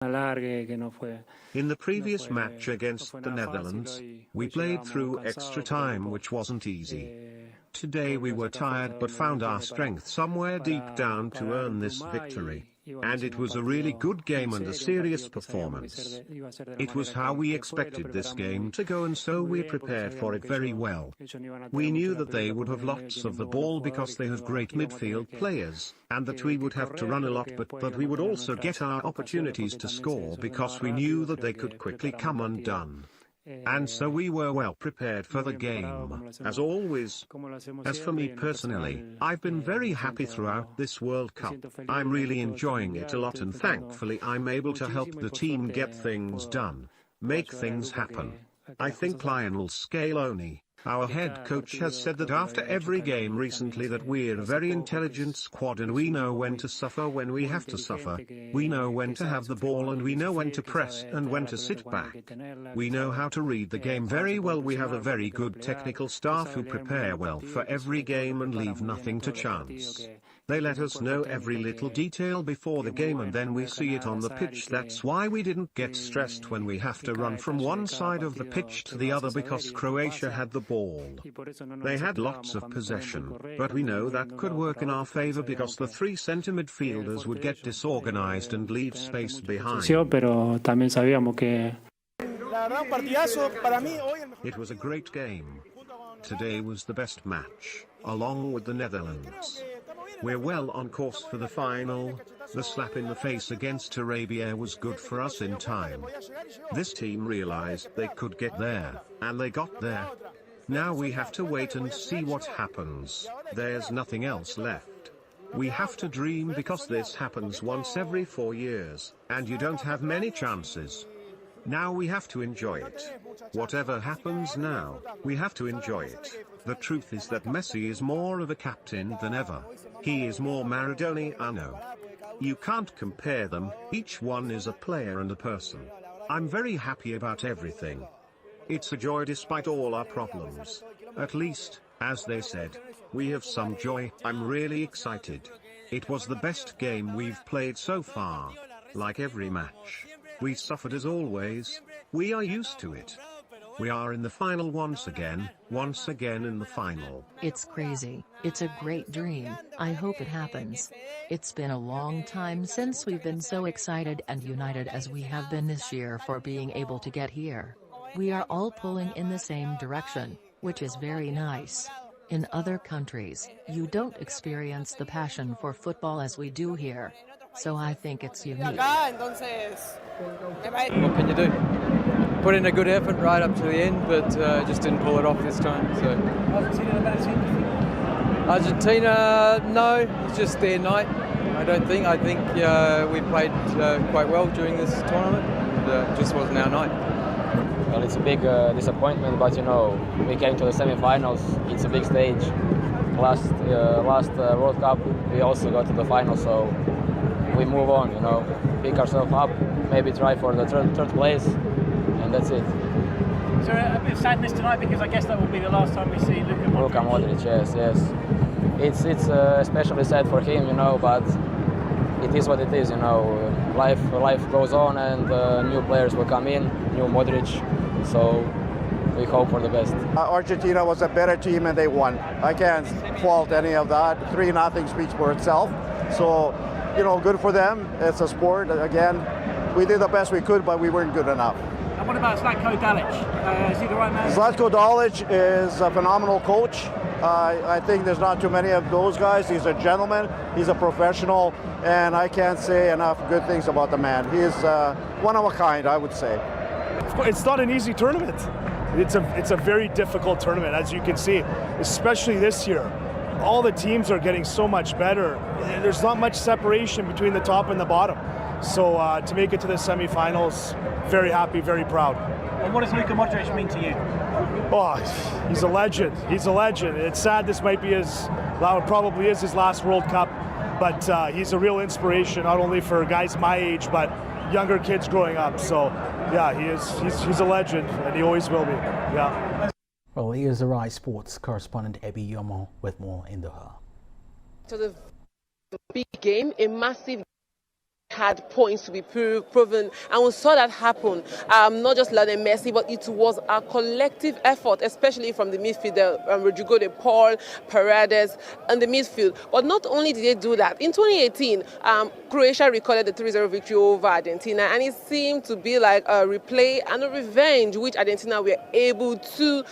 In the previous match against the Netherlands, we played through extra time, which wasn't easy. Today we were tired but found our strength somewhere deep down to earn this victory. And it was a really good game and a serious performance. It was how we expected this game to go, and so we prepared for it very well. We knew that they would have lots of the ball because they have great midfield players, and that we would have to run a lot, but that we would also get our opportunities to score because we knew that they could quickly come undone. And so we were well prepared for the game, as always. As for me personally, I've been very happy throughout this World Cup. I'm really enjoying it a lot, and thankfully I'm able to help the team get things done, make things happen. I think Lionel Scaloni, our head coach, has said that after every game recently that we're a very intelligent squad and we know when to suffer when we have to suffer, we know when to have the ball and we know when to press and when to sit back. We know how to read the game very well. We have a very good technical staff who prepare well for every game and leave nothing to chance. They let us know every little detail before the game and then we see it on the pitch. That's why we didn't get stressed when we have to run from one side of the pitch to the other because Croatia had the ball. They had lots of possession, but we know that could work in our favor because the three center midfielders would get disorganized and leave space behind. It was a great game. Today was the best match, along with the Netherlands. We're well on course for the final. The slap in the face against Arabia was good for us in time. This team realized they could get there, and they got there. Now we have to wait and see what happens. There's nothing else left. We have to dream because this happens once every 4 years, and you don't have many chances. Now we have to enjoy it. Whatever happens now, we have to enjoy it. The truth is that Messi is more of a captain than ever. He is more Maradoniano. You can't compare them, each one is a player and a person. I'm very happy about everything. It's a joy despite all our problems. At least, as they said, we have some joy. I'm really excited. It was the best game we've played so far. Like every match, we suffered as always. We are used to it. We are in the final once again in the final. It's crazy. It's a great dream. I hope it happens. It's been a long time since we've been so excited and united as we have been this year for being able to get here. We are all pulling in the same direction, which is very nice. In other countries, you don't experience the passion for football as we do here. So I think it's unique. What can you do? Put in a good effort right up to the end, but just didn't pull it off this time. So. Argentina a better team, do you think? Argentina, no, it's just their night. I don't think. I think we played quite well during this tournament. And, just wasn't our night. Well, it's a big disappointment, but you know, we came to the semi-finals. It's a big stage. Last World Cup, we also got to the final, so we move on. You know, pick ourselves up, maybe try for the third place, and that's it. Is there a bit of sadness tonight because I guess that will be the last time we see Luka Modric? Yes. It's especially sad for him, you know, but it is what it is, you know. Life goes on, and new players will come in, new Modric. So we hope for the best. Argentina was a better team and they won. I can't fault any of that. 3-0 speaks for itself. So, you know, good for them. It's a sport. Again, we did the best we could, but we weren't good enough. And what about Zlatko Dalic? Is he the right man? Zlatko Dalic is a phenomenal coach. I think there's not too many of those guys. He's a gentleman, he's a professional, and I can't say enough good things about the man. He's one of a kind, I would say. It's not an easy tournament. It's a very difficult tournament, as you can see, especially this year. All the teams are getting so much better. There's not much separation between the top and the bottom. So to make it to the semifinals, very happy, very proud. And what does Luka Modric mean to you? Oh, he's a legend. He's a legend. It's sad this might be probably is his last World Cup, but he's a real inspiration, not only for guys my age, but younger kids growing up. So yeah, he's a legend, and he always will be. Yeah. Well, here's the Rai Sports correspondent Abby Yomo with more in the her. To the big game, a massive had points to be proven, and we saw that happen. Not just Lionel Messi, but it was a collective effort, especially from the midfield, Rodrigo de Paul, Paredes, and the midfield. But not only did they do that, in 2018, Croatia recorded the 3-0 victory over Argentina, and it seemed to be like a replay and a revenge, which Argentina were able to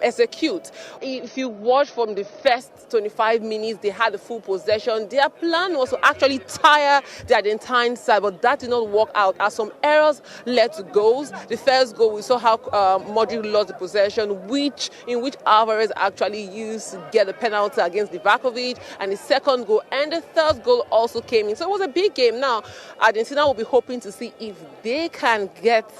execute. If you watch from the first 25 minutes, they had the full possession. Their plan was to actually tire the Argentine side, but that did not work out as some errors led to goals. The first goal, we saw how Modric lost the possession, in which Alvarez actually used to get a penalty against Livakovic, and the second goal and the third goal also came in. So it was a big game. Now, Argentina will be hoping to see if they can get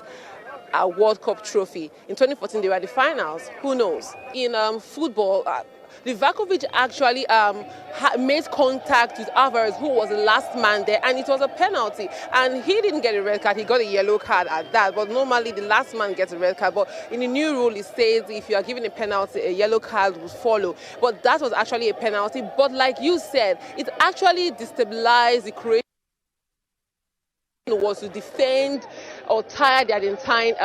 a World Cup trophy. In 2014, they were at the finals. Who knows? In football, Livakovic actually made contact with Alvarez, who was the last man there, and it was a penalty. And he didn't get a red card, he got a yellow card at that. But normally the last man gets a red card. But in the new rule, it says if you are given a penalty, a yellow card will follow. But that was actually a penalty. But like you said, it actually destabilized the Croatian was to defend or tire the Argentine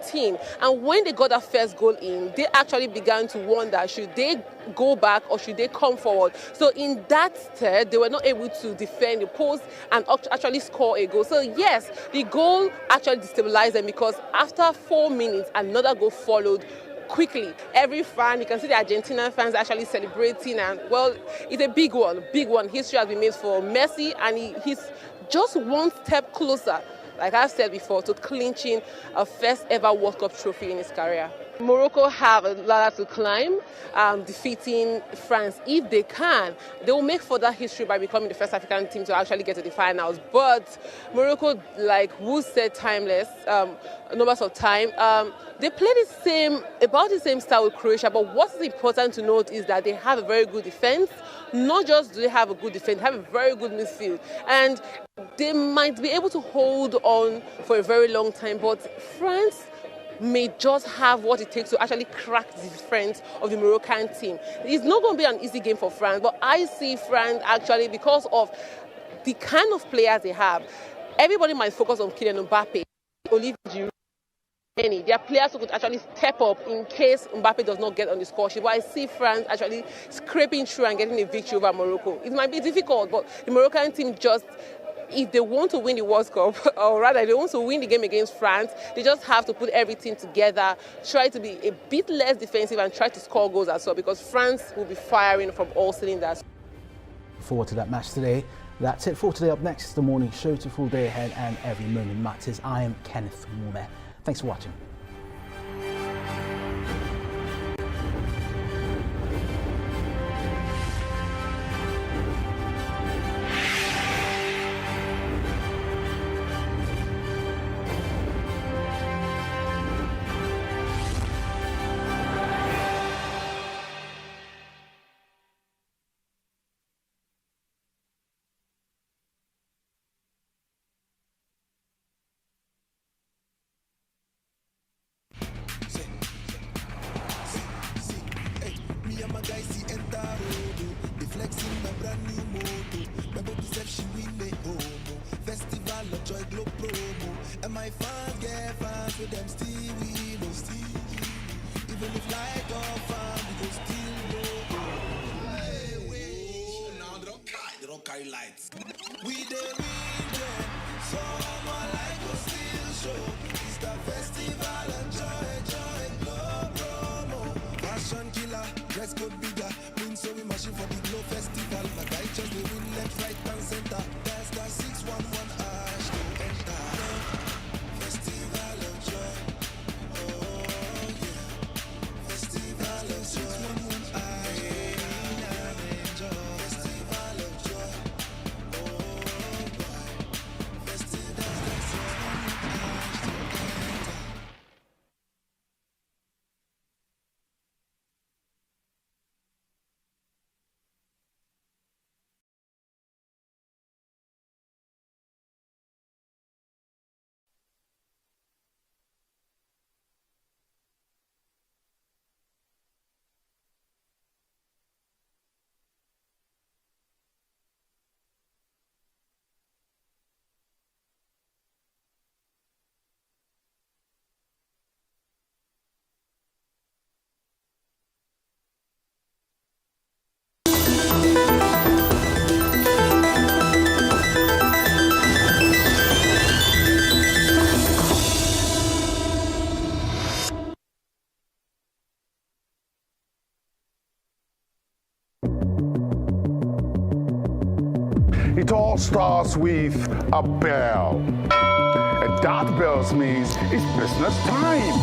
team. And when they got that first goal in, they actually began to wonder, should they go back or should they come forward? So in that stead, they were not able to defend the post and actually score a goal. So yes, the goal actually destabilized them, because after 4 minutes, another goal followed quickly. Every fan, you can see the Argentina fans actually celebrating, and well, it's a big one. History has been made for Messi, and he's just one step closer, like I've said before, to clinching a first ever World Cup trophy in his career. Morocco have a ladder to climb, defeating France. If they can, they will make further history by becoming the first African team to actually get to the finals. But Morocco, like who said timeless, numbers of time, they play about the same style with Croatia. But what's important to note is that they have a very good defense. Not just do they have a good defense, they have a very good midfield. And they might be able to hold on for a very long time, but France may just have what it takes to actually crack the defense of the Moroccan team. It's not going to be an easy game for France, but I see France actually, because of the kind of players they have. Everybody might focus on Kylian Mbappe, Olivier Giroud. There are players who could actually step up in case Mbappe does not get on the score sheet. But I see France actually scraping through and getting a victory over Morocco. It might be difficult, but the Moroccan team just, if they want to win the World Cup, or rather they want to win the game against France, they just have to put everything together, try to be a bit less defensive and try to score goals as well, because France will be firing from all cylinders. Forward to that match today. That's it for today. Up next is the morning show. To full day ahead and every moment matters. I am Kenneth Moore. Thanks for watching. all starts with a bell. And that bell means it's business time.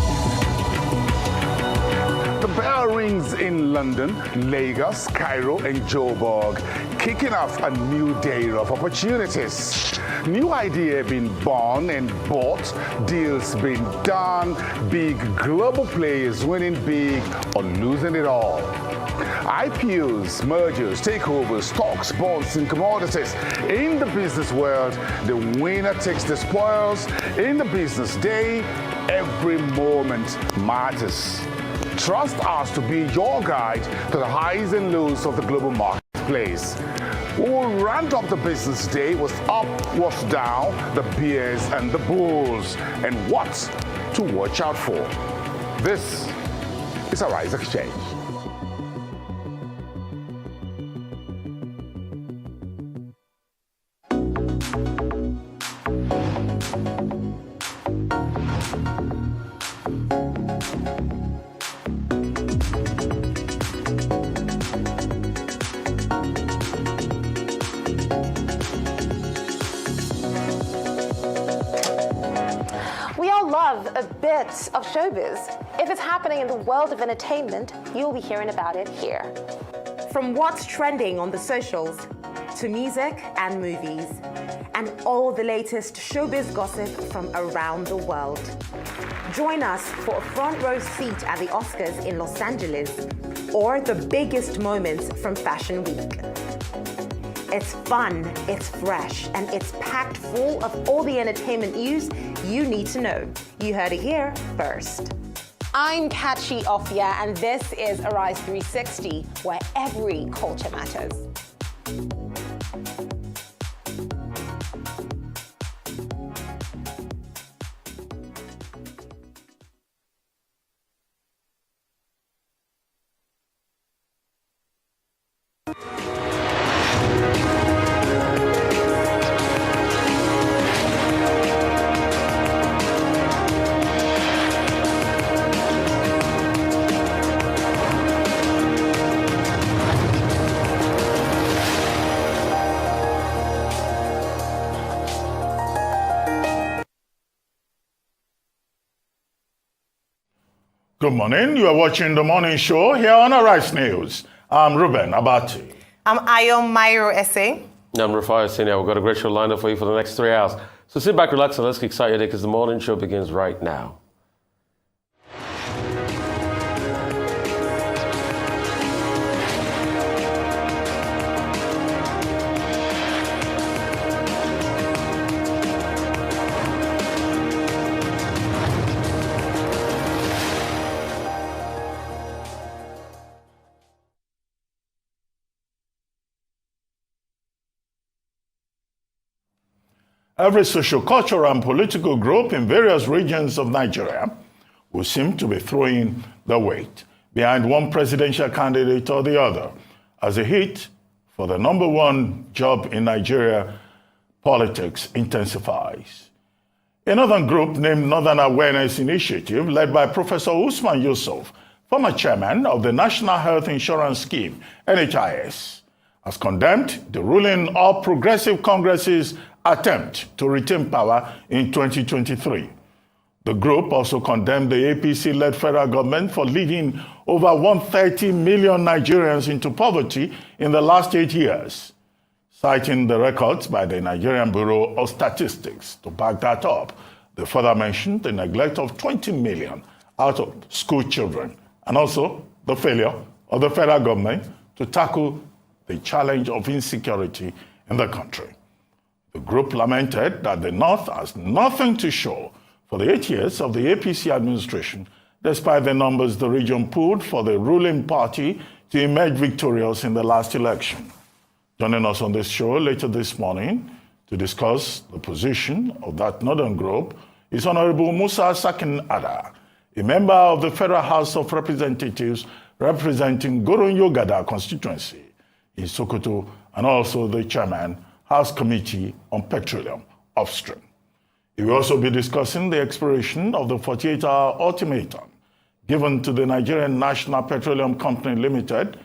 The bell rings in London, Lagos, Cairo, and Joburg, kicking off a new day of opportunities. New ideas being born and bought, deals being done, big global players winning big or losing it all. IPOs, mergers, takeovers, stocks, bonds, and commodities. In the business world, the winner takes the spoils. In the business day, every moment matters. Trust us to be your guide to the highs and lows of the global marketplace. We will round up the business day with up, what's down, the bears and the bulls, and what to watch out for. This is Arise Exchange. A bit of showbiz. If it's happening in the world of entertainment, you'll be hearing about it here. From what's trending on the socials to music and movies, and all the latest showbiz gossip from around the world. Join us for a front row seat at the Oscars in Los Angeles, or the biggest moments from Fashion Week. It's fun, it's fresh, and it's packed full of all the entertainment news you need to know. You heard it here first. I'm Kachi Ofia, and this is Arise 360, where every culture matters. Good morning. You are watching the morning show here on Arise News. I'm Ruben Abati. I'm Ayo Mairo Ese. I'm Rafai Senior. We've got a great show lined up for you for the next 3 hours. So sit back, relax, and let's get excited because the morning show begins right now. Every social, cultural, and political group in various regions of Nigeria will seem to be throwing the weight behind one presidential candidate or the other as the heat for the number one job in Nigeria politics intensifies. A northern group named Northern Awareness Initiative, led by Professor Usman Yusuf, former chairman of the National Health Insurance Scheme, NHIS, has condemned the ruling All Progressive Congress's attempt to retain power in 2023. The group also condemned the APC-led federal government for leading over 130 million Nigerians into poverty in the last 8 years, citing the records by the Nigerian Bureau of Statistics to back that up. They further mentioned the neglect of 20 million out of school children, and also the failure of the federal government to tackle the challenge of insecurity in the country. The group lamented that the North has nothing to show for the 8 years of the APC administration, despite the numbers the region pulled for the ruling party to emerge victorious in the last election. Joining us on this show later this morning to discuss the position of that northern group is Honorable Musa Sakin Ada, a member of the Federal House of Representatives representing Goron-Yogada constituency in Sokoto, and also the chairman, House Committee on Petroleum, Upstream. He will also be discussing the expiration of the 48-hour ultimatum given to the Nigerian National Petroleum Company Limited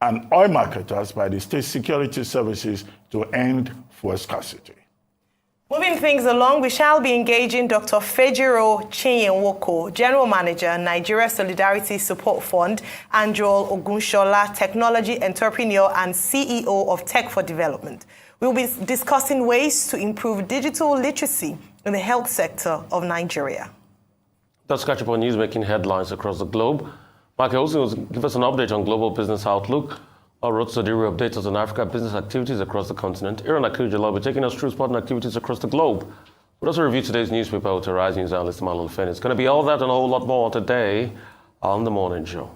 and oil marketers by the state security services to end fuel scarcity. Moving things along, we shall be engaging Dr. Fejiro Chinyenwoko, General Manager, Nigeria Solidarity Support Fund, and Joel Ogunshola, Technology Entrepreneur and CEO of Tech for Development. We'll be discussing ways to improve digital literacy in the health sector of Nigeria. Let's catch up on news making headlines across the globe. Mark also will give us an update on global business outlook. Our Road Sadiri updates us on Africa business activities across the continent. Aaron Akuja will be taking us through sporting activities across the globe. We'll also review today's newspaper with Rise News analyst Marlon Fenn. It's going to be all that and a whole lot more today on The Morning Show.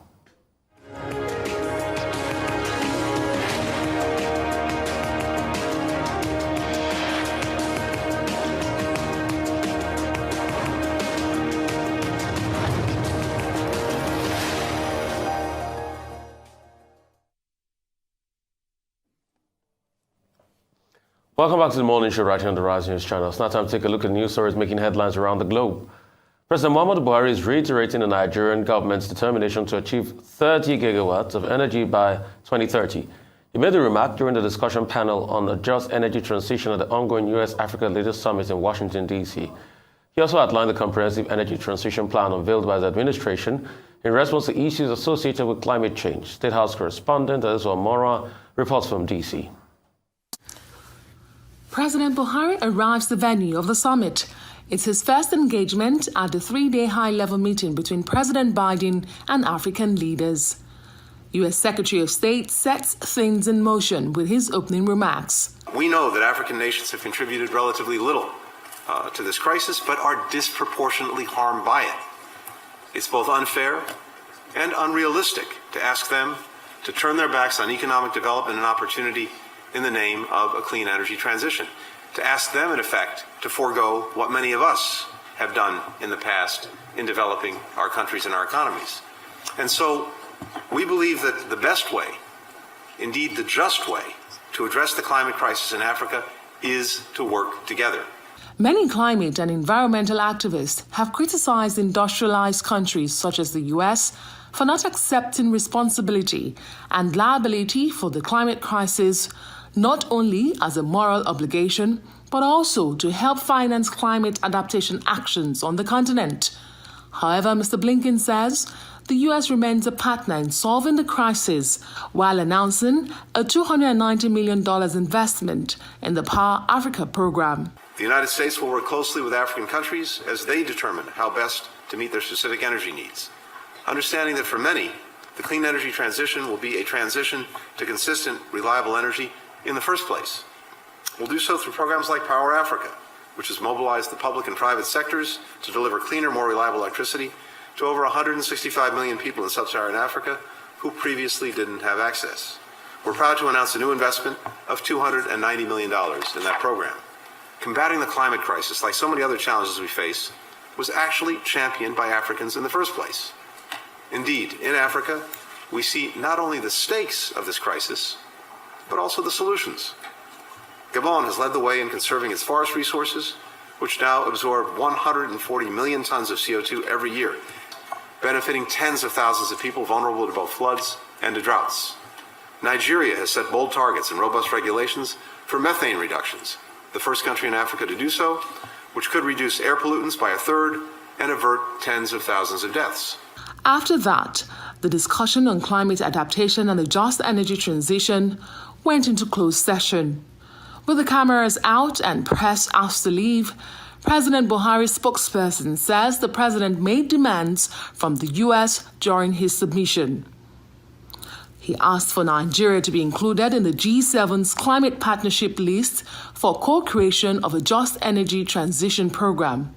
Welcome back to The Morning Show right here on the Rise News channel. It's now time to take a look at news stories making headlines around the globe. President Muhammadu Buhari is reiterating the Nigerian government's determination to achieve 30 gigawatts of energy by 2030. He made the remark during the discussion panel on a just energy transition at the ongoing U.S.-Africa Leaders Summit in Washington, D.C. He also outlined the comprehensive energy transition plan unveiled by his administration in response to issues associated with climate change. State House correspondent Adeso Mora reports from D.C. President Buhari arrives the venue of the summit. It's his first engagement at the three-day high-level meeting between President Biden and African leaders. U.S. Secretary of State sets things in motion with his opening remarks. We know that African nations have contributed relatively little to this crisis, but are disproportionately harmed by it. It's both unfair and unrealistic to ask them to turn their backs on economic development and opportunity in the name of a clean energy transition, to ask them, in effect, to forego what many of us have done in the past in developing our countries and our economies. And so we believe that the best way, indeed the just way, to address the climate crisis in Africa is to work together. Many climate and environmental activists have criticized industrialized countries such as the U.S. for not accepting responsibility and liability for the climate crisis, not only as a moral obligation, but also to help finance climate adaptation actions on the continent. However, Mr. Blinken says the U.S. remains a partner in solving the crisis while announcing a $290 million investment in the Power Africa program. The United States will work closely with African countries as they determine how best to meet their specific energy needs, understanding that for many, the clean energy transition will be a transition to consistent, reliable energy in the first place. We'll do so through programs like Power Africa, which has mobilized the public and private sectors to deliver cleaner, more reliable electricity to over 165 million people in sub-Saharan Africa who previously didn't have access. We're proud to announce a new investment of $290 million in that program. Combating the climate crisis, like so many other challenges we face, was actually championed by Africans in the first place. Indeed, in Africa, we see not only the stakes of this crisis, but also the solutions. Gabon has led the way in conserving its forest resources, which now absorb 140 million tons of CO2 every year, benefiting tens of thousands of people vulnerable to both floods and to droughts. Nigeria has set bold targets and robust regulations for methane reductions, the first country in Africa to do so, which could reduce air pollutants by a third and avert tens of thousands of deaths. After that, the discussion on climate adaptation and the just energy transition went into closed session. With the cameras out and press asked to leave, President Buhari's spokesperson says the president made demands from the U.S. during his submission. He asked for Nigeria to be included in the G7's climate partnership list for co-creation of a just energy transition program.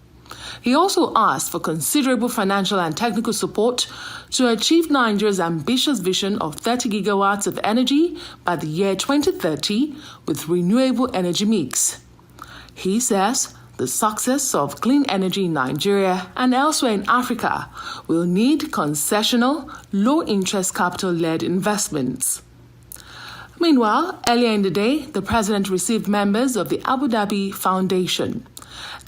He also asked for considerable financial and technical support to achieve Nigeria's ambitious vision of 30 gigawatts of energy by the year 2030 with renewable energy mix. He says the success of clean energy in Nigeria and elsewhere in Africa will need concessional, low-interest capital-led investments. Meanwhile, earlier in the day, the president received members of the Abu Dhabi Foundation.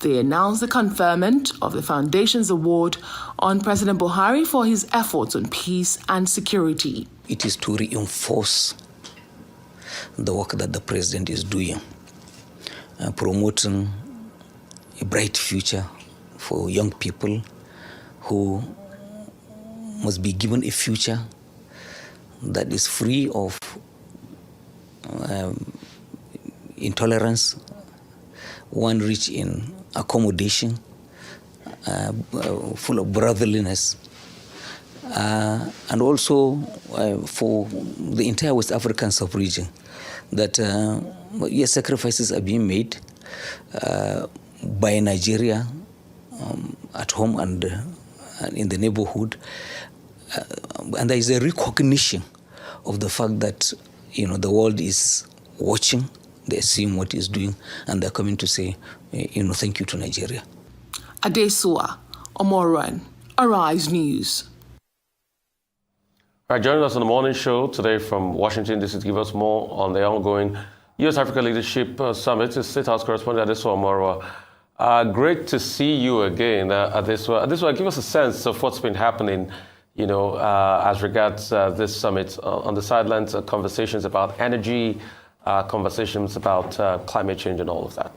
They announced the conferment of the Foundation's award on President Buhari for his efforts on peace and security. It is to reinforce the work that the President is doing, promoting a bright future for young people who must be given a future that is free of intolerance, one rich in accommodation, full of brotherliness, and also for the entire West African sub-region, that yes, sacrifices are being made by Nigeria at home and in the neighborhood, and there is a recognition of the fact that the world is watching, they're seeing what he's doing, and they're coming to say, thank you to Nigeria. Adesua Omoran, Arise News. All right, joining us on the morning show today from Washington, this is to give us more on the ongoing U.S.-Africa Leadership Summit is State House correspondent Adesua Omoran. Great to see you again, Adesua. Adesua, give us a sense of what's been happening, as regards this summit. On the sidelines, conversations about energy, conversations about climate change and all of that.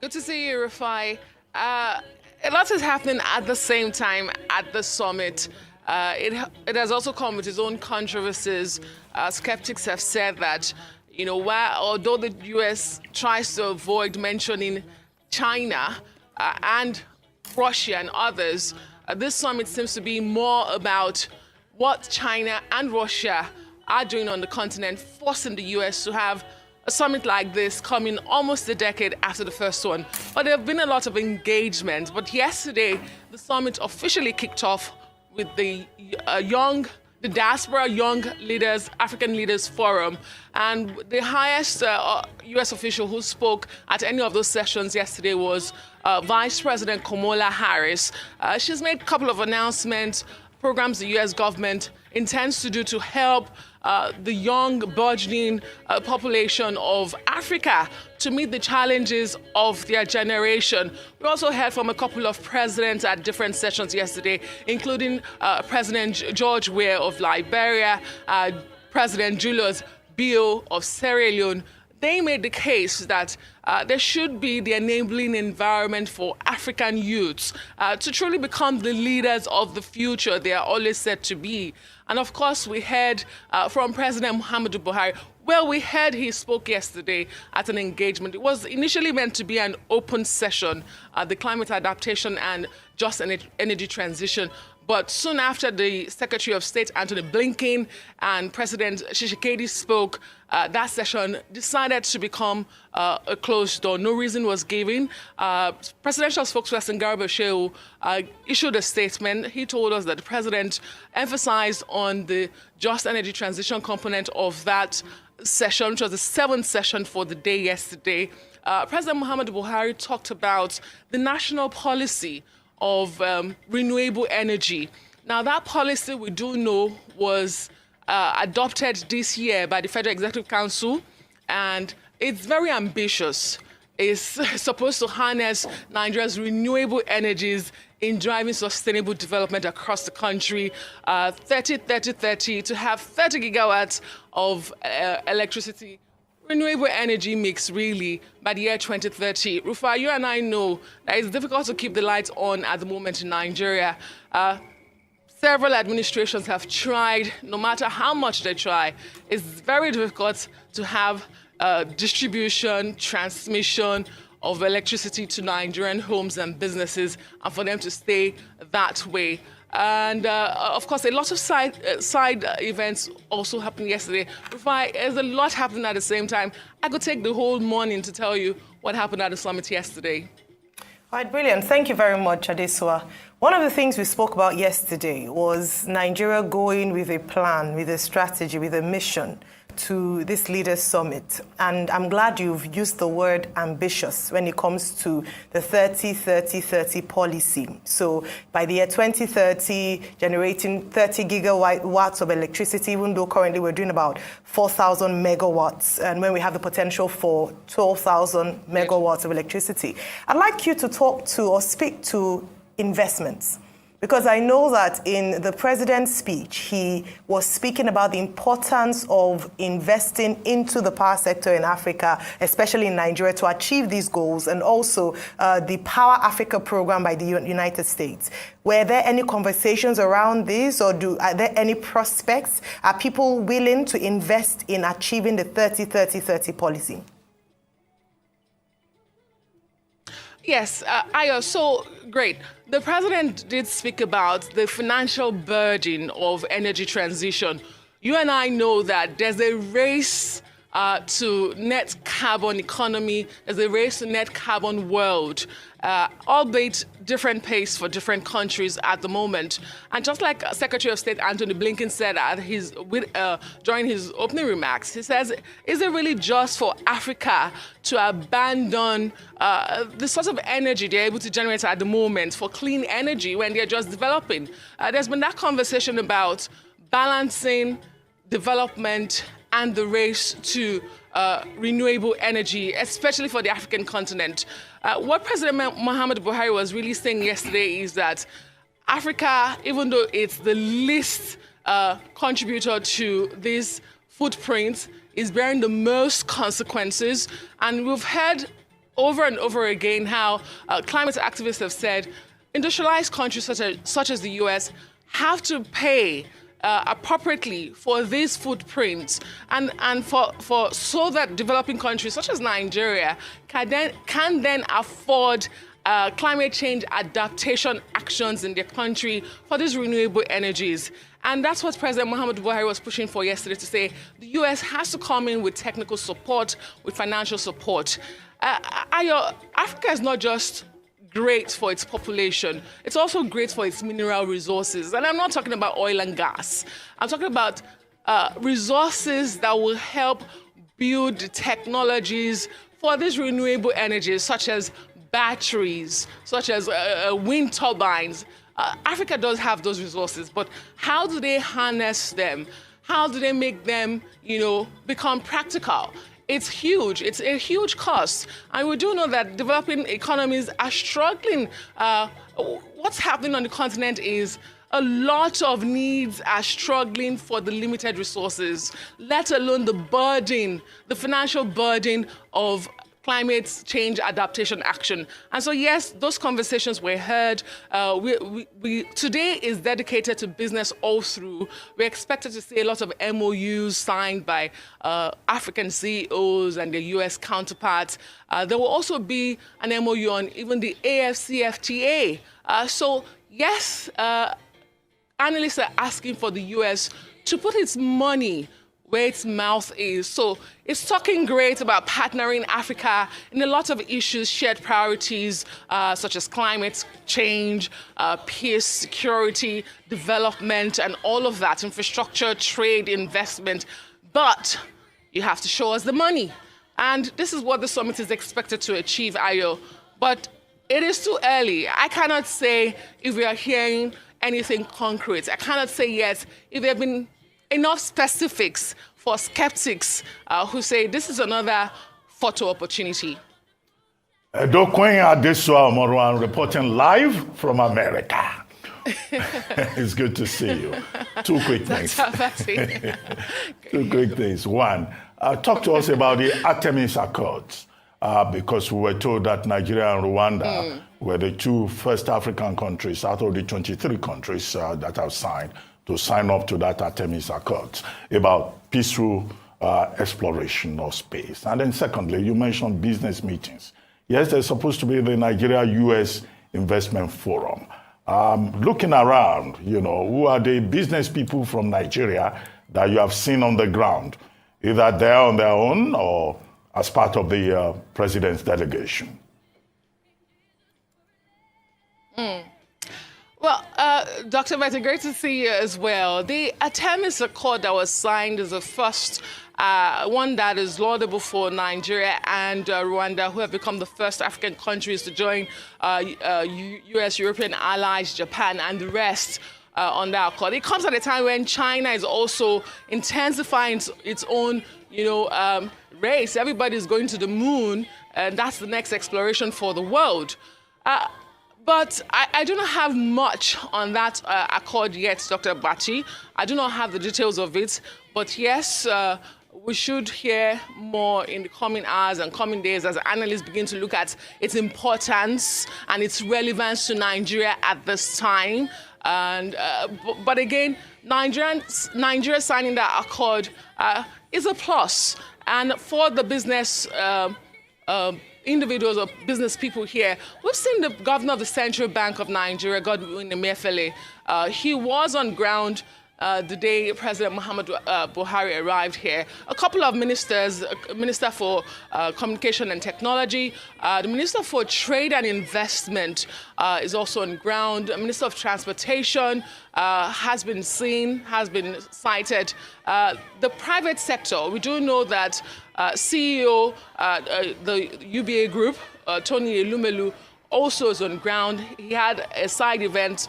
Good to see you, Rufai. A lot is happening at the same time at the summit. It has also come with its own controversies. Skeptics have said that, although the U.S. tries to avoid mentioning China and Russia and others, this summit seems to be more about what China and Russia are doing on the continent, forcing the U.S. to have a summit like this coming almost a decade after the first one. But there have been a lot of engagement. But yesterday, the summit officially kicked off with the Diaspora Young Leaders, African Leaders Forum. And the highest U.S. official who spoke at any of those sessions yesterday was Vice President Kamala Harris. She's made a couple of announcements, programs the U.S. government intends to do to help the young, burgeoning population of Africa to meet the challenges of their generation. We also heard from a couple of presidents at different sessions yesterday, including President George Weah of Liberia, President Julius Bio of Sierra Leone. They made the case that there should be the enabling environment for African youths to truly become the leaders of the future they are always said to be. And of course, we heard from President Muhammadu Buhari. Well, we heard he spoke yesterday at an engagement. It was initially meant to be an open session, the climate adaptation and just energy transition. But soon after, the Secretary of State, Antony Blinken, and President Tshisekedi spoke, that session decided to become a closed door. No reason was given. Presidential spokesperson Garba Shehu issued a statement. He told us that the president emphasized on the just energy transition component of that session, which was the 7th session for the day yesterday. President Muhammadu Buhari talked about the national policy of renewable energy. Now, that policy, we do know, was adopted this year by the Federal Executive Council, and it's very ambitious. It's supposed to harness Nigeria's renewable energies in driving sustainable development across the country, 30-30-30, to have 30 gigawatts of electricity, renewable energy mix, really, by the year 2030. Rufa, you and I know that it's difficult to keep the lights on at the moment in Nigeria. Several administrations have tried. No matter how much they try, it's very difficult to have distribution, transmission of electricity to Nigerian homes and businesses, and for them to stay that way. And of course, a lot of side events also happened yesterday. There's a lot happening at the same time. I could take the whole morning to tell you what happened at the summit yesterday. All right, brilliant. Thank you very much, Adesua. One of the things we spoke about yesterday was Nigeria going with a plan, with a strategy, with a mission to this Leaders Summit, and I'm glad you've used the word ambitious when it comes to the 30-30-30 policy. So by the year 2030, generating 30 gigawatts of electricity, even though currently we're doing about 4,000 megawatts, and when we have the potential for 12,000 megawatts of electricity. I'd like you to talk to or speak to investments. Because I know that in the president's speech, he was speaking about the importance of investing into the power sector in Africa, especially in Nigeria, to achieve these goals, and also the Power Africa program by the United States. Were there any conversations around this, or are there any prospects? Are people willing to invest in achieving the 30-30-30 policy? Yes, Ayo, so great. The president did speak about the financial burden of energy transition. You and I know that there's a race to net carbon economy, there's a race to net carbon world, albeit different pace for different countries at the moment. And just like Secretary of State Anthony Blinken said during his opening remarks, he says, is it really just for Africa to abandon the sort of energy they're able to generate at the moment for clean energy when they're just developing? There's been that conversation about balancing development and the race to renewable energy, especially for the African continent. What President Muhammadu Buhari was really saying yesterday is that Africa, even though it's the least contributor to this footprint, is bearing the most consequences. And we've heard over and over again how climate activists have said industrialized countries such as the US have to pay appropriately for these footprints, and so that developing countries such as Nigeria can then afford climate change adaptation actions in their country for these renewable energies. And that's what President Muhammadu Buhari was pushing for yesterday, to say the US has to come in with technical support, with financial support. Africa is not just great for its population, it's also great for its mineral resources. And I'm not talking about oil and gas. I'm talking about resources that will help build technologies for these renewable energies, such as batteries, such as wind turbines. Africa does have those resources, but how do they harness them? How do they make them, become practical? It's huge. It's a huge cost. And we do know that developing economies are struggling. What's happening on the continent is a lot of needs are struggling for the limited resources, let alone the burden, the financial burden of climate change adaptation action. And so, yes, those conversations were heard. Today is dedicated to business all through. We're expected to see a lot of MOUs signed by African CEOs and their US counterparts. There will also be an MOU on even the AFCFTA. So, yes, analysts are asking for the US to put its money where its mouth is. So it's talking great about partnering Africa in a lot of issues, shared priorities, such as climate change, peace, security, development, and all of that, infrastructure, trade, investment. But you have to show us the money. And this is what the summit is expected to achieve, Ayo. But it is too early. I cannot say if we are hearing anything concrete. I cannot say yet if there have been enough specifics for skeptics who say this is another photo opportunity. Dokwen Adesua Omorwan reporting live from America. It's good to see you. Two quick things. Two quick things. One, talk to us about the Artemis Accords, because we were told that Nigeria and Rwanda were the two first African countries out of the 23 countries that have signed to sign up to that Artemis Accords about peaceful exploration of space. And then secondly, you mentioned business meetings. Yes, there's supposed to be the Nigeria-US Investment Forum. Looking around, who are the business people from Nigeria that you have seen on the ground, either there on their own or as part of the president's delegation? Well, Dr. Betty, great to see you as well. The Artemis Accord that was signed is the first one that is laudable for Nigeria and Rwanda, who have become the first African countries to join U.S., European allies, Japan, and the rest on that accord. It comes at a time when China is also intensifying its own, race. Everybody's going to the moon, and that's the next exploration for the world. But I do not have much on that accord yet, Dr. Bati. I do not have the details of it. But yes, we should hear more in the coming hours and coming days as analysts begin to look at its importance and its relevance to Nigeria at this time. And but again, Nigeria signing that accord is a plus. And for the business individuals or business people here, we've seen the governor of the Central Bank of Nigeria, Godwin Emefiele. He was on ground the day President Muhammadu Buhari arrived here. A couple of ministers, Minister for Communication and Technology, the Minister for Trade and Investment is also on ground. The Minister of Transportation has been cited. The private sector, we do know that CEO, the UBA Group, Tony Elumelu, also is on ground. He had a side event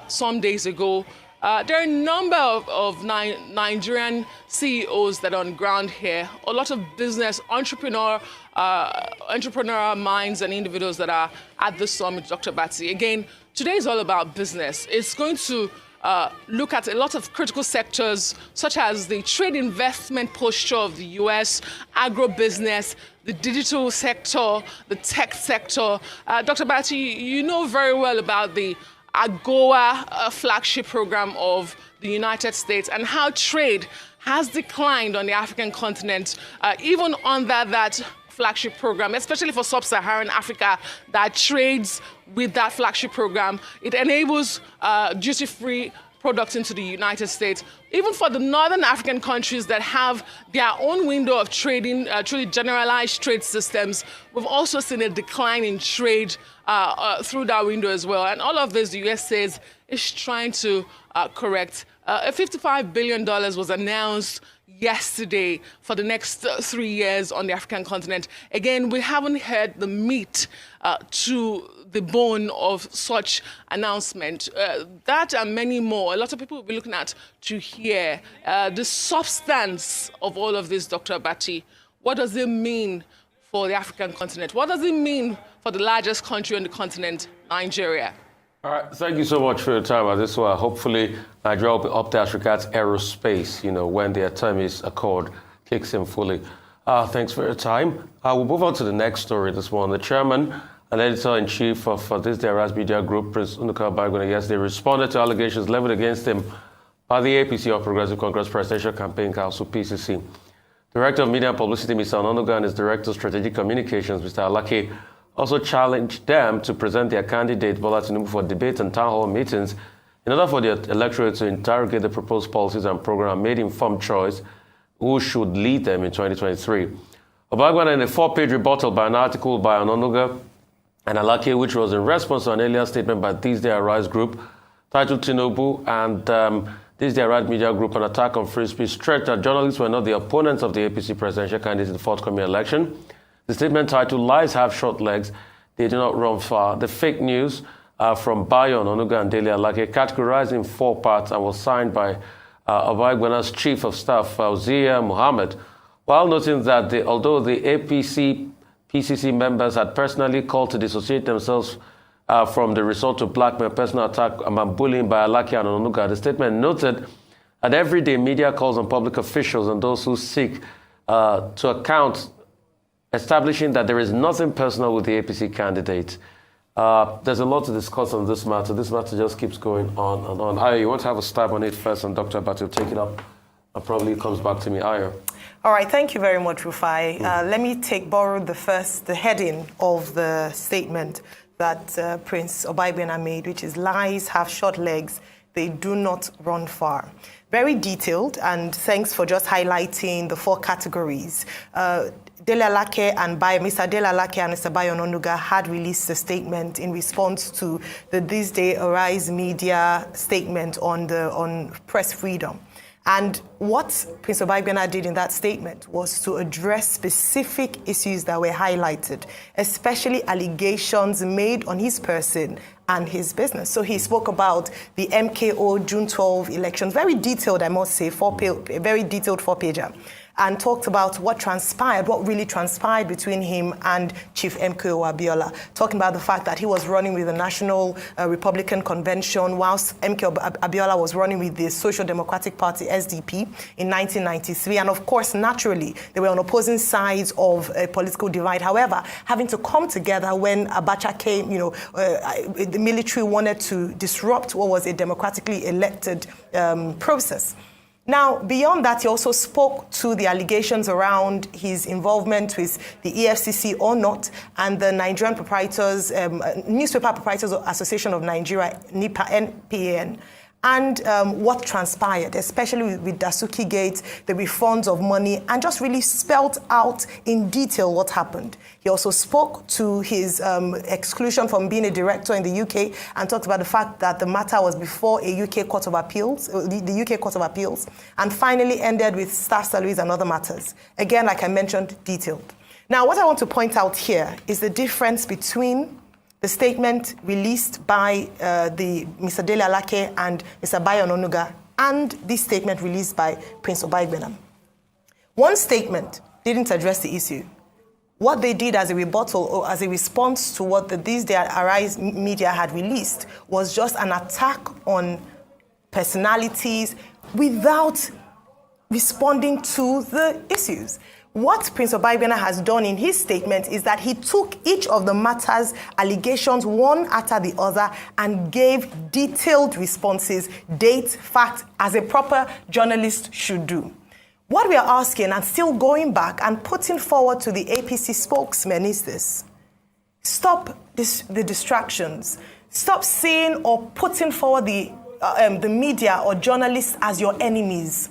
some days ago. There are a number of Nigerian CEOs that are on ground here. A lot of business entrepreneurial minds and individuals that are at the summit, Dr. Bati. Again, today is all about business. It's going to look at a lot of critical sectors, such as the trade investment posture of the U.S., agribusiness, the digital sector, the tech sector. Dr. Bati, you know very well about the AGOA flagship program of the United States and how trade has declined on the African continent, even under that flagship program, especially for sub-Saharan Africa that trades with that flagship program. It enables duty-free products into the United States. Even for the northern African countries that have their own window of trading, truly generalized trade systems, we've also seen a decline in trade through that window as well. And all of this, the US says, is trying to correct. $55 billion was announced yesterday for the next 3 years on the African continent. Again, we haven't heard the meat to the bone of such announcement. That and many more. A lot of people will be looking at to hear the substance of all of this, Dr. Bati. What does it mean for the African continent? What does it mean for the largest country on the continent, Nigeria? All right, thank you so much for your time on this one. Hopefully, Nigeria will be up there as regards aerospace, when the Artemis Accord kicks in fully. Thanks for your time. We'll move on to the next story this morning. The chairman and editor-in-chief of This Day Arise Media Group, Prince Unuka Baigona, yesterday responded to allegations leveled against him by the APC, or Progressive Congress Presidential Campaign Council, PCC. Director of Media and Publicity, Mr. Ononuga, and his Director of Strategic Communications, Mr. Alake, also challenged them to present their candidate, Bola Tinubu, for debate and town hall meetings in order for the electorate to interrogate the proposed policies and program and made informed choice who should lead them in 2023. Obagwana, in a 4-page rebuttal by an article by Ononuga and Alake, which was in response to an earlier statement by This Day Arise Group, titled Tinubu and This Day Arise Media Group, an attack on free speech, stressed that journalists were not the opponents of the APC presidential candidate in the forthcoming election. The statement titled Lies Have Short Legs, They Do Not Run Far. The fake news from Bayon, Onuga, and Dele Alake, categorized in 4 parts and was signed by Obaigwana's Chief of Staff, Fauziya Muhammad, while noting that although the APC PCC members had personally called to dissociate themselves from the resort to blackmail, personal attack, and bullying by Alake and Onuga, the statement noted that everyday media calls on public officials and those who seek to account, establishing that there is nothing personal with the APC candidate. There's a lot to discuss on this matter. This matter just keeps going on and on. Ayo, you want to have a stab on it first, and Dr. Abati will take it up. And probably comes back to me. Ayo. All right, thank you very much, Rufai. Let me borrow the heading of the statement that Prince Obaigwena made, which is Lies Have Short Legs, They Do Not Run Far. Very detailed, and thanks for just highlighting the 4 categories. Dele Alake and Mr. Dele Alake and Mr. Bayo Ononuga had released a statement in response to the This Day Arise Media statement on press freedom. And what Prince Obagbena did in that statement was to address specific issues that were highlighted, especially allegations made on his person and his business. So he spoke about the MKO June 12 elections, very detailed, I must say, very detailed 4-pager, and talked about what transpired, what really transpired between him and Chief MKO Abiola, talking about the fact that he was running with the National Republican Convention whilst MKO Abiola was running with the Social Democratic Party, SDP, in 1993. And of course, naturally, they were on opposing sides of a political divide. However, having to come together when Abacha came, the military wanted to disrupt what was a democratically elected process. Now, beyond that, he also spoke to the allegations around his involvement with the EFCC or not, and the Nigerian Proprietors, Newspaper Proprietors Association of Nigeria, NPAN, and what transpired, especially with Dasuki Gate, the refunds of money, and just really spelled out in detail what happened. He also spoke to his exclusion from being a director in the UK and talked about the fact that the matter was before a UK Court of Appeals, the UK Court of Appeals, and finally ended with staff salaries and other matters. Again, like I mentioned, detailed. Now, what I want to point out here is the difference between the statement released by Mr. Dele Alake and Mr. Bayo Ononuga and this statement released by Prince Obagbena. One statement didn't address the issue. What they did as a rebuttal or as a response to what the These Day Arise media had released was just an attack on personalities without responding to the issues. What Prince Obagbena has done in his statement is that he took each of the matters, allegations, one after the other, and gave detailed responses, dates, facts, as a proper journalist should do. What we are asking, and still going back and putting forward to the APC spokesman, is this. Stop the distractions. Stop seeing or putting forward the media or journalists as your enemies.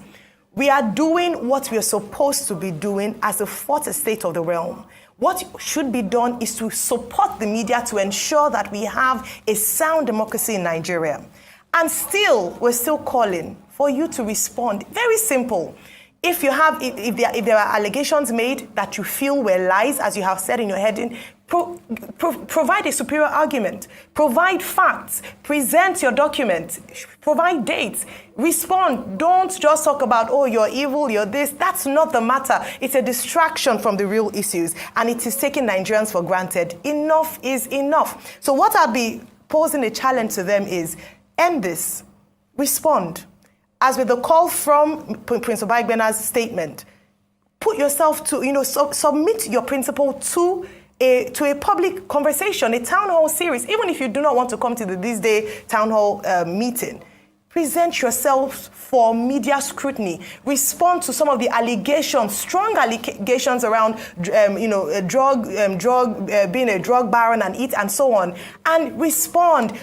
We are doing what we are supposed to be doing as a fourth estate of the realm. What should be done is to support the media to ensure that we have a sound democracy in Nigeria. And still, we're still calling for you to respond. Very simple. If there are allegations made that you feel were lies, as you have said in your heading, provide a superior argument, provide facts, present your document, provide dates, respond. Don't just talk about, oh, you're evil, you're this. That's not the matter. It's a distraction from the real issues, and it is taking Nigerians for granted. Enough is enough. So what I'll be posing a challenge to them is, end this, respond. As with the call from Prince Obagbena's statement, put yourself to, submit your principle to a public conversation, a town hall series. Even if you do not want to come to the This Day town hall meeting, present yourself for media scrutiny. Respond to some of the allegations, strong allegations around, being a drug baron and so on, and respond.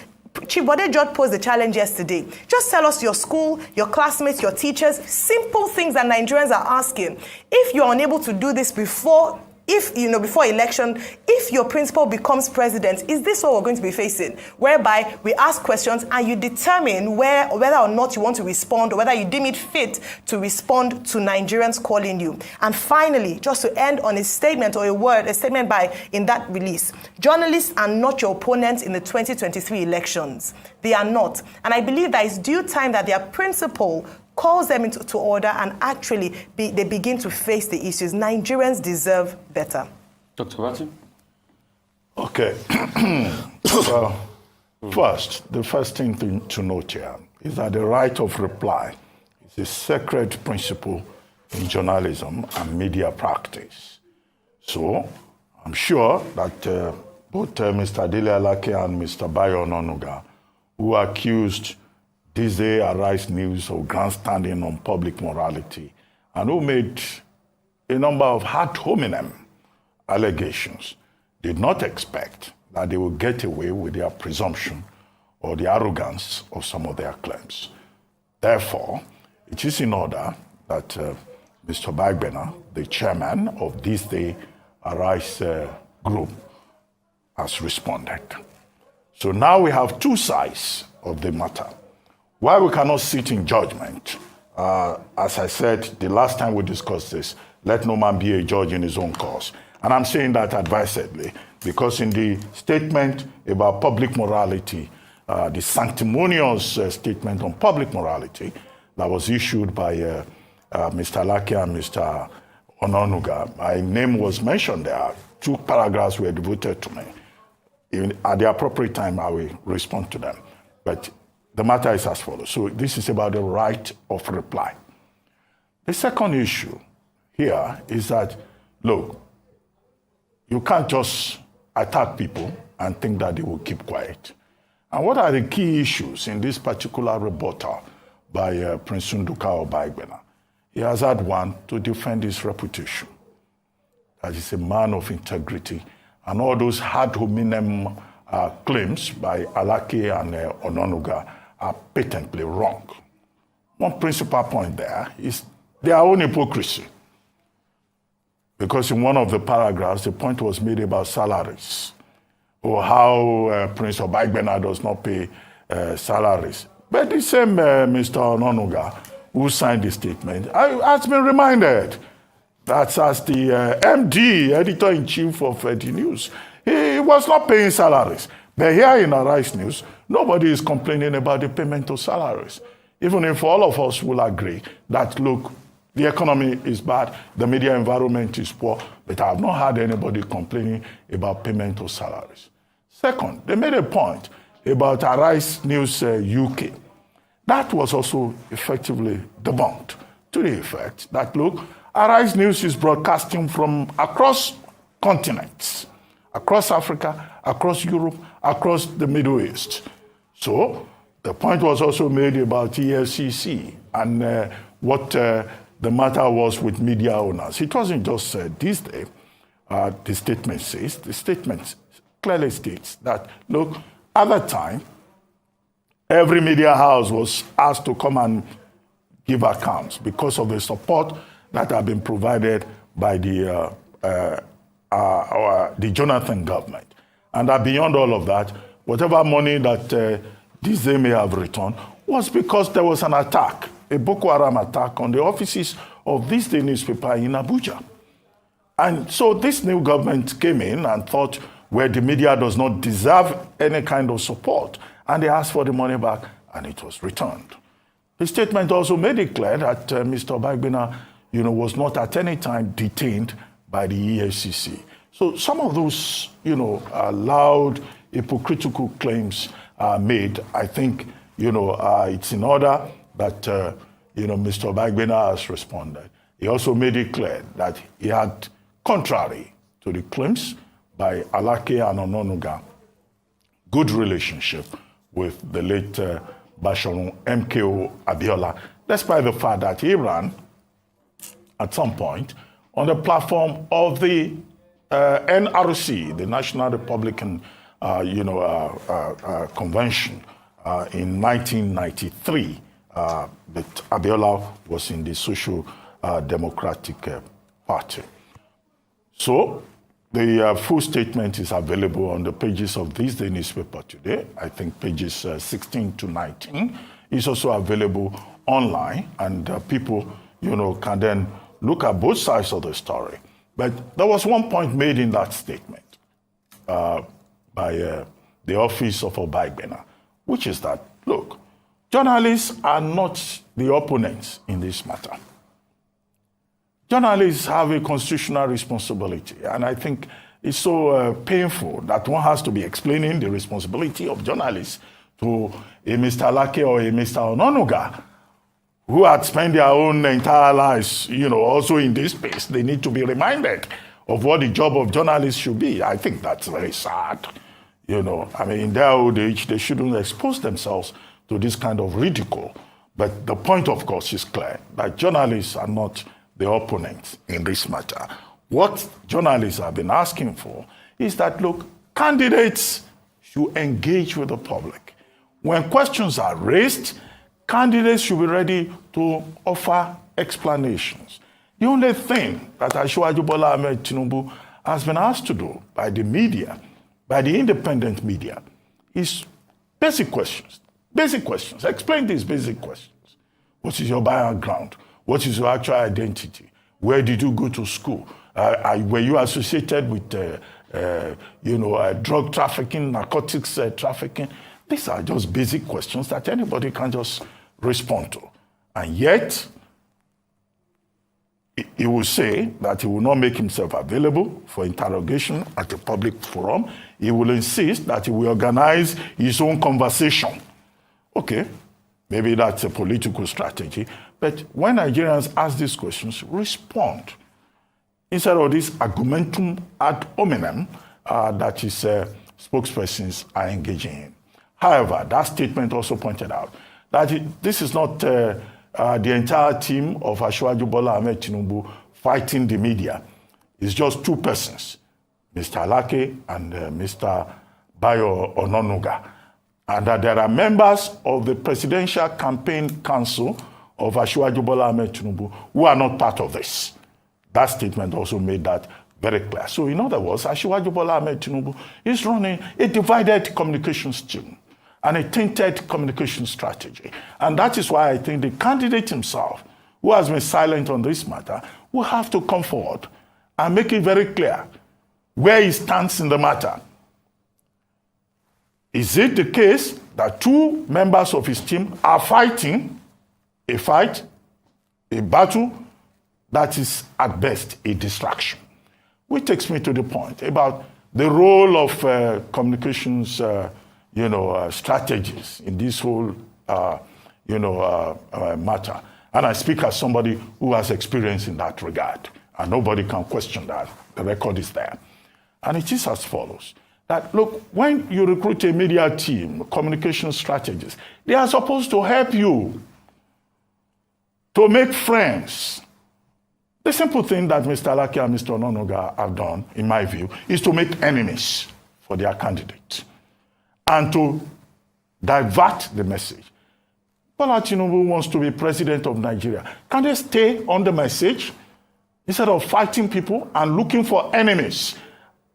Chief Bode George posed the challenge yesterday. Just tell us your school, your classmates, your teachers, simple things that Nigerians are asking. If you're unable to do this before election, if your principal becomes president, is this what we're going to be facing? Whereby we ask questions and you determine whether or not you want to respond or whether you deem it fit to respond to Nigerians calling you. And finally, just to end on a statement or a statement in that release, journalists are not your opponents in the 2023 elections. They are not. And I believe that it's due time that their principal calls them into order and actually they begin to face the issues. Nigerians deserve better. Dr. Martin? Okay. Well, the first thing to note here is that the right of reply is a sacred principle in journalism and media practice. So I'm sure that both Mr. Dele Alake and Mr. Bayo Ononuga, who accused This Day Arise News of grandstanding on public morality, and who made a number of ad hominem allegations, did not expect that they would get away with their presumption or the arrogance of some of their claims. Therefore, it is in order that Mr. Obagbena, the chairman of This Day Arise group, has responded. So now we have two sides of the matter. While we cannot sit in judgment as I said the last time we discussed this, let no man be a judge in his own cause. And I'm saying that advisedly, because in the statement about public morality, the sanctimonious statement on public morality that was issued by Mr. Lake and Mr. Ononuga, my name was mentioned there. 2 paragraphs were devoted to me. At the appropriate time, I will respond to them. But the matter is as follows. So this is about the right of reply. The second issue here is that, look, you can't just attack people and think that they will keep quiet. And what are the key issues in this particular rebuttal by Prince Nduka Obagbena? He has had one to defend his reputation, that he's a man of integrity, and all those ad hominem claims by Alake and Ononuga are patently wrong. One principal point there is their own hypocrisy. Because in one of the paragraphs, the point was made about salaries, or how Prince Obagbena does not pay salaries. But the same Mr. Ononuga, who signed the statement, has been reminded that as the MD, editor-in-chief of the news, he was not paying salaries. But here in Arise News, nobody is complaining about the payment of salaries. Even if all of us will agree that, look, the economy is bad, the media environment is poor, but I have not heard anybody complaining about payment of salaries. Second, they made a point about Arise News UK. That was also effectively debunked to the effect that, look, Arise News is broadcasting from across continents, across Africa, across Europe, across the Middle East. So the point was also made about EFCC and what the matter was with media owners. It wasn't just this day, the statement says, the statement clearly states that, look, at that time, every media house was asked to come and give accounts because of the support that had been provided by the Jonathan government. And that beyond all of that, whatever money that they may have returned was because there was an attack, a Boko Haram attack on the offices of this day newspaper in Abuja. And so this new government came in and thought, well, the media does not deserve any kind of support. And they asked for the money back, and it was returned. The statement also made it clear that Mr. Obagbena, was not at any time detained by the EFCC. So some of those, loud, hypocritical claims are made. I think, it's in order that, Mr. Obagbena has responded. He also made it clear that he had, contrary to the claims by Alake and Ononuga, good relationship with the late Bashorun MKO Abiola, despite the fact that he ran at some point on the platform of the NRC, the National Republican Convention in 1993. But Abiola was in the Social Democratic Party. So the full statement is available on the pages of this day newspaper today. I think pages 16 to 19. It's also available online, and people, can then look at both sides of the story. But there was one point made in that statement by the office of Obagbena, which is that, look, journalists are not the opponents in this matter. Journalists have a constitutional responsibility, and I think it's so painful that one has to be explaining the responsibility of journalists to a Mr. Lake or a Mr. Ononuga, who had spent their own entire lives, also in this space. They need to be reminded of what the job of journalists should be. I think that's very sad. In their old age, they shouldn't expose themselves to this kind of ridicule. But the point, of course, is clear, that journalists are not the opponents in this matter. What journalists have been asking for is that, look, candidates should engage with the public. When questions are raised, candidates should be ready to offer explanations. The only thing that Asiwaju Bola Ahmed Tinubu has been asked to do by the media, by the independent media, is basic questions. Basic questions. Explain these basic questions. What is your background? What is your actual identity? Where did you go to school? Were you associated with, drug trafficking, narcotics trafficking? These are just basic questions that anybody can just respond to. And yet, he will say that he will not make himself available for interrogation at a public forum. He will insist that he will organize his own conversation. Okay, maybe that's a political strategy. But when Nigerians ask these questions, respond. Instead of this argumentum ad hominem that his spokespersons are engaging in. However, that statement also pointed out that this is not the entire team of Asiwaju Bola Ahmed Tinubu fighting the media. It's just two persons, Mr. Alake and Mr. Bayo Ononuga. And that there are members of the Presidential Campaign Council of Asiwaju Bola Ahmed Tinubu who are not part of this. That statement also made that very clear. So in other words, Asiwaju Bola Ahmed Tinubu is running a divided communications team and a tainted communication strategy. And that is why I think the candidate himself, who has been silent on this matter, will have to come forward and make it very clear where he stands in the matter. Is it the case that two members of his team are fighting a fight, a battle that is at best a distraction? Which takes me to the point about the role of communications strategies in this whole matter. And I speak as somebody who has experience in that regard. And nobody can question that. The record is there. And it is as follows. That, look, when you recruit a media team, communication strategists, they are supposed to help you to make friends. The simple thing that Mr. Alake and Mr. Ononuga have done, in my view, is to make enemies for their candidates and to divert the message. Bola Tinubu wants to be president of Nigeria. Can they stay on the message instead of fighting people and looking for enemies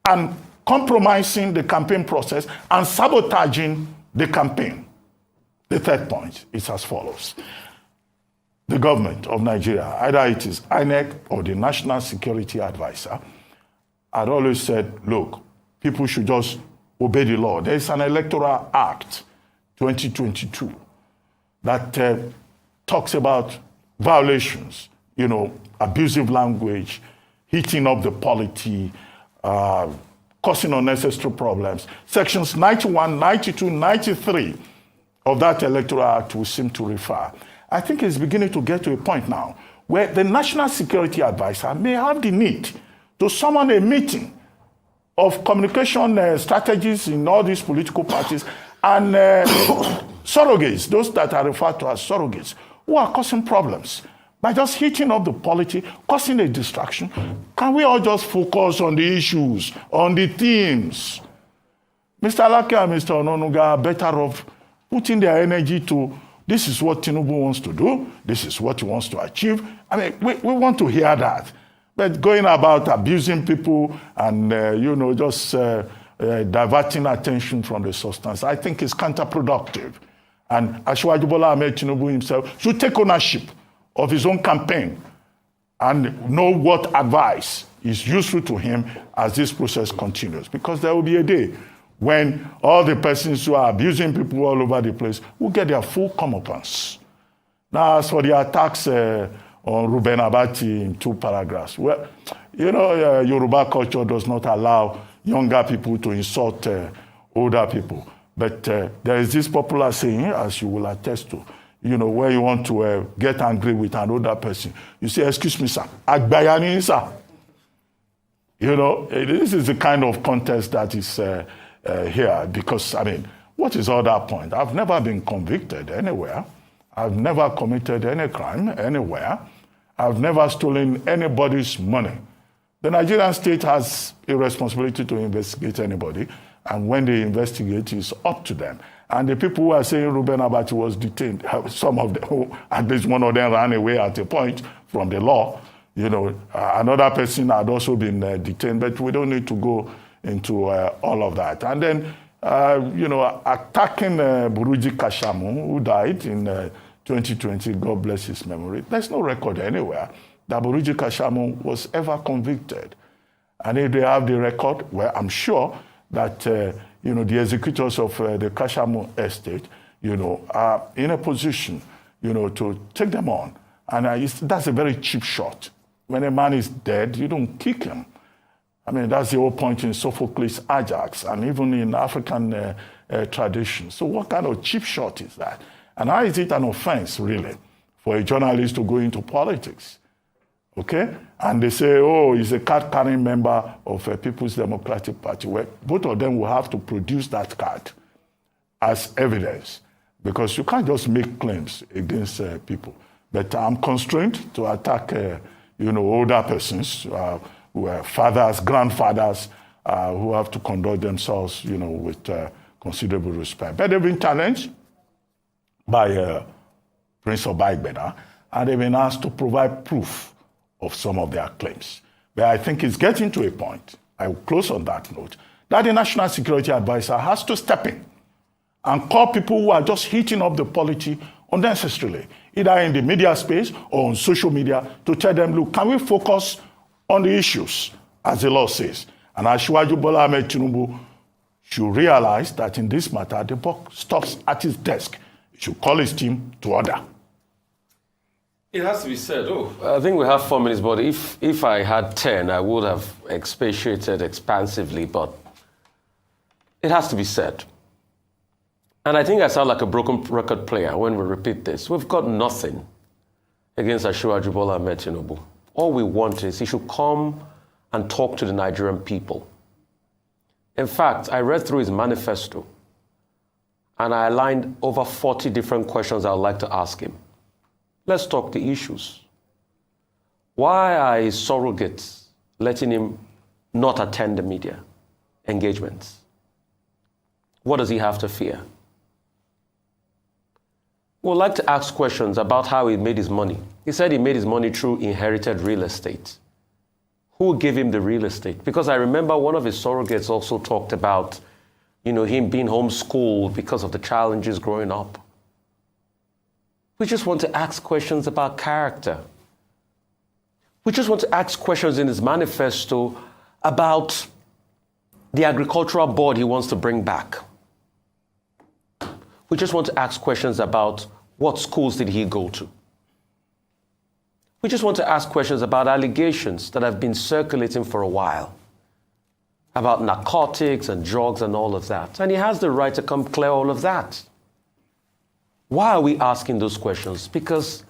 and compromising the campaign process and sabotaging the campaign? The third point is as follows. The government of Nigeria, either it is INEC or the National Security Advisor, had always said, look, people should just obey the law. There is an Electoral Act 2022 that talks about violations, abusive language, heating up the polity, causing unnecessary problems. Sections 91, 92, 93 of that Electoral Act will seem to refer. I think it's beginning to get to a point now where the National Security Advisor may have the need to summon a meeting of communication strategies in all these political parties and surrogates, those that are referred to as surrogates, who are causing problems by just heating up the polity, causing a distraction. Can we all just focus on the issues, on the themes? Mr. Alake and Mr. Ononuga are better off putting their energy to this is what Tinubu wants to do, this is what he wants to achieve. I mean, we want to hear that. But going about abusing people and, just diverting attention from the substance, I think is counterproductive. And Asiwaju Bola Ahmed Tinubu himself should take ownership of his own campaign and know what advice is useful to him as this process continues. Because there will be a day when all the persons who are abusing people all over the place will get their full comeuppance. Now, as for the attacks on Ruben Abati in 2 paragraphs, well, Yoruba culture does not allow younger people to insult older people. But there is this popular saying, as you will attest to, where you want to get angry with an older person, you say, excuse me, sir, Agbayani, sir. This is the kind of contest that is here, because, what is all that point? I've never been convicted anywhere. I've never committed any crime anywhere. I've never stolen anybody's money. The Nigerian state has a responsibility to investigate anybody, and when they investigate, it's up to them. And the people who are saying Ruben Abati was detained, some of them, at least one of them ran away at a point from the law. Another person had also been detained, but we don't need to go into all of that. And then, attacking Buruji Kashamu, who died in 2020, God bless his memory, there's no record anywhere that Buruji Kashamu was ever convicted. And if they have the record, well, I'm sure that, the executors of the Kashamu estate, are in a position, to take them on. And that's a very cheap shot. When a man is dead, you don't kick him. I mean, that's the whole point in Sophocles' Ajax and even in African tradition. So what kind of cheap shot is that? And how is it an offense, really, for a journalist to go into politics? Okay? And they say, oh, he's a card-carrying member of a People's Democratic Party. Well, both of them will have to produce that card as evidence, because you can't just make claims against people. But I'm constrained to attack, older persons, who are fathers, grandfathers, who have to conduct themselves, with considerable respect. But they've been challenged by Prince Obaigbena, and they've been asked to provide proof of some of their claims. But I think it's getting to a point, I will close on that note, that the National Security Advisor has to step in and call people who are just heating up the polity unnecessarily, either in the media space or on social media, to tell them, look, can we focus on the issues, as the law says? And Asiwaju Bola Ahmed Tinubu should realize that in this matter, the buck stops at his desk. He should call his team to order. It has to be said. I think we have 4 minutes, but if I had 10, I would have expatiated expansively, but it has to be said. And I think I sound like a broken record player when we repeat this. We've got nothing against Asiwaju Bola Ahmed Tinubu. All we want is he should come and talk to the Nigerian people. In fact, I read through his manifesto, and I aligned over 40 different questions I would like to ask him. Let's talk the issues. Why are his surrogates letting him not attend the media engagements? What does he have to fear? We'd like to ask questions about how he made his money. He said he made his money through inherited real estate. Who gave him the real estate? Because I remember one of his surrogates also talked about, him being homeschooled because of the challenges growing up. We just want to ask questions about character. We just want to ask questions in his manifesto about the agricultural board he wants to bring back. We just want to ask questions about what schools did he go to. We just want to ask questions about allegations that have been circulating for a while, about narcotics and drugs and all of that. And he has the right to come clear all of that. Why are we asking those questions? Because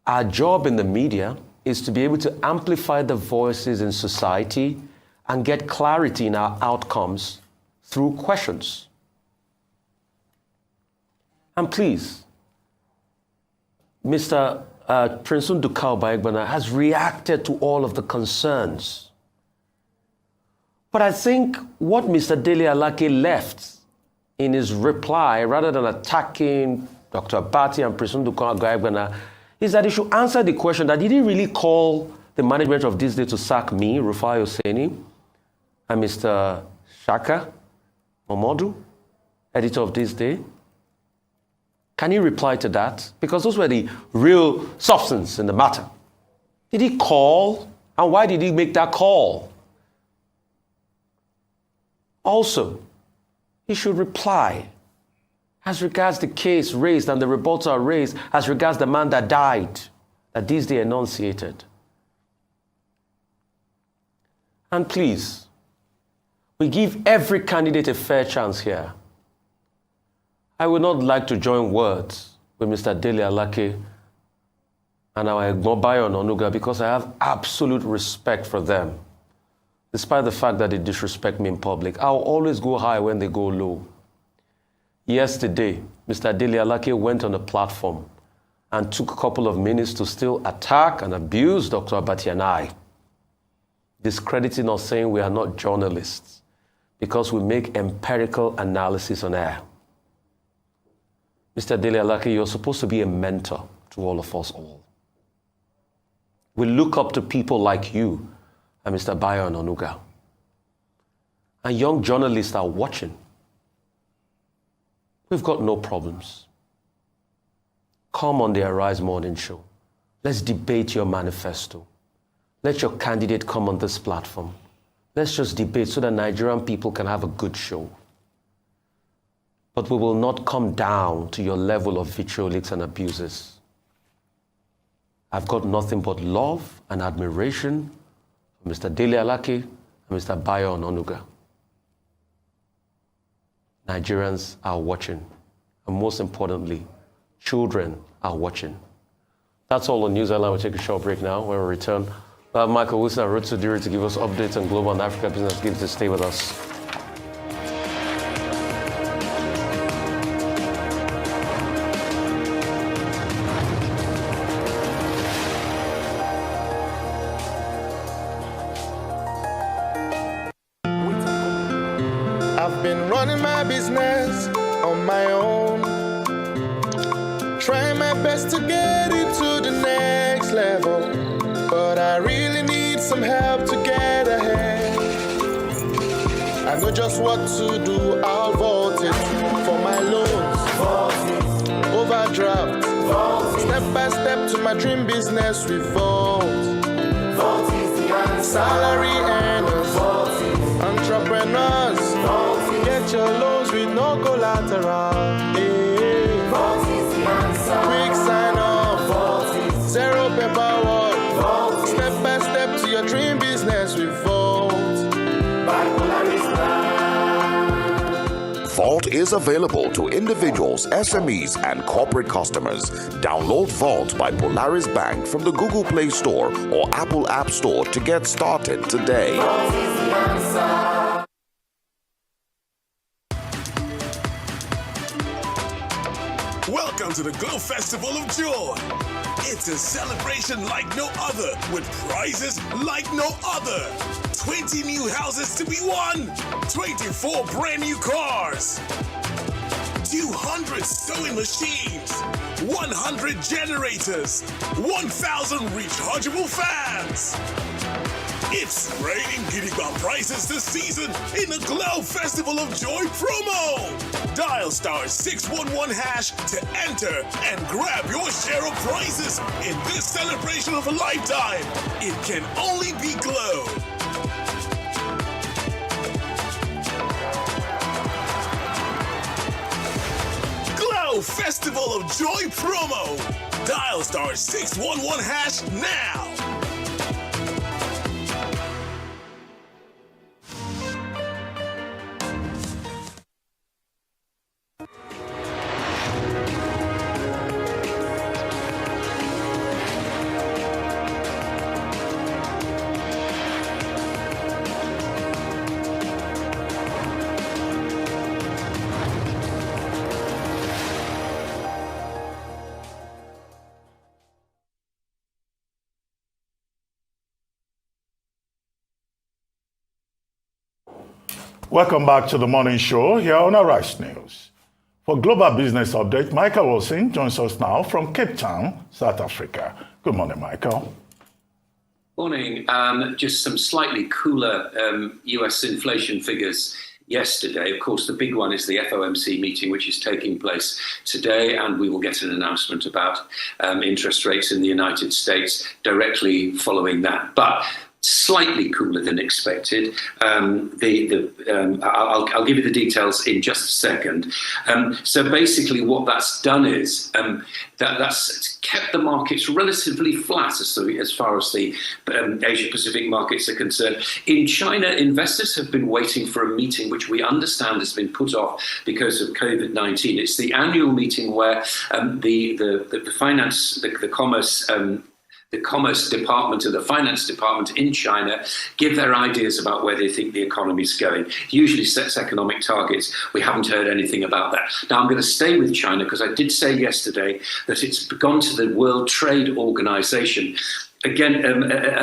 our job in the media is to be able to amplify the voices in society and get clarity in our outcomes through questions. And please, Mr. Prince Ndukau Obaigbena has reacted to all of the concerns. But I think what Mr. Dele Alake left in his reply, rather than attacking Dr. Abati and Prince Ndukau Obaigbena, is that he should answer the question that did he really call the management of this day to sack me, Rufai Oseni, and Mr. Shaka Momodu, editor of This Day? Can he reply to that? Because those were the real substance in the matter. Did he call? And why did he make that call? Also, he should reply as regards the case raised and the rebuttal raised as regards the man that died, that This Day enunciated. And please, we give every candidate a fair chance here. I would not like to join words with Mr. Dele Alake and our Bayo Onuga because I have absolute respect for them, despite the fact that they disrespect me in public. I'll always go high when they go low. Yesterday, Mr. Dele Alake went on a platform and took a couple of minutes to still attack and abuse Dr. Abati and I, discrediting us, saying we are not journalists because we make empirical analysis on air. Mr. Dele Alake, you're supposed to be a mentor to all of us all. We look up to people like you and Mr. Bayo Onuga. And young journalists are watching. We've got no problems. Come on the Arise Morning Show. Let's debate your manifesto. Let your candidate come on this platform. Let's just debate so that Nigerian people can have a good show. But we will not come down to your level of vitriolics and abuses. I've got nothing but love and admiration for Mr. Dele Alake and Mr. Bayo Ononuga. Nigerians are watching, and most importantly, children are watching. That's all on News Island. We'll take a short break now. When we return, we'll have Michael Wilson and Ruth Sudiri to give us updates on global and Africa business. Give to stay with us. I've been running my business on my own, trying my best to get it to the next level, but I really need some help to get ahead. I know just what to do, I'll vote it for my loans, overdraft, step by step to my dream business we vote. Vote is the answer. Salary earners, entrepreneurs, get your loans with no collateral. Hey. Vote is the answer. Quick sign up, zero paperwork, step by step to your dream business we vote. By Polaris Bank. Vault is available to individuals, SMEs, and corporate customers. Download Vault by Polaris Bank from the Google Play Store or Apple App Store to get started today. Vault is the answer. Welcome to the Glow Festival of Joy. It's a celebration like no other, with prizes like no other. 20 new houses to be won, 24 brand new cars, 200 sewing machines, 100 generators, 1,000 rechargeable fans. It's raining Gidigba prizes this season in the Glow Festival of Joy promo. Dial *611# to enter and grab your share of prizes in this celebration of a lifetime. It can only be Glow. Glow Festival of Joy promo. Dial *611# now. Welcome back to the morning show here on Arise News. For Global Business Update, Michael Wilson joins us now from Cape Town, South Africa. Good morning, Michael. Morning. Just some slightly cooler US inflation figures yesterday. Of course, the big one is the FOMC meeting, which is taking place today, and we will get an announcement about interest rates in the United States directly following that. But slightly cooler than expected. I'll give you the details in just a second. So basically what that's done is that's kept the markets relatively flat as far as the Asia-Pacific markets are concerned. In China, investors have been waiting for a meeting which we understand has been put off because of COVID-19. It's the annual meeting where the Commerce Department and the Finance Department in China give their ideas about where they think the economy is going. It usually sets economic targets. We haven't heard anything about that. Now, I'm going to stay with China because I did say yesterday that it's gone to the World Trade Organization. Again,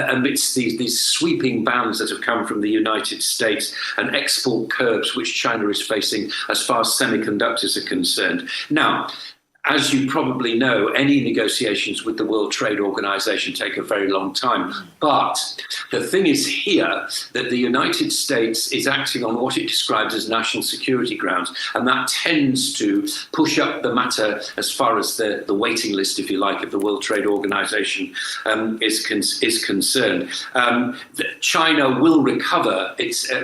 amidst these sweeping bans that have come from the United States and export curbs which China is facing as far as semiconductors are concerned. Now, as you probably know, any negotiations with the World Trade Organization take a very long time. But the thing is here that the United States is acting on what it describes as national security grounds, and that tends to push up the matter as far as the waiting list, if you like, of the World Trade Organization is concerned. China will recover,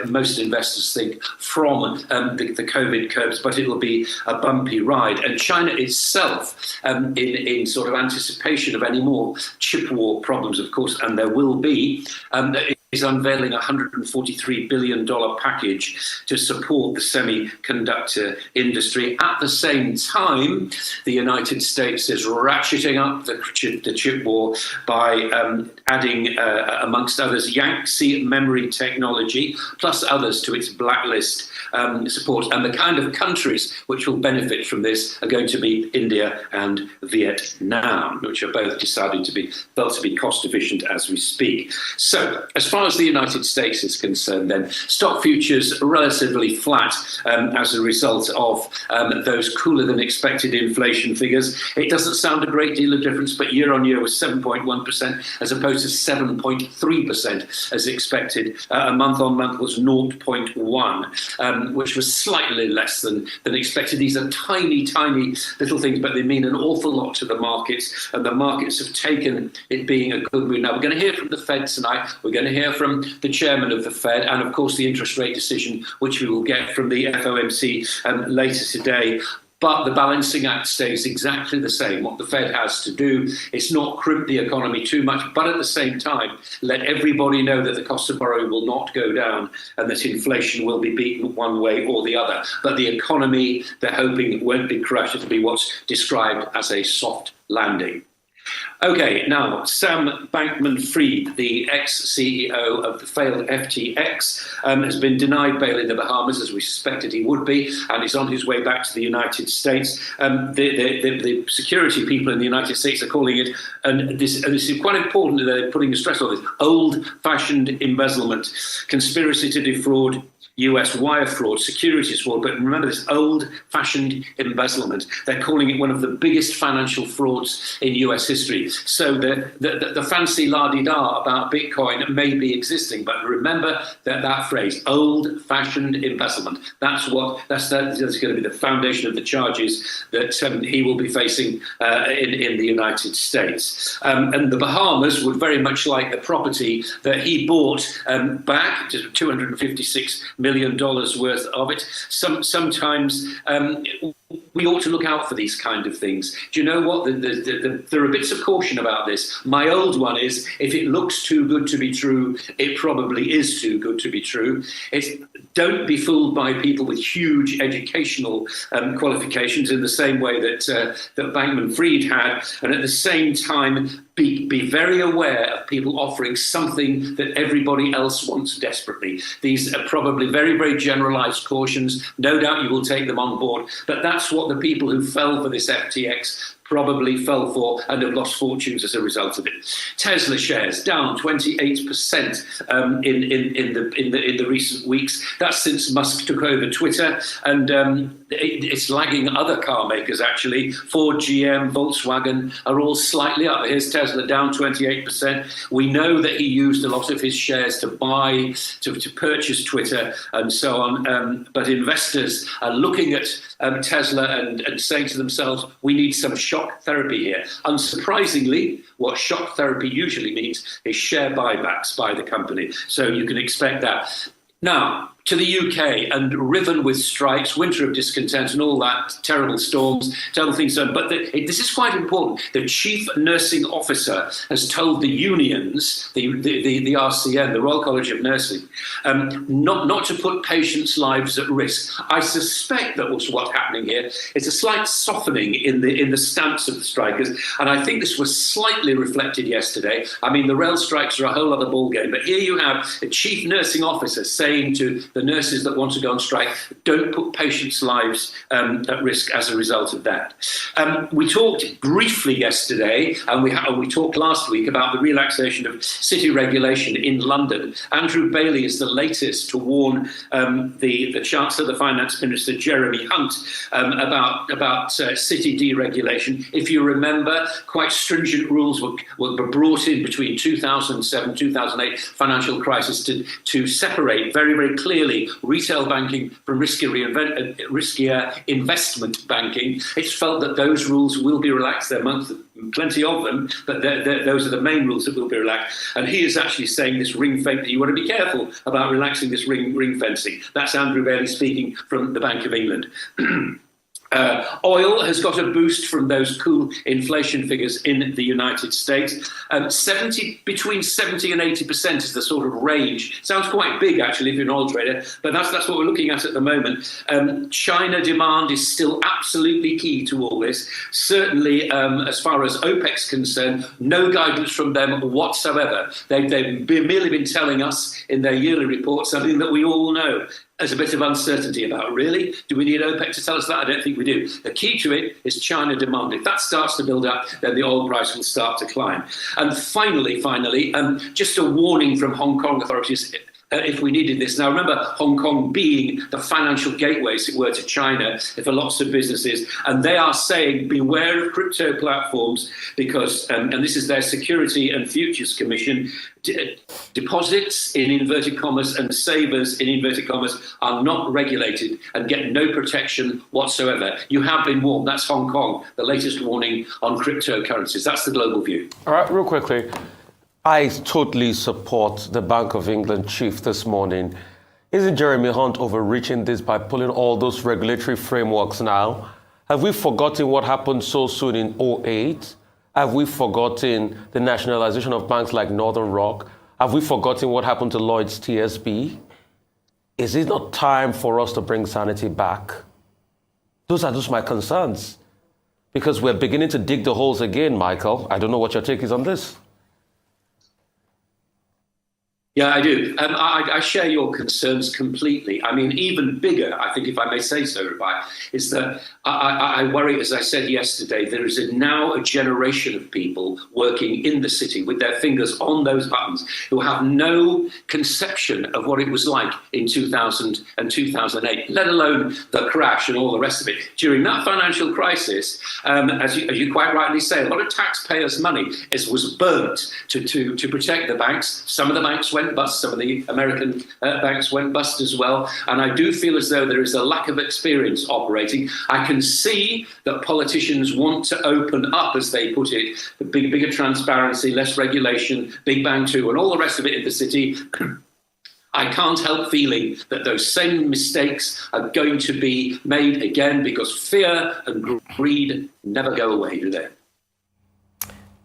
most investors think, from the COVID curbs, but it will be a bumpy ride. And China itself, in sort of anticipation of any more chip war problems, of course, and there will be, is unveiling a $143 billion package to support the semiconductor industry. At the same time, the United States is ratcheting up the chip war by adding, amongst others, Yangtze memory technology, plus others to its blacklist support. And the kind of countries which will benefit from this are going to be India and Vietnam, which are both deciding to be felt to be cost efficient as we speak. So, as far as the United States is concerned, then stock futures are relatively flat as a result of those cooler than expected inflation figures. It doesn't sound a great deal of difference, but year on year was 7.1% as opposed to 7.3% as expected. A month on month was 0.1, which was slightly less than expected. These are tiny little things, but they mean an awful lot to the markets, and the markets have taken it being a good move. Now, we're going to hear from the Fed tonight. We're going to hear from the chairman of the Fed, and of course the interest rate decision, which we will get from the FOMC later today. But the balancing act stays exactly the same. What the Fed has to do is not crimp the economy too much, but at the same time, let everybody know that the cost of borrowing will not go down and that inflation will be beaten one way or the other. But the economy, they're hoping, won't be crushed. It'll be what's described as a soft landing. Okay, now, Sam Bankman-Fried, the ex-CEO of the failed FTX, has been denied bail in the Bahamas, as we suspected he would be, and is on his way back to the United States. The security people in the United States are calling it, and this is quite important that they're putting a stress on this, old-fashioned embezzlement, conspiracy to defraud, US wire fraud, securities fraud, but remember this old-fashioned embezzlement. They're calling it one of the biggest financial frauds in US history. So the fancy la-di-da about Bitcoin may be existing, but remember that phrase, old-fashioned embezzlement. That's going to be the foundation of the charges that he will be facing in the United States. And the Bahamas would very much like the property that he bought back, just $256 million worth of it. Sometimes we ought to look out for these kind of things. Do you know what? There are bits of caution about this. My old one is, if it looks too good to be true, it probably is too good to be true. Don't be fooled by people with huge educational qualifications in the same way that Bankman-Fried had, and at the same time, be very aware of people offering something that everybody else wants desperately. These are probably very, very generalized cautions. No doubt you will take them on board, but that's what the people who fell for this FTX probably fell for and have lost fortunes as a result of it. Tesla shares down 28% in the recent weeks. That's since Musk took over Twitter, and it's lagging other car makers actually. Ford, GM, Volkswagen are all slightly up. Here's Tesla down 28%. We know that he used a lot of his shares to purchase Twitter and so on. But investors are looking at Tesla and saying to themselves, we need some shock therapy here. Unsurprisingly, what shock therapy usually means is share buybacks by the company. So you can expect that. Now, to the UK, and riven with strikes, winter of discontent and all that, terrible storms, terrible things. But this is quite important. The chief nursing officer has told the unions, the RCN, the Royal College of Nursing, not to put patients' lives at risk. I suspect that what's happening here is a slight softening in the stance of the strikers, and I think this was slightly reflected yesterday. I mean, the rail strikes are a whole other ballgame, but here you have a chief nursing officer saying to the nurses that want to go on strike. Don't put patients' lives at risk as a result of that. We talked briefly yesterday, and we talked last week about the relaxation of city regulation in London. Andrew Bailey is the latest to warn the Chancellor, the Finance Minister, Jeremy Hunt, about city deregulation. If you remember, quite stringent rules were brought in between 2007 2008 financial crisis to separate very, very clearly retail banking from riskier investment banking. It's felt that those rules will be relaxed. There are plenty of them, but those are the main rules that will be relaxed. And he is actually saying this ring fence, you want to be careful about relaxing this ring fencing. That's Andrew Bailey speaking from the Bank of England. Oil has got a boost from those cool inflation figures in the United States. Between 70 and 80% is the sort of range. Sounds quite big, actually, if you're an oil trader, but that's what we're looking at the moment. China demand is still absolutely key to all this. Certainly, as far as OPEC's concerned, no guidance from them whatsoever. They've merely been telling us in their yearly report something that we all know. There's a bit of uncertainty about, really? Do we need OPEC to tell us that? I don't think we do. The key to it is China demand. If that starts to build up, then the oil price will start to climb. And finally, just a warning from Hong Kong authorities, if we needed this. Now, remember, Hong Kong being the financial gateway, as it were, to China for lots of businesses. And they are saying, beware of crypto platforms because, and this is their Security and Futures Commission, deposits in inverted commas and savers in inverted commas are not regulated and get no protection whatsoever. You have been warned. That's Hong Kong, the latest warning on cryptocurrencies. That's the global view. All right, real quickly. I totally support the Bank of England chief this morning. Isn't Jeremy Hunt overreaching this by pulling all those regulatory frameworks now? Have we forgotten what happened so soon in 2008? Have we forgotten the nationalization of banks like Northern Rock? Have we forgotten what happened to Lloyd's TSB? Is it not time for us to bring sanity back? Those are just my concerns. Because we're beginning to dig the holes again, Michael. I don't know what your take is on this. Yeah, I do. I share your concerns completely. I mean, even bigger, I think, if I may say so, Rubai, is that I worry, as I said yesterday, there is now a generation of people working in the city with their fingers on those buttons who have no conception of what it was like in 2000 and 2008, let alone the crash and all the rest of it. During that financial crisis, as you quite rightly say, a lot of taxpayers' money was burnt to protect the banks. Some of the banks went bust, some of the American banks went bust as well. And I do feel as though there is a lack of experience operating. I can see that politicians want to open up, as they put it, the bigger transparency, less regulation, Big Bang 2, and all the rest of it in the city. I can't help feeling that those same mistakes are going to be made again because fear and greed never go away, do they?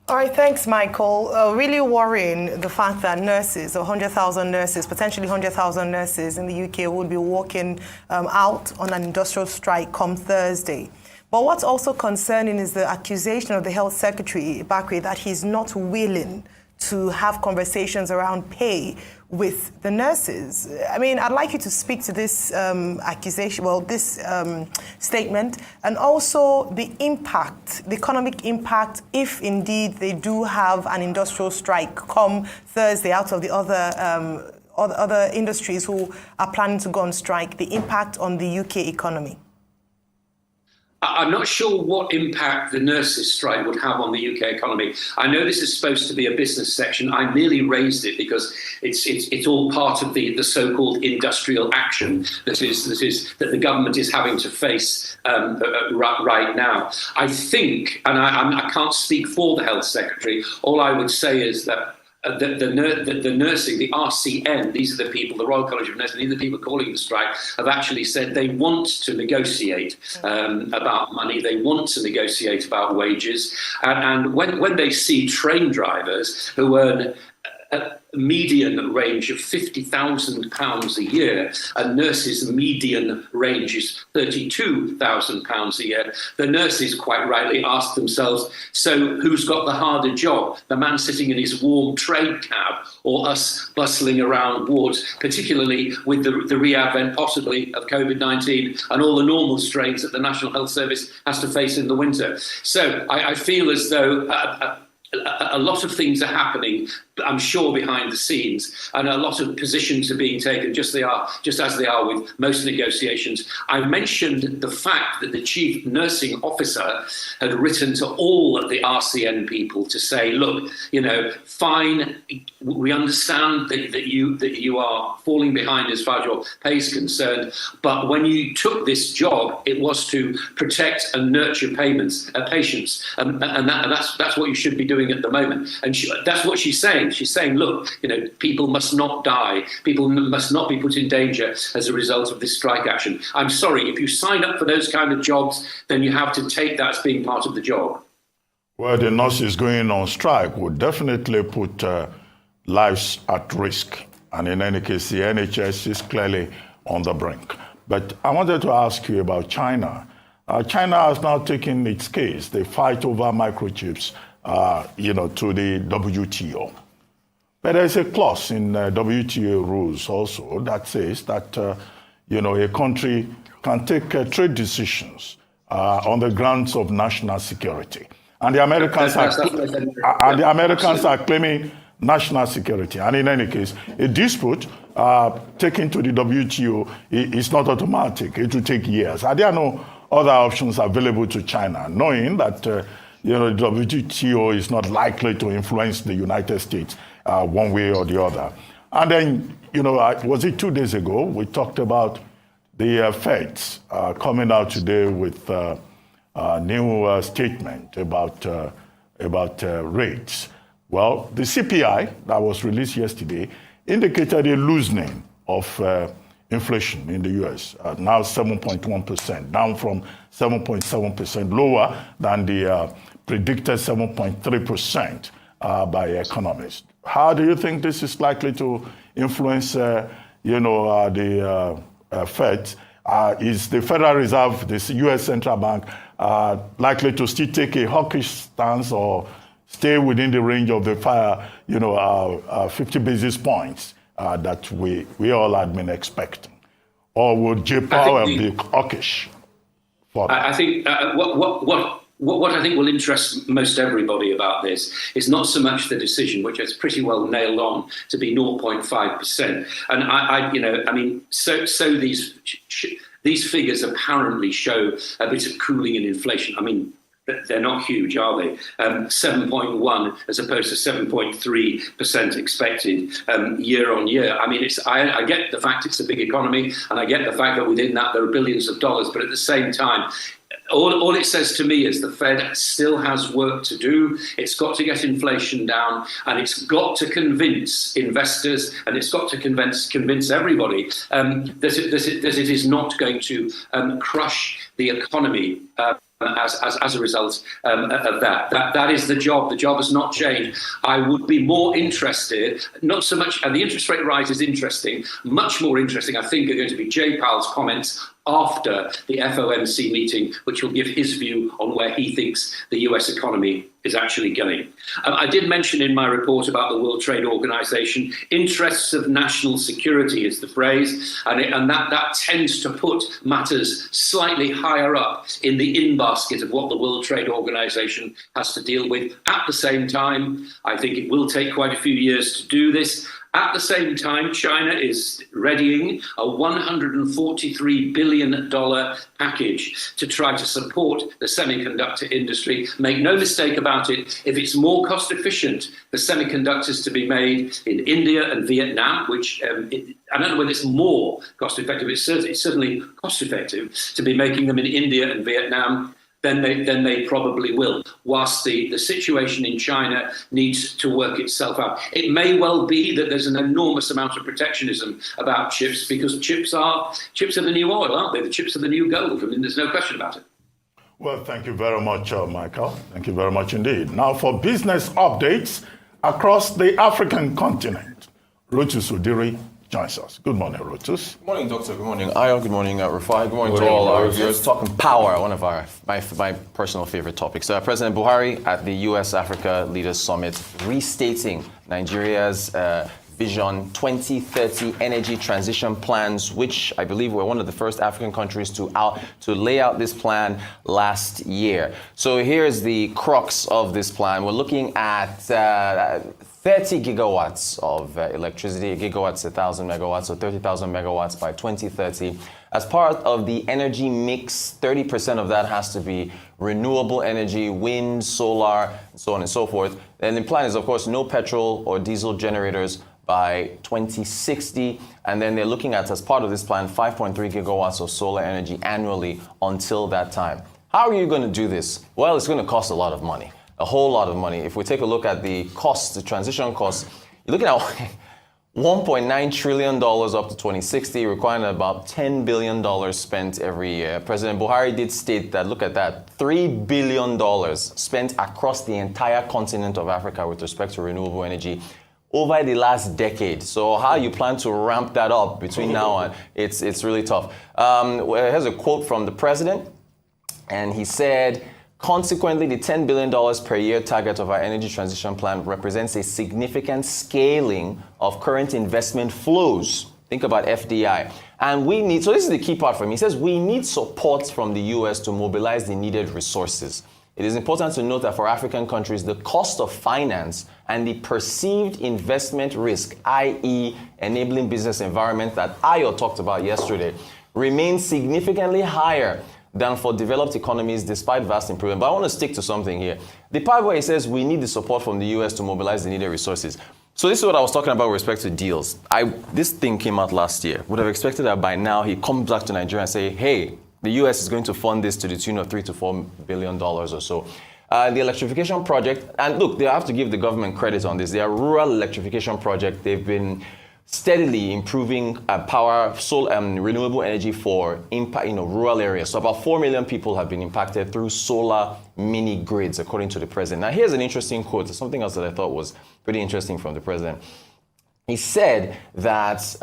All right, thanks, Michael. Really worrying the fact that nurses, 100,000 nurses, potentially 100,000 nurses in the UK would be walking out on an industrial strike come Thursday. But what's also concerning is the accusation of the Health Secretary, Bakri, that he's not willing to have conversations around pay with the nurses. I mean, I'd like you to speak to this accusation, this statement, and also the impact, the economic impact, if indeed they do have an industrial strike come Thursday out of the other industries who are planning to go on strike, the impact on the UK economy. I'm not sure what impact the nurses' strike would have on the UK economy. I know this is supposed to be a business section. I merely raised it because it's all part of the so-called industrial action that the government is having to face right now. I think, and I can't speak for the Health Secretary, all I would say is that the nursing, the RCN, these are the people, the Royal College of Nursing, these are the people calling the strike, have actually said they want to negotiate about money, they want to negotiate about wages. And when they see train drivers who earn median range of £50,000 a year, and nurses' median range is £32,000 a year, the nurses quite rightly ask themselves, so who's got the harder job? The man sitting in his warm train cab or us bustling around wards, particularly with the re-advent possibly of COVID-19 and all the normal strains that the National Health Service has to face in the winter. So I feel as though a lot of things are happening, I'm sure, behind the scenes, and a lot of positions are being taken just as they are with most negotiations. I mentioned the fact that the chief nursing officer had written to all of the RCN people to say, look, fine, we understand that you are falling behind as far as your pay is concerned, but when you took this job, it was to protect and nurture patients, and that's what you should be doing at the moment. And that's what she's saying. She's saying, look, people must not die. People must not be put in danger as a result of this strike action. I'm sorry, if you sign up for those kind of jobs, then you have to take that as being part of the job. Well, the nurses going on strike would definitely put lives at risk. And in any case, the NHS is clearly on the brink. But I wanted to ask you about China. China has now taken its case. They fight over microchips, to the WTO. But there's a clause in WTO rules also that says that, a country can take trade decisions on the grounds of national security. And the Americans are claiming national security. And in any case, a dispute taken to the WTO is not automatic. It will take years. And there are no other options available to China, knowing that the WTO is not likely to influence the United States one way or the other. And then, was it 2 days ago, we talked about the Feds coming out today with a new statement about rates. Well, the CPI that was released yesterday indicated a loosening of inflation in the U.S., now 7.1%, down from 7.7%, lower than the predicted 7.3% by economists. How do you think this is likely to influence, the Fed? Is the Federal Reserve, the U.S. Central Bank, likely to still take a hawkish stance or stay within the range of the 50 basis points that we all had been expecting? Or would J. Powell be hawkish? I think what I think will interest most everybody about this is not so much the decision, which is pretty well nailed on to be 0.5%. And so these figures apparently show a bit of cooling in inflation. I mean, they're not huge, are they? 7.1 as opposed to 7.3% expected year on year. I mean, I get the fact it's a big economy, and I get the fact that within that there are billions of dollars, but at the same time, all it says to me is the Fed still has work to do. It's got to get inflation down, and it's got to convince investors, and it's got to convince everybody that it is not going to crush the economy as a result of that. That is the job. The job has not changed. I would be more interested, not so much, and the interest rate rise is interesting, much more interesting, I think, are going to be Jay Powell's comments after the FOMC meeting, which will give his view on where he thinks the US economy is actually going. I did mention in my report about the World Trade Organization, interests of national security is the phrase, and that tends to put matters slightly higher up in the in-basket of what the World Trade Organization has to deal with. At the same time, I think it will take quite a few years to do this. At the same time, China is readying a $143 billion package to try to support the semiconductor industry. Make no mistake about it, if it's more cost efficient for semiconductors to be made in India and Vietnam, which I don't know whether it's more cost effective, it's certainly cost effective to be making them in India and Vietnam, then they probably will, whilst the situation in China needs to work itself out. It may well be that there's an enormous amount of protectionism about chips, because chips are the new oil, aren't they? The chips are the new gold. I mean, there's no question about it. Well, thank you very much, Michael. Thank you very much indeed. Now for business updates across the African continent. Rotus Odiri joins us. Good morning, Rotus. Good morning, Doctor. Good morning, Ayo. Good morning, Rufai. Good morning to all our viewers. Talking power, one of my personal favorite topics. President Buhari at the U.S.-Africa Leaders Summit restating Nigeria's Vision 2030 energy transition plans, which I believe we're one of the first African countries to lay out this plan last year. So here's the crux of this plan. We're looking at 30 gigawatts of electricity. A gigawatt's 1,000 megawatts, so 30,000 megawatts by 2030. As part of the energy mix, 30% of that has to be renewable energy, wind, solar, and so on and so forth. And the plan is, of course, no petrol or diesel generators by 2060. And then they're looking at, as part of this plan, 5.3 gigawatts of solar energy annually until that time. How are you going to do this? Well, it's going to cost a lot of money. A whole lot of money. If we take a look at the costs, the transition costs, you're looking at $1.9 trillion up to 2060, requiring about $10 billion spent every year. President Buhari did state that, look at that, $3 billion spent across the entire continent of Africa with respect to renewable energy over the last decade. So how you plan to ramp that up between now and it's really tough. Here's a quote from the president, and he said, consequently, the $10 billion per year target of our energy transition plan represents a significant scaling of current investment flows. Think about FDI. And we need, so this is the key part for me. He says we need support from the US to mobilize the needed resources. It is important to note that for African countries, the cost of finance and the perceived investment risk, i.e. enabling business environment that Ayo talked about yesterday, remains significantly higher than for developed economies despite vast improvement. But I want to stick to something here. The part where he says we need the support from the US to mobilize the needed resources. So this is what I was talking about with respect to deals. This thing came out last year. Would have expected that by now he comes back to Nigeria and say, hey, the US is going to fund this to the tune of $3 to $4 billion or so. The electrification project, and look, they have to give the government credit on this. Their rural electrification project, they've been steadily improving power, renewable energy for rural areas. So about 4 million people have been impacted through solar mini grids, according to the president. Now, here's an interesting quote, something else that I thought was pretty interesting from the president. He said that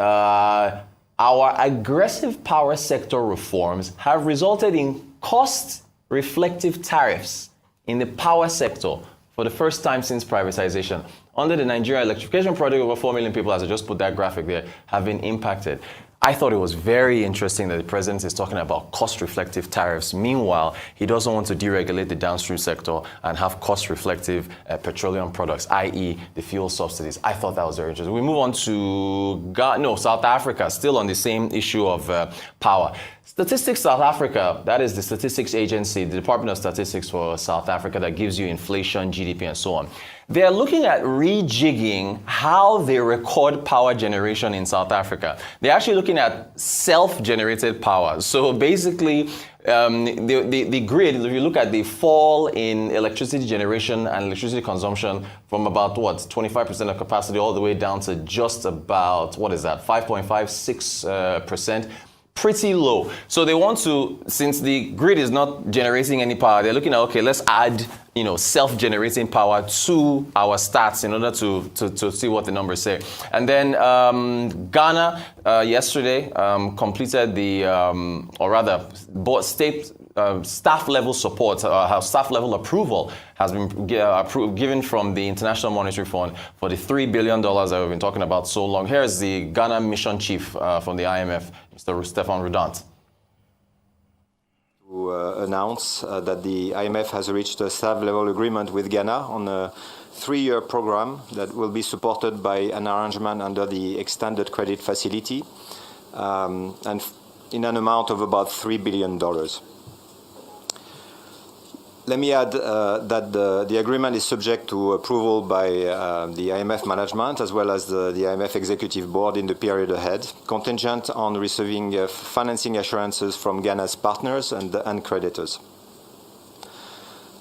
our aggressive power sector reforms have resulted in cost-reflective tariffs in the power sector for the first time since privatization. Under the Nigeria electrification project, over 4 million people, as I just put that graphic there, have been impacted. I thought it was very interesting that the president is talking about cost-reflective tariffs. Meanwhile, he doesn't want to deregulate the downstream sector and have cost-reflective petroleum products, i.e. the fuel subsidies. I thought that was very interesting. We move on to South Africa, still on the same issue of power. Statistics South Africa, that is the statistics agency, the Department of Statistics for South Africa that gives you inflation, GDP, and so on. They're looking at rejigging how they record power generation in South Africa. They're actually looking at self-generated power. So basically, the grid, if you look at the fall in electricity generation and electricity consumption from about, 25% of capacity all the way down to just about, 5.56%. Pretty low. So they want to, since the grid is not generating any power, they're looking at, okay, let's add, self-generating power to our stats in order to see what the numbers say. And then Ghana yesterday completed the, state staff level support, staff level approval has been given from the International Monetary Fund for the $3 billion that we've been talking about so long. Here's the Ghana mission chief from the IMF, Mr. Stefan Rudant. To announce that the IMF has reached a staff-level agreement with Ghana on a 3-year program that will be supported by an arrangement under the extended credit facility and in an amount of about $3 billion. Let me add that the agreement is subject to approval by the IMF management as well as the IMF executive board in the period ahead, contingent on receiving financing assurances from Ghana's partners and creditors.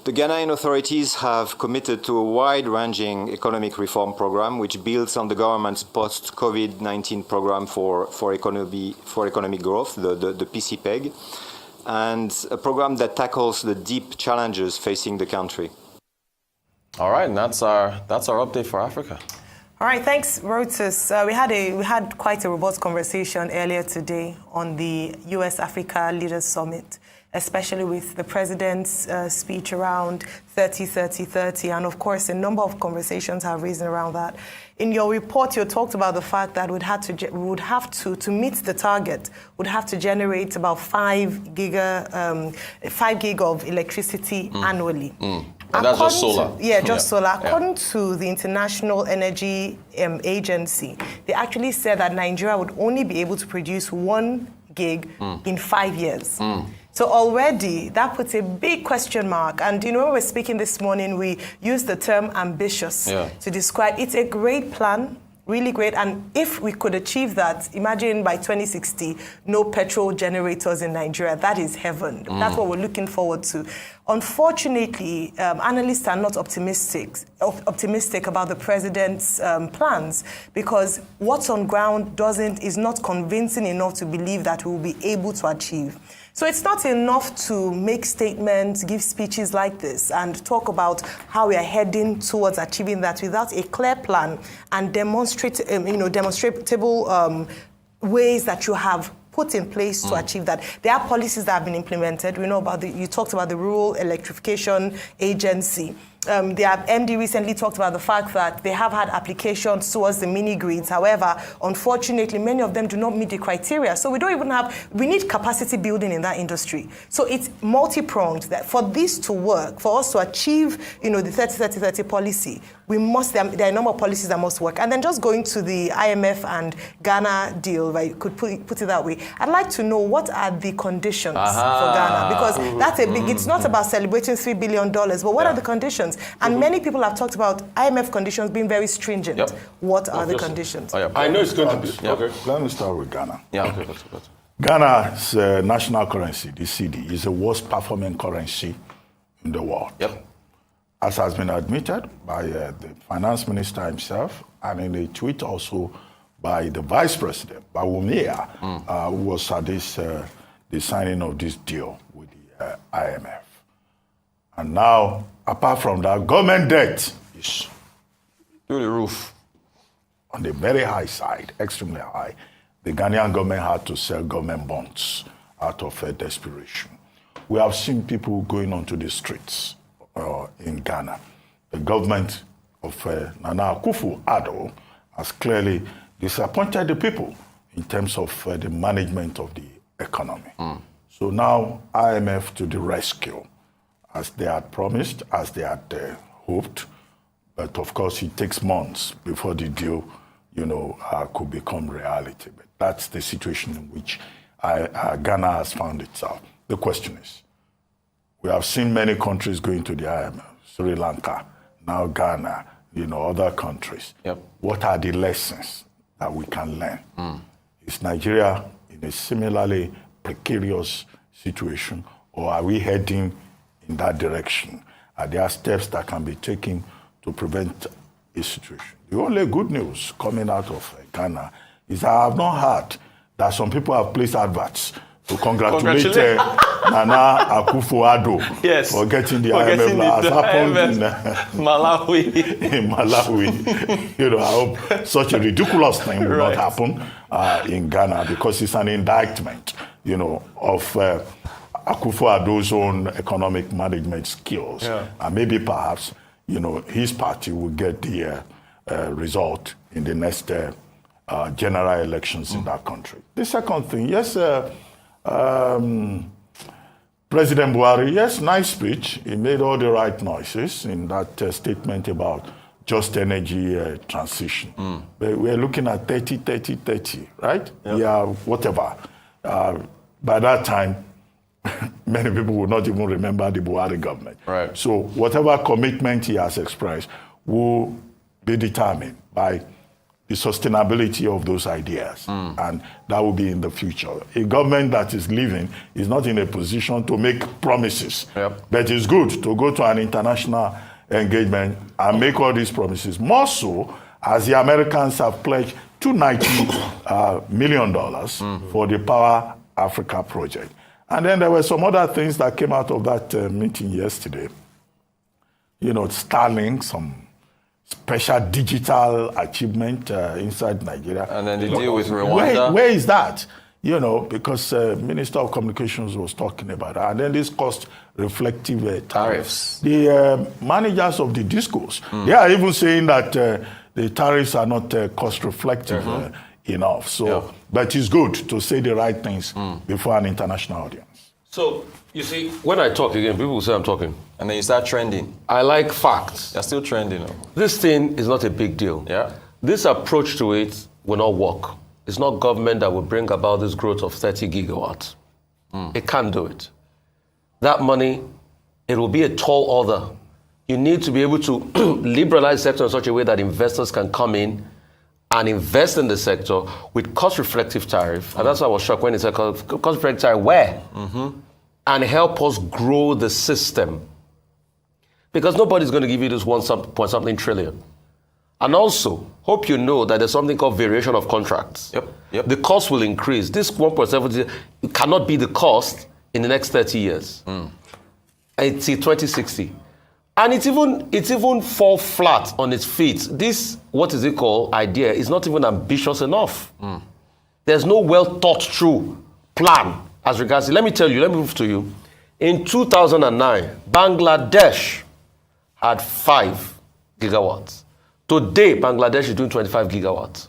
The Ghanaian authorities have committed to a wide-ranging economic reform program which builds on the government's post-COVID-19 program for economic growth, the PCPEG, and a program that tackles the deep challenges facing the country. All right, and that's our update for Africa. All right, thanks, Rotus. We had quite a robust conversation earlier today on the US-Africa Leaders Summit, especially with the president's speech around 30-30-30, and of course, a number of conversations have risen around that. In your report, you talked about the fact that we would have to meet the target, would have to generate about 5 gig of electricity annually. And that's just solar. Just solar. According to the International Energy Agency, they actually said that Nigeria would only be able to produce 1 gig in 5 years. So already that puts a big question mark. And when we were speaking this morning, we used the term ambitious to describe. It's a great plan, really great. And if we could achieve that, imagine by 2060, no petrol generators in Nigeria. That is heaven. That's what we're looking forward to. Unfortunately, analysts are not optimistic about the president's plans, because what's on ground is not convincing enough to believe that we will be able to achieve. So it's not enough to make statements, give speeches like this, and talk about how we are heading towards achieving that without a clear plan and demonstrable ways that you have put in place to achieve that. There are policies that have been implemented. We know you talked about the Rural Electrification Agency. Their MD recently talked about the fact that they have had applications towards the mini grids. However, unfortunately, many of them do not meet the criteria. So we need capacity building in that industry. So it's multi-pronged. That for this to work, for us to achieve, the 30-30-30 policy, there are a number of policies that must work. And then just going to the IMF and Ghana deal, right, could put it that way. I'd like to know what are the conditions for Ghana, because that's a big, it's not about celebrating $3 billion, but what are the conditions? And many people have talked about IMF conditions being very stringent. What are the conditions? I know it's going to be. Okay. Let me start with Ghana. Okay. Ghana's national currency, the CD, is the worst performing currency in the world. As has been admitted by the finance minister himself, and in a tweet also by the vice president, Bawumia, who was at the signing of this deal with the IMF. And now, apart from that, government debt is through the roof. On the very high side, extremely high. The Ghanaian government had to sell government bonds out of desperation. We have seen people going onto the streets in Ghana. The government of Nana Akufo-Addo has clearly disappointed the people in terms of the management of the economy. So now IMF to the rescue, as they had promised, as they had hoped. But of course, it takes months before the deal, could become reality. But that's the situation in which Ghana has found itself. The question is, we have seen many countries going to the IMF, Sri Lanka, now Ghana, other countries. What are the lessons that we can learn? Is Nigeria in a similarly precarious situation, or are we heading in that direction? Are there steps that can be taken to prevent a situation? The only good news coming out of Ghana is that I have not heard that some people have placed adverts to congratulate Nana Akufo-Addo for getting the IMF. That has happened in Malawi. In Malawi. I hope such a ridiculous thing will not happen in Ghana, because it's an indictment, of Akufo-Addo's own economic management skills. And maybe perhaps, his party will get the result in the next general elections in that country. The second thing, President Buhari, nice speech. He made all the right noises in that statement about just energy transition. But we're looking at 30-30-30, right? Whatever. By that time, many people will not even remember the Buhari government. So whatever commitment he has expressed will be determined by the sustainability of those ideas. And that will be in the future. A government that is leaving is not in a position to make promises. But it's good to go to an international engagement and make all these promises. More so, as the Americans have pledged $290 million for the Power Africa project. And then there were some other things that came out of that meeting yesterday. Starlink, some special digital achievement inside Nigeria. And then the deal with Rwanda. Where is that? Because Minister of Communications was talking about that. And then this cost-reflective tariffs. The managers of the discourse, they are even saying that the tariffs are not cost-reflective enough. So, but it's good to say the right things before an international audience. So, you see, when I talk again, people will say I'm talking. And then you start trending. I like facts. You're still trending. This thing is not a big deal. Yeah. This approach to it will not work. It's not government that will bring about this growth of 30 gigawatts. It can't do it. That money, it will be a tall order. You need to be able to liberalize the sector in such a way that investors can come in and invest in the sector with cost-reflective tariff. And that's why I was shocked when it said cost-reflective tariff, where? And help us grow the system. Because nobody's going to give you this point something trillion. And also, hope you know that there's something called variation of contracts. Yep. The cost will increase. This 1.7 cannot be the cost in the next 30 years. It's 2060. And it's even fall flat on its feet. This, what is it called, idea is not even ambitious enough. There's no well thought through plan as regards, let me move to you. In 2009, Bangladesh had 5 gigawatts. Today, Bangladesh is doing 25 gigawatts.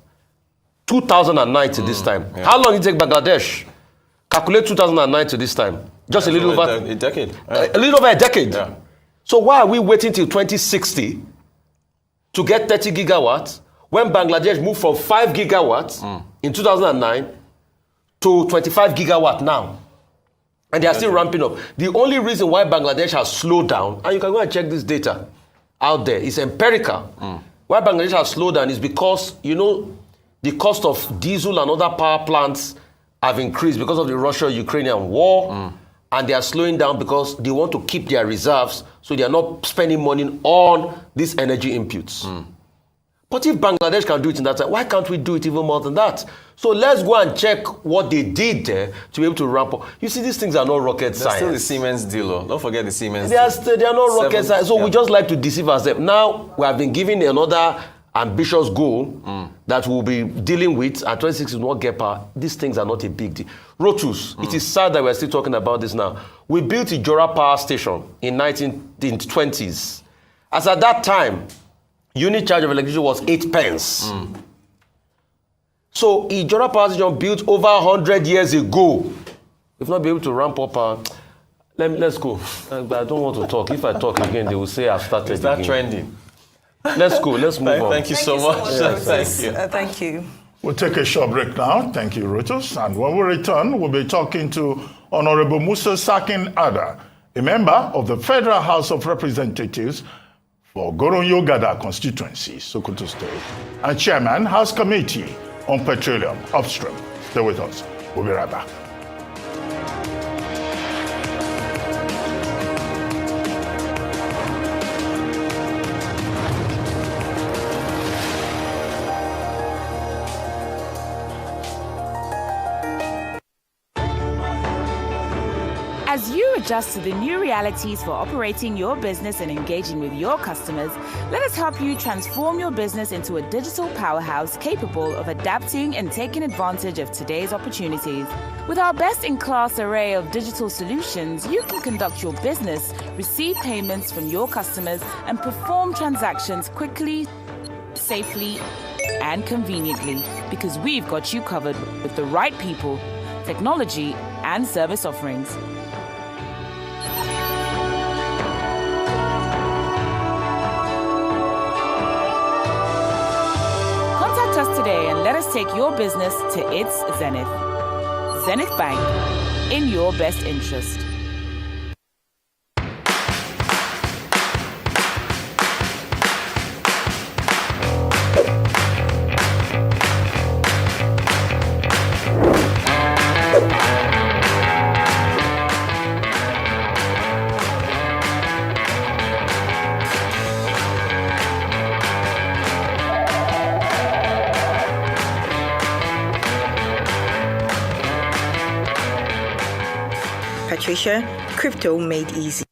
2009 to this time. How long did it take Bangladesh? Calculate 2009 to this time. Just a little over a decade. A little over a decade. Yeah. So why are we waiting till 2060 to get 30 gigawatts when Bangladesh moved from 5 gigawatts in 2009 to 25 gigawatts now? And they are still ramping up. The only reason why Bangladesh has slowed down, and you can go and check this data out there, it's empirical. Why Bangladesh has slowed down is because, the cost of diesel and other power plants have increased because of the Russia-Ukrainian war. And they are slowing down because they want to keep their reserves, so they are not spending money on these energy inputs. But if Bangladesh can do it in that time, why can't we do it even more than that? So let's go and check what they did there to be able to ramp up. You see, these things are not rocket science. Still the Siemens deal. Don't forget the Siemens deal. They are not rocket science. So we just like to deceive ourselves. Now we have been given another ambitious goal that we'll be dealing with at 2060 will not get power. These things are not a big deal. Rotus, it is sad that we're still talking about this now. We built Ijora Power Station in the 20s. As at that time, unit charge of electricity was 8 pence. So Ijora Power Station built over 100 years ago. We've not been able to ramp up. Let's go. I don't want to talk. If I talk again, they will say I've started Start again. trending. Let's go. Let's move on. Thank you so much. Thank you. Thank you. We'll take a short break now. Thank you, Rotus. And when we return, we'll be talking to Honorable Musa Sakin Ada, a member of the Federal House of Representatives for Goron-Yogada constituency, Sokoto State, and Chairman, House Committee on Petroleum Upstream. Stay with us. We'll be right back. As you adjust to the new realities for operating your business and engaging with your customers, let us help you transform your business into a digital powerhouse capable of adapting and taking advantage of today's opportunities. With our best-in-class array of digital solutions, you can conduct your business, receive payments from your customers, and perform transactions quickly, safely, and conveniently, because we've got you covered with the right people, technology, and service offerings. Contact us today and let us take your business to its zenith. Zenith Bank, in your best interest. Patricia, crypto made easy.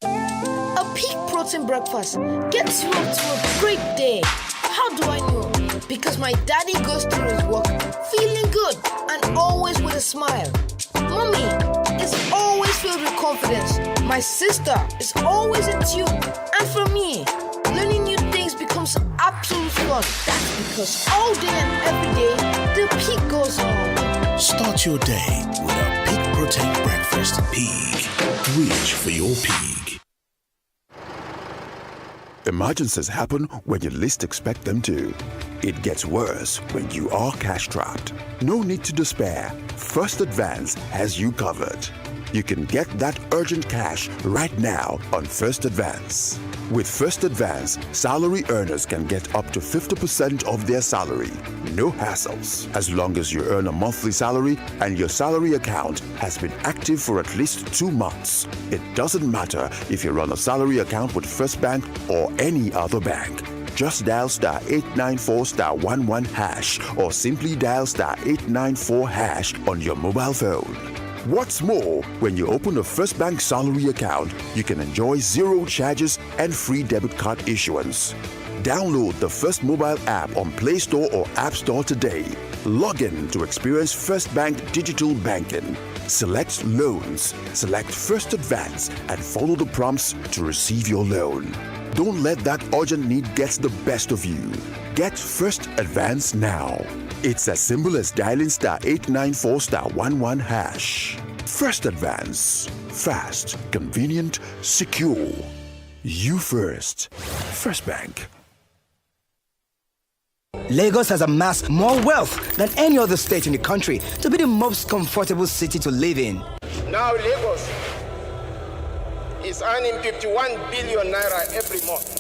A peek protein breakfast gets you up to a great day. How do I know? Because my daddy goes through his work feeling good and always with a smile. Mommy is always filled with confidence. My sister is always in tune. And for me, learning new things becomes absolute fun. That's because all day and every day, the peak goes on. Start your day with a Peak Protein Breakfast. Peak. Reach for your peak. Emergencies happen when you least expect them to. It gets worse when you are cash trapped. No need to despair. First Advance has you covered. You can get that urgent cash right now on First Advance. With First Advance, salary earners can get up to 50% of their salary. No hassles. As long as you earn a monthly salary and your salary account has been active for at least 2 months. It doesn't matter if you run a salary account with First Bank or any other bank. Just dial *894*11# or simply dial *894# on your mobile phone. What's more, when you open a First Bank salary account, you can enjoy 0 charges and free debit card issuance. Download the First mobile app on Play Store or App Store today. Log in to experience First Bank digital banking. Select loans, select First Advance, and follow the prompts to receive your loan. Don't let that urgent need get the best of you. Get First Advance now. It's as simple as dialing *894*11#. First Advance. Fast, convenient, secure. You first. First Bank. Lagos has amassed more wealth than any other state in the country to be the most comfortable city to live in. Now Lagos is earning 51 billion naira every month.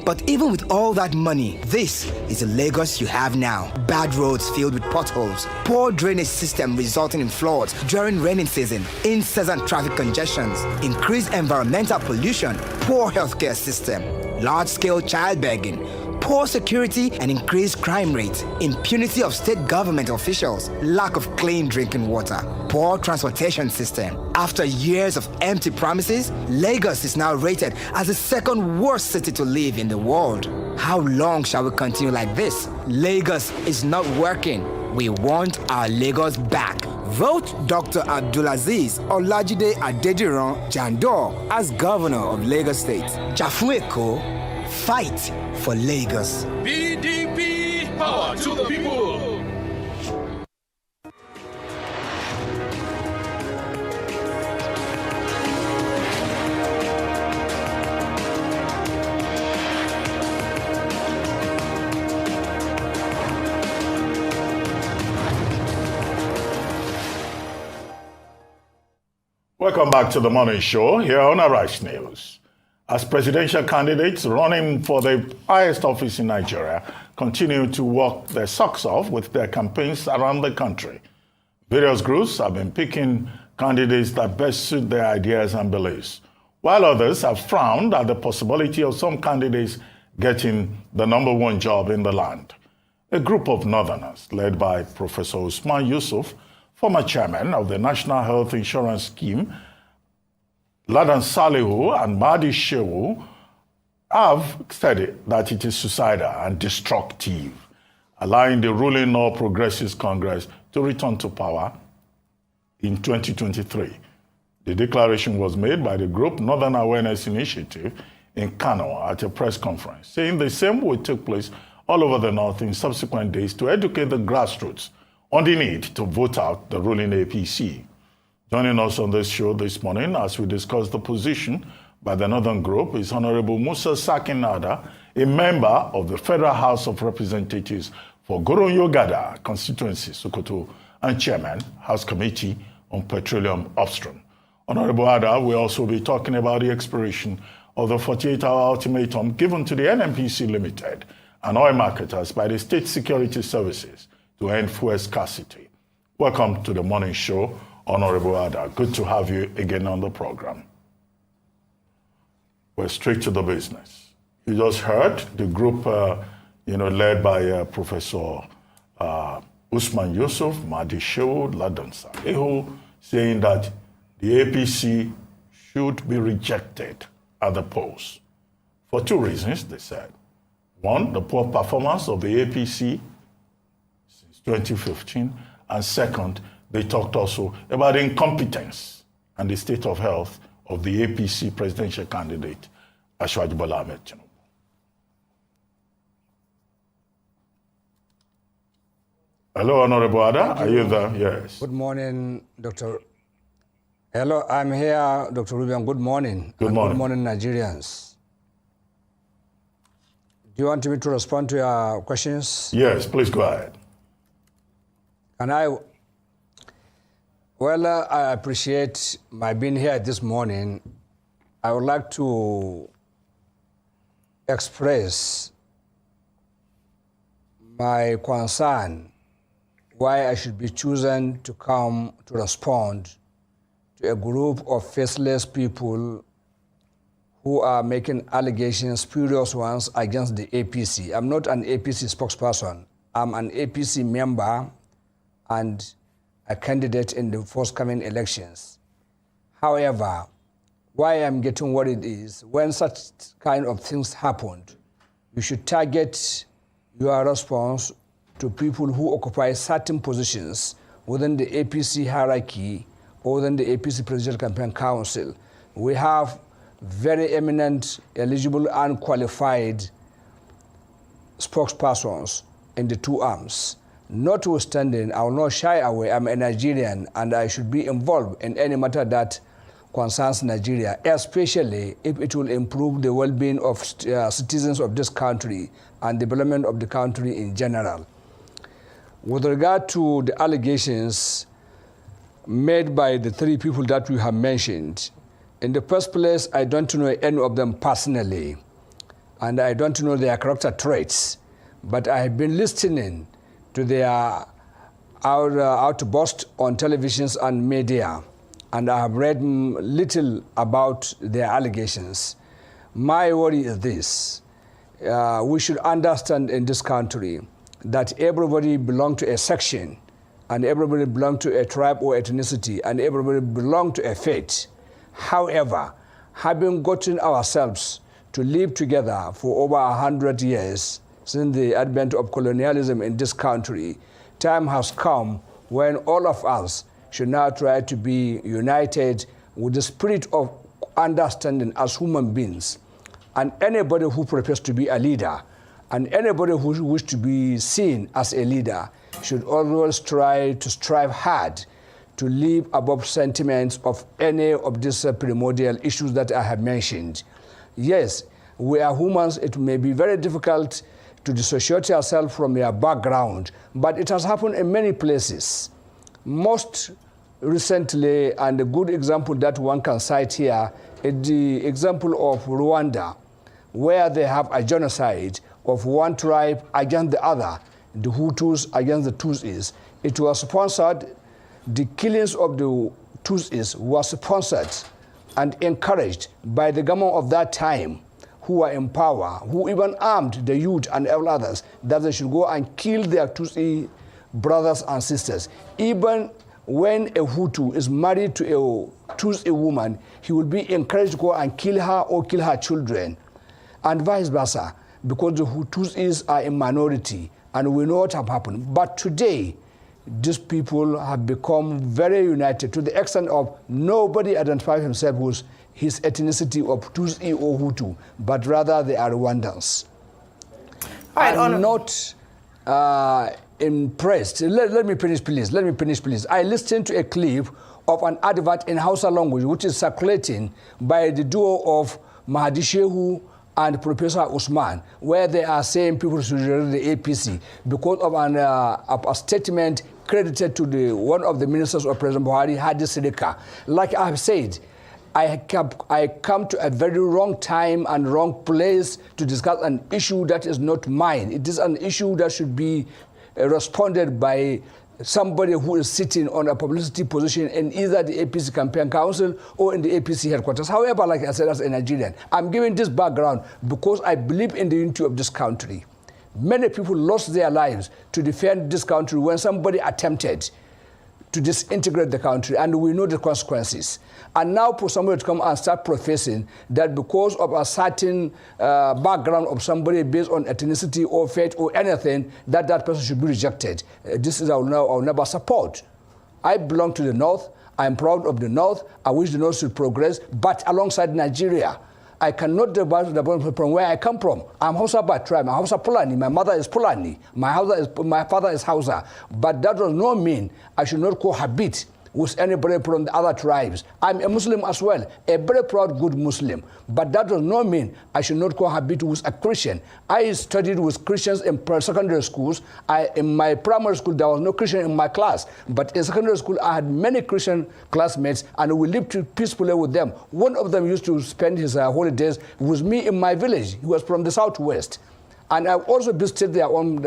But even with all that money, this is the Lagos you have now. Bad roads filled with potholes, poor drainage system resulting in floods during rainy season, incessant traffic congestions, increased environmental pollution, poor healthcare system, large-scale child begging, poor security and increased crime rates, impunity of state government officials, lack of clean drinking water, poor transportation system. After years of empty promises, Lagos is now rated as the second worst city to live in the world. How long shall we continue like this? Lagos is not working. We want our Lagos back. Vote Dr. Abdulaziz Olajide Adediran Jandor as governor of Lagos State. Chafueko, fight for Lagos. PDP, power to the people. Welcome back to the Morning Show here on Arise News. As presidential candidates running for the highest office in Nigeria continue to work their socks off with their campaigns around the country, various groups have been picking candidates that best suit their ideas and beliefs, while others have frowned at the possibility of some candidates getting the #1 job in the land. A group of Northerners, led by Professor Usman Yusuf, former chairman of the National Health Insurance Scheme, Ladan Salihu and Mahdi Shehu, have stated that it is suicidal and destructive, allowing the ruling All Progressives Congress to return to power in 2023. The declaration was made by the group Northern Awareness Initiative in Kano at a press conference, saying the same will take place all over the North in subsequent days to educate the grassroots on the need to vote out the ruling APC. Joining us on this show this morning as we discuss the position by the Northern Group is Honorable Musa Sakinada, a member of the Federal House of Representatives for Goron-Yogada constituency, Sokoto, and Chairman, House Committee on Petroleum Upstream. Honorable Ada will also be talking about the expiration of the 48-hour ultimatum given to the NNPC Limited and oil marketers by the State Security Services to end fuel scarcity. Welcome to the Morning Show, Honorable Ada. Good to have you again on the program. We're straight to the business. You just heard the group, led by Professor Usman Yusuf, Mahdi Shehu, Ladan Salihu, saying that the APC should be rejected at the polls. for two reasons, they said. One, the poor performance of the APC since 2015, and second, they talked also about incompetence and the state of health of the APC presidential candidate, Asiwaju Bola Ahmed Tinubu. Hello, Honorable Ada. Are you there? Yes. Good morning, Dr. Hello, I'm here, Dr. Ruben. Good morning. Good morning. Good morning, Nigerians. Do you want me to respond to your questions? Yes, please go ahead. Can I? Well, I appreciate my being here this morning. I would like to express my concern why I should be chosen to come to respond to a group of faceless people who are making allegations, spurious ones, against the APC. I'm not an APC spokesperson. I'm an APC member and a candidate in the forthcoming elections. However, why I'm getting worried is when such kind of things happened, you should target your response to people who occupy certain positions within the APC hierarchy or within the APC Presidential Campaign Council. We have very eminent, eligible, and qualified spokespersons in the two arms. Notwithstanding, I will not shy away. I'm a Nigerian, and I should be involved in any matter that concerns Nigeria, especially if it will improve the well-being of citizens of this country and development of the country in general. With regard to the allegations made by the three people that we have mentioned, in the first place, I don't know any of them personally, and I don't know their character traits, but I have been listening to their outburst on televisions and media, and I have read little about their allegations. My worry is this. We should understand in this country that everybody belongs to a section, and everybody belongs to a tribe or ethnicity, and everybody belongs to a faith. However, having gotten ourselves to live together for over 100 years since the advent of colonialism in this country, time has come when all of us should now try to be united with the spirit of understanding as human beings. And anybody who prepares to be a leader and anybody who wishes to be seen as a leader should always try to strive hard to live above sentiments of any of these primordial issues that I have mentioned. Yes, we are humans. It may be very difficult to dissociate yourself from your background, but it has happened in many places. Most recently, and a good example that one can cite here is the example of Rwanda, where they have a genocide of one tribe against the other, the Hutus against the Tutsis. It was sponsored, the killings of the Tutsis was sponsored and encouraged by the government of that time, who were in power, who even armed the youth and all others that they should go and kill their Tutsi brothers and sisters. Even when a Hutu is married to a Tutsi woman, he will be encouraged to go and kill her or kill her children, and vice versa, because the Tutsis are a minority, and we know what have happened. But today, these people have become very united to the extent of nobody identifies himself with his ethnicity of Tutsi or Hutu, but rather they are Rwandans. I'm not impressed. Let me finish, please. I listened to a clip of an advert in Hausa language, which is circulating by the duo of Mahdi Shehu and Professor Usman, where they are saying people should join the APC because of a statement credited to one of the ministers of President Buhari, Hadi Sidika. Like I have said, I come to a very wrong time and wrong place to discuss an issue that is not mine. It is an issue that should be responded by somebody who is sitting on a publicity position in either the APC Campaign Council or in the APC headquarters. However, like I said, as a Nigerian, I'm giving this background because I believe in the unity of this country. Many people lost their lives to defend this country when somebody attempted to disintegrate the country, and we know the consequences. And now for somebody to come and start professing that because of a certain background of somebody based on ethnicity or faith or anything, that person should be rejected. This is I will never support. I belong to the North. I'm proud of the North. I wish the North should progress, but alongside Nigeria. I cannot divide from where I come from. I'm Hausa by tribe. I'm Hausa Fulani. My mother is Fulani. My father is Hausa. But that does not mean I should not cohabit with anybody from the other tribes. I'm a Muslim as well, a very proud, good Muslim. But that does not mean I should not cohabit with a Christian. I studied with Christians in secondary schools. In my primary school, there was no Christian in my class. But in secondary school, I had many Christian classmates, and we lived peacefully with them. One of them used to spend his holidays with me in my village. He was from the southwest. And I've also visited their own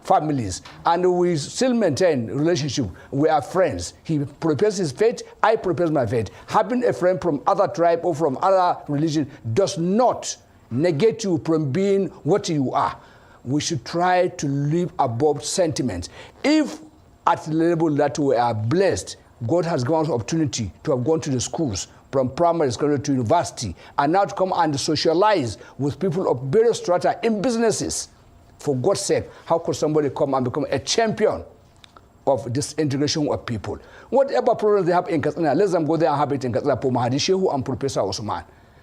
families. And we still maintain relationship. We are friends. He professes his faith, I profess my faith. Having a friend from other tribe or from other religion does not negate you from being what you are. We should try to live above sentiments. If at the level that we are blessed, God has given us opportunity to have gone to the schools, from primary school to university, and now to come and socialize with people of various strata in businesses. For God's sake, how could somebody come and become a champion of this integration of people? Whatever problems they have in Katsina, let them go there and have it in Katsina for Mahadi Shehu and Professor Osman.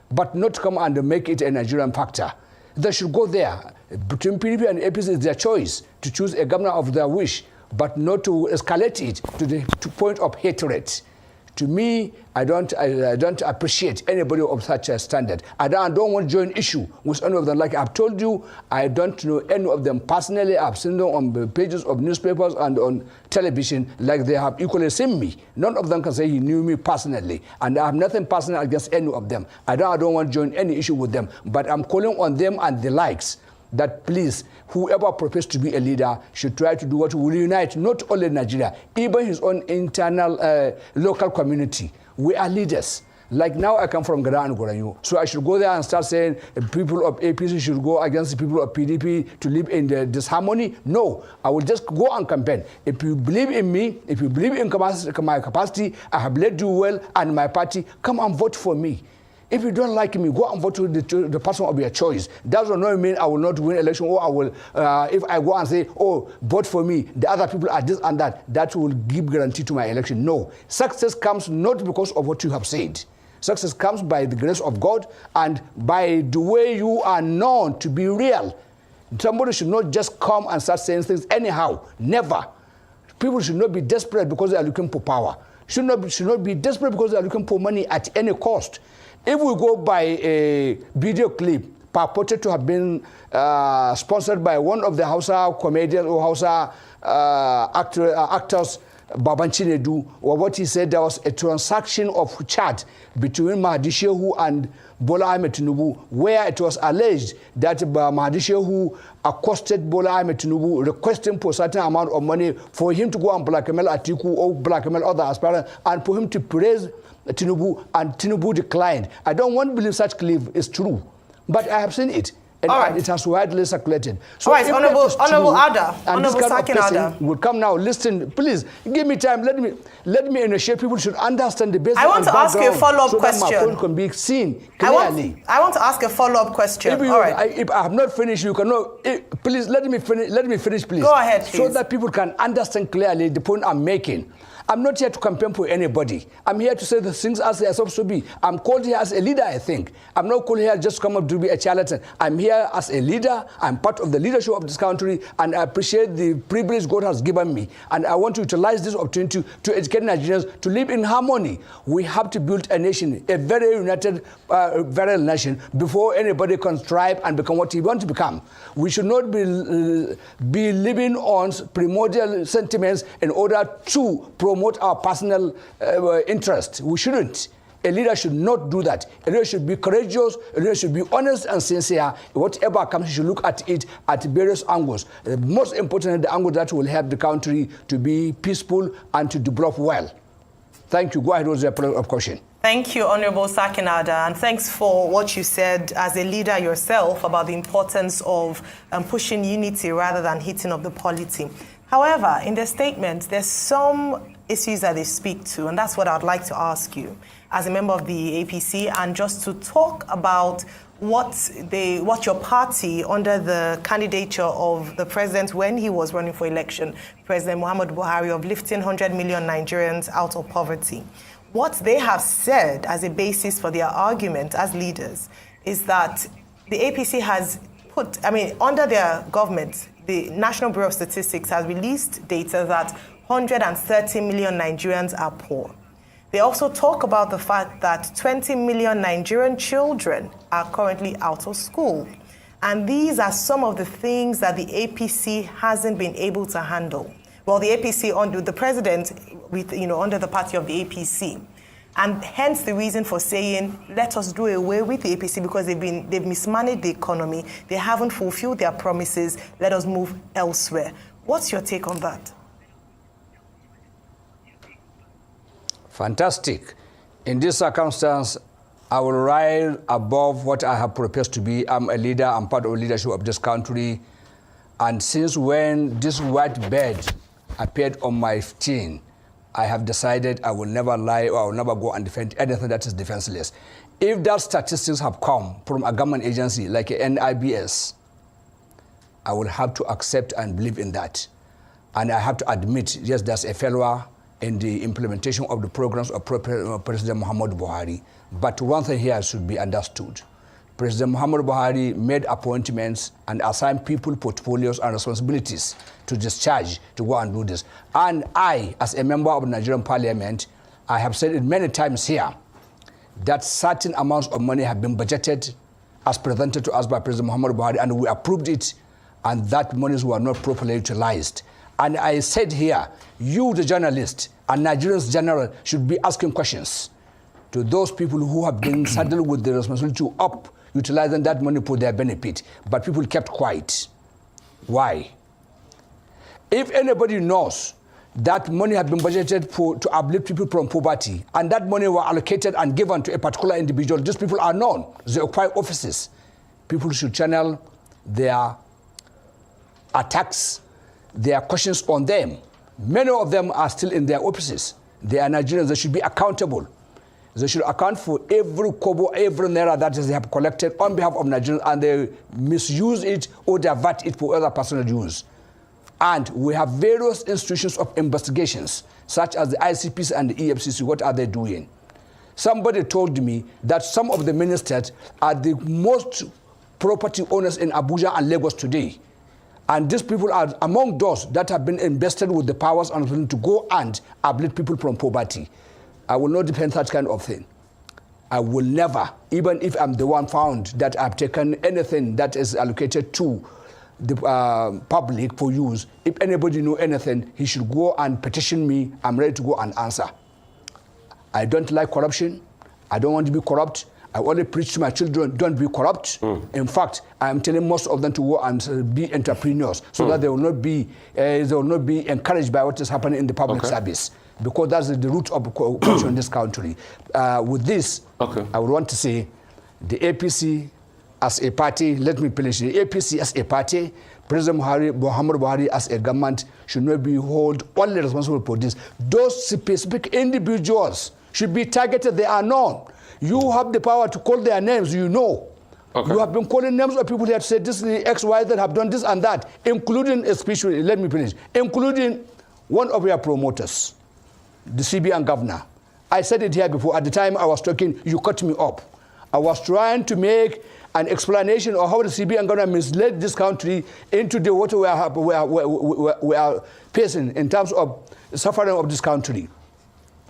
But not to come and make it a Nigerian factor. They should go there. Between PDP and APC, it's their choice to choose a governor of their wish, but not to escalate it to the point of hatred. To me, I don't appreciate anybody of such a standard. I don't want to join issue with any of them. Like I've told you, I don't know any of them personally. I've seen them on the pages of newspapers and on television, like they have equally seen me. None of them can say he knew me personally. And I have nothing personal against any of them. I don't want to join any issue with them. But I'm calling on them and the likes that please, whoever professes to be a leader should try to do what will unite not only Nigeria, even his own internal local community. We are leaders. Like now I come from Ghana and Goranyo, so I should go there and start saying people of APC should go against the people of PDP to live in disharmony. No, I will just go and campaign. If you believe in me, if you believe in my capacity, I have led you well and my party, come and vote for me. If you don't like me, go and vote to the person of your choice. That does not mean I will not win election, or I will, if I go and say, oh, vote for me, the other people are this and that, that will give guarantee to my election. No. Success comes not because of what you have said. Success comes by the grace of God and by the way you are known to be real. Somebody should not just come and start saying things anyhow. Never. People should not be desperate because they are looking for power. Should not be desperate because they are looking for money at any cost. If we go by a video clip purported to have been sponsored by one of the Hausa comedians or Hausa actors, Babanchinedu, or what he said, there was a transaction of chat between Mahadi Shehu and Bola Ahmed Tinubu, where it was alleged that Mahadi Shehu accosted Bola Ahmed Tinubu, requesting for a certain amount of money for him to go and blackmail Atiku or blackmail other aspirants, and for him to praise Tinubu, and Tinubu declined. I don't want to believe such clip is true, but I have seen it. And it has widely circulated. So all right, Honorable Ada, Honorable Sakin Ada will come now. Listen, please give me time. Let me initiate. People should understand the basic. I want to ask you a follow-up question. So that my point can be seen clearly. I want to ask a follow-up question. If I have not finished, you cannot. Please let me finish. Let me finish, please. Go ahead, please. So that people can understand clearly the point I'm making. I'm not here to campaign for anybody. I'm here to say the things as they are supposed to be. I'm called here as a leader, I think. I'm not called here just to come up to be a charlatan. I'm here as a leader. I'm part of the leadership of this country, and I appreciate the privilege God has given me. And I want to utilize this opportunity to educate Nigerians to live in harmony. We have to build a nation, a very united, virile nation, before anybody can strive and become what he wants to become. We should not be living on primordial sentiments in order to promote our personal interest. We shouldn't. A leader should not do that. A leader should be courageous. A leader should be honest and sincere. Whatever comes, you should look at it at various angles. The most important, the angle that will help the country to be peaceful and to develop well. Thank you. Go ahead with the point of question. Thank you, Honorable Sakin Ada, and thanks for what you said as a leader yourself about the importance of pushing unity rather than hitting up the polity. However, in the statement, there's some issues that they speak to, and that's what I'd like to ask you as a member of the APC, and just to talk about what your party, under the candidature of the president when he was running for election, President Muhammadu Buhari, of lifting 100 million Nigerians out of poverty. What they have said as a basis for their argument as leaders is that the APC has put, under their government, the National Bureau of Statistics has released data that 130 million Nigerians are poor. They also talk about the fact that 20 million Nigerian children are currently out of school. And these are some of the things that the APC hasn't been able to handle. Well, the APC under the president, under the party of the APC. And hence the reason for saying, let us do away with the APC, because they've mismanaged the economy. They haven't fulfilled their promises. Let us move elsewhere. What's your take on that? Fantastic. In this circumstance, I will rise above what I have proposed to be. I'm a leader, I'm part of the leadership of this country. And since when this white bird appeared on my chin, I have decided I will never lie, or I will never go and defend anything that is defenseless. If that statistics have come from a government agency like NIBS, I will have to accept and believe in that. And I have to admit, yes, there's a failure in the implementation of the programs of President Muhammadu Buhari. But one thing here should be understood. President Muhammadu Buhari made appointments and assigned people portfolios and responsibilities to discharge, to go and do this. And I, as a member of the Nigerian Parliament, I have said it many times here, that certain amounts of money have been budgeted as presented to us by President Muhammadu Buhari, and we approved it, and that monies were not properly utilized. And I said here, you, the journalist, and Nigerians general, should be asking questions to those people who have been saddled with the responsibility of utilizing that money for their benefit. But people kept quiet. Why? If anybody knows that money had been budgeted to uplift people from poverty, and that money were allocated and given to a particular individual, these people are known. They occupy offices. People should channel their attacks, their questions on them. Many of them are still in their offices. They are Nigerians. They should be accountable. They should account for every kobo, every naira that they have collected on behalf of Nigerians, and they misuse it or divert it for other personal use. And we have various institutions of investigations, such as the ICPs and the EFCC. What are they doing? Somebody told me that some of the ministers are the most property owners in Abuja and Lagos today. And these people are among those that have been invested with the powers and to go and uplift people from poverty. I will not defend that kind of thing. I will never, even if I'm the one found that I've taken anything that is allocated to the public for use, if anybody knows anything, he should go and petition me. I'm ready to go and answer. I don't like corruption. I don't want to be corrupt. I only preach to my children, don't be corrupt. In fact, I'm telling most of them to go and be entrepreneurs, so that they will not be encouraged by what is happening in the public service, because that's the root of corruption in this country. With this, I would want to say the APC as a party, let me finish, the APC as a party, President Muhammadu Buhari as a government should not be held only responsible for this. Those specific individuals should be targeted. They are known. You have the power to call their names, you know. You have been calling names of people that said this is the X, Y, that have done this and that, including, especially, let me finish, including one of your promoters, the CBN governor. I said it here before. At the time I was talking, you cut me up. I was trying to make an explanation of how the CBN governor misled this country into the what we are facing in terms of suffering of this country.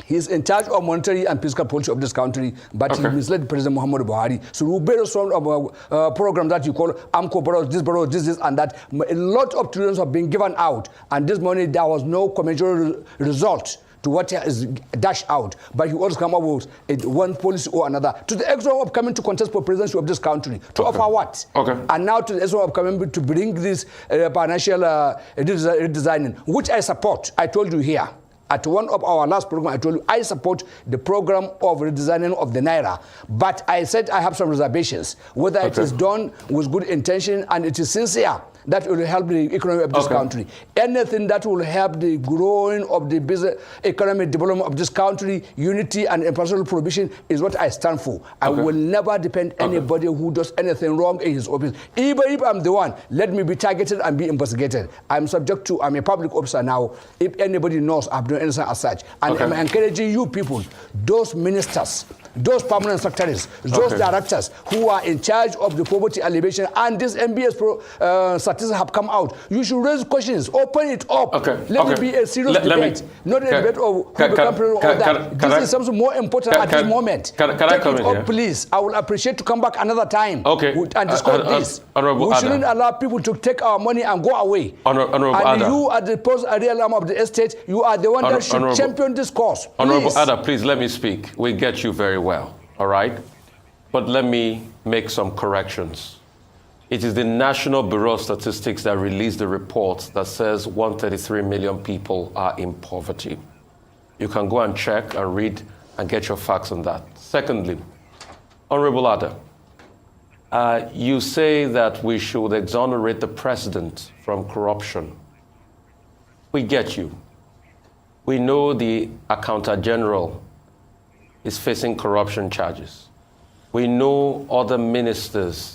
He's in charge of monetary and fiscal policy of this country, but he misled President Muhammadu Buhari. So we bear some program that you call AMCO borrows, this, and that. A lot of trillions have been given out, and this money, there was no commensurate result to what is dashed out. But he always come up with one policy or another, to the extent of coming to contest for presidency of this country. To offer what? And now to the extent of coming to bring this financial redesigning, which I support. I told you here. At one of our last programs, I told you I support the program of redesigning of the Naira. But I said I have some reservations. Whether it is done with good intention and it is sincere, that will help the economy of this country. Anything that will help the growing of the business, economic development of this country, unity and impartial provision is what I stand for. I will never depend anybody who does anything wrong in his office. Even if I'm the one, let me be targeted and be investigated. I'm a public officer now. If anybody knows I've done anything as such. And I'm encouraging you people, those ministers, those permanent secretaries, those directors who are in charge of the poverty alleviation, and this MBS statistics have come out. You should raise questions, open it up. Let it be a serious debate, not a debate of who become president or that. This is something more important at this moment. Can I come in here? Please. I will appreciate to come back another time and discuss this. Honorable we shouldn't allow people to take our money and go away. Honorable and you, at the post-real arm of the estate, you are the one that should champion this cause. Honorable Ada, please let me speak. We get you very well, all right? But let me make some corrections. It is the National Bureau of Statistics that released the report that says 133 million people are in poverty. You can go and check and read and get your facts on that. Secondly, Honorable Ada, you say that we should exonerate the president from corruption. We get you. We know the Accountant General is facing corruption charges. We know other ministers,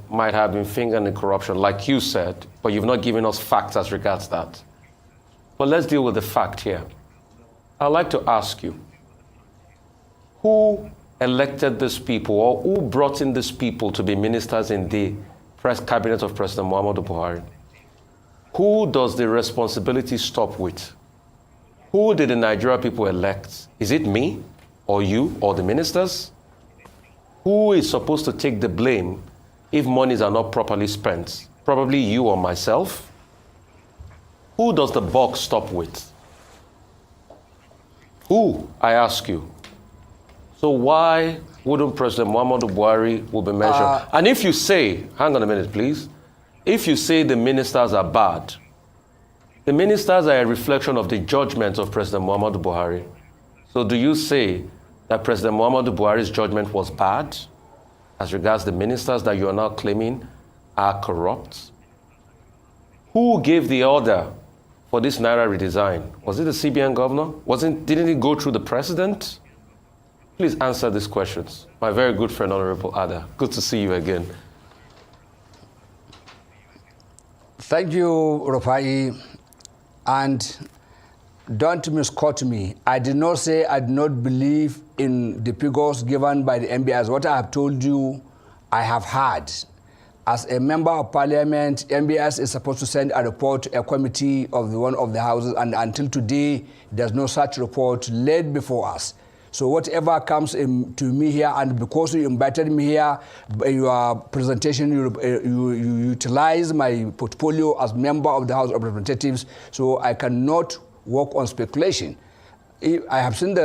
might have been fingered in corruption, like you said, but you've not given us facts as regards that. But let's deal with the fact here. I'd like to ask you, who elected these people, or who brought in these people to be ministers in the cabinet of President Muhammadu Buhari? Who does the responsibility stop with? Who did the Nigeria people elect? Is it me, or you, or the ministers? Who is supposed to take the blame if monies are not properly spent? Probably you or myself. Who does the buck stop with? Who, I ask you. So why wouldn't President Muhammadu Buhari will be mentioned? And if you say, hang on a minute, please. If you say the ministers are bad, the ministers are a reflection of the judgment of President Muhammadu Buhari. So do you say that President Muhammadu Buhari's judgment was bad as regards the ministers that you are now claiming are corrupt? Who gave the order for this Naira redesign? Was it the CBN governor? Didn't it go through the president? Please answer these questions. My very good friend, Honorable Ada. Good to see you again. Thank you, Rufai. And don't misquote me. I did not say I did not believe in the figures given by the MBS. What I have told you, I have heard. As a member of parliament, MBS is supposed to send a report to a committee of one of the houses, and until today, there's no such report laid before us. So whatever comes to me here, and because you invited me here, your presentation, you utilize my portfolio as member of the House of Representatives, so I cannot work on speculation. I have seen the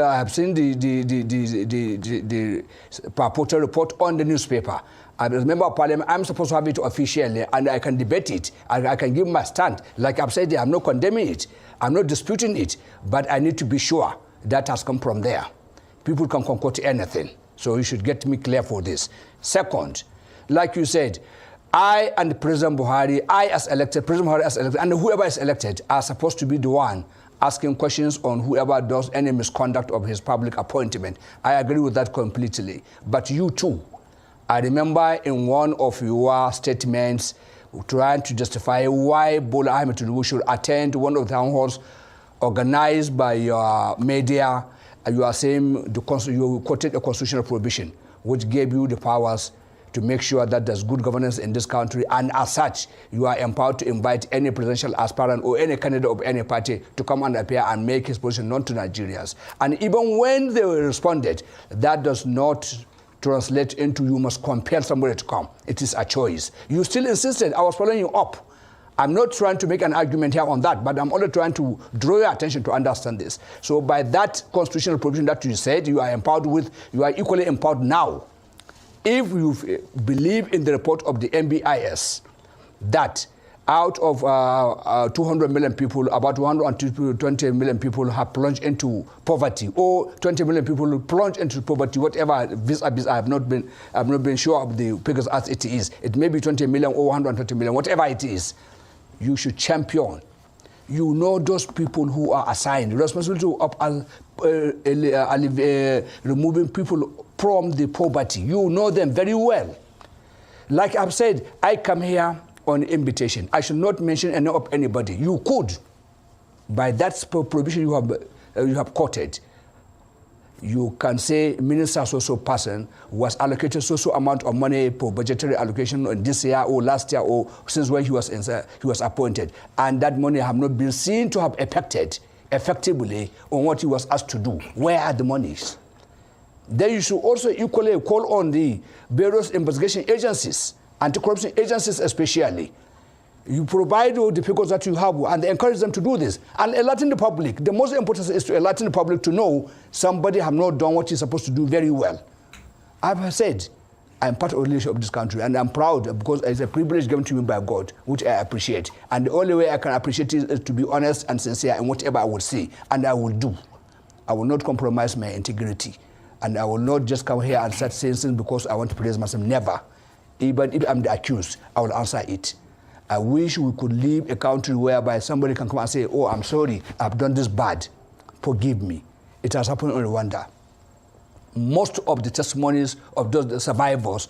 purported report on the newspaper. As a member of parliament, I'm supposed to have it officially, and I can debate it. I can give my stand. Like I've said, I'm not condemning it. I'm not disputing it. But I need to be sure that has come from there. People can concoct anything. So you should get me clear for this. Second, like you said, I and President Buhari, President Buhari as elected, and whoever is elected are supposed to be the one asking questions on whoever does any misconduct of his public appointment. I agree with that completely. But you too, I remember in one of your statements trying to justify why Bola Ahmed Tinubu should attend one of the town halls organized by your media. You are saying you quoted a constitutional provision which gave you the powers to make sure that there's good governance in this country, and as such, you are empowered to invite any presidential aspirant or any candidate of any party to come and appear and make his position known to Nigerians. And even when they responded, that does not translate into you must compel somebody to come. It is a choice. You still insisted. I was following you up. I'm not trying to make an argument here on that, but I'm only trying to draw your attention to understand this. So by that constitutional provision that you said you are empowered with, you are equally empowered now. If you believe in the report of the MBIS that out of 200 million people, about 120 million people have plunged into poverty, or 20 million people plunged into poverty, whatever. I have not been sure of the figures as it is. It may be 20 million or 120 million, whatever it is. You should champion. You know those people who are assigned responsibility of removing people from the poverty. You know them very well. Like I've said, I come here on invitation. I should not mention any of anybody. You could, by that provision you have quoted, you can say Minister so person was allocated so amount of money for budgetary allocation in this year or last year or since when he was appointed, and that money have not been seen to have affected effectively on what he was asked to do. Where are the monies? Then you should also equally call on the various investigation agencies, anti-corruption agencies especially. You provide the figures that you have and encourage them to do this. And alerting the public. The most important is to alerting the public to know somebody have not done what he's supposed to do very well. I've said, I'm part of the leadership of this country, and I'm proud because it's a privilege given to me by God, which I appreciate. And the only way I can appreciate it is to be honest and sincere in whatever I will say, and I will do. I will not compromise my integrity. And I will not just come here and start saying things because I want to praise myself. Never. Even if I'm the accused, I will answer it. I wish we could live a country whereby somebody can come and say, oh, I'm sorry, I've done this bad. Forgive me. It has happened in Rwanda. Most of the testimonies of those survivors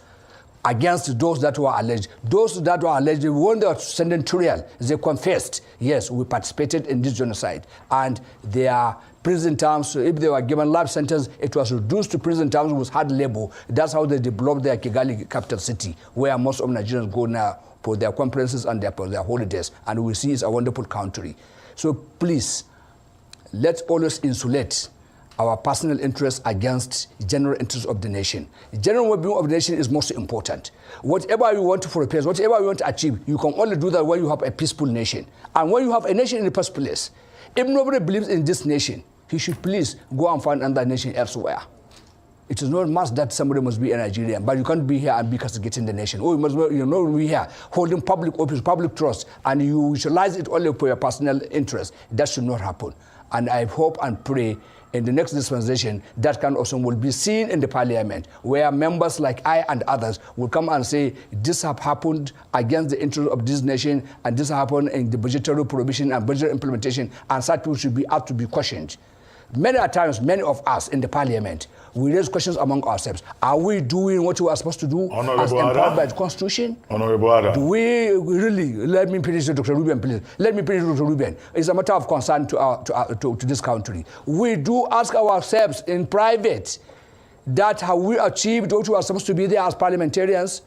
against those that were alleged, when they were sending trial, they confessed, yes, we participated in this genocide. And their prison terms, if they were given life sentence, it was reduced to prison terms with hard labor. That's how they developed their Kigali capital city, where most of Nigerians go now for their conferences and their holidays. And we see it's a wonderful country. So please, let's always insulate our personal interests against general interests of the nation. The general well-being of the nation is most important. Whatever you want for a peace, whatever you want to achieve, you can only do that when you have a peaceful nation. And when you have a nation in the first place, if nobody believes in this nation, he should please go and find another nation elsewhere. It is not must that somebody must be a Nigerian, but you can't be here and be castigating the nation. Oh, you must be here holding public office, public trust, and you utilize it only for your personal interest. That should not happen. And I hope and pray in the next dispensation that kind of thing will be seen in the parliament, where members like I and others will come and say, this have happened against the interest of this nation, and this happened in the budgetary provision and budget implementation, and such people should be asked to be questioned. Many times, many of us in the parliament, we raise questions among ourselves. Are we doing what we are supposed to do as empowered by the Constitution? Honorable Ada. Do we really? Let me finish, Dr. Ruben, please. Let me finish, Dr. Ruben. It's a matter of concern to this country. We do ask ourselves in private that have we achieved what we are supposed to be there as parliamentarians?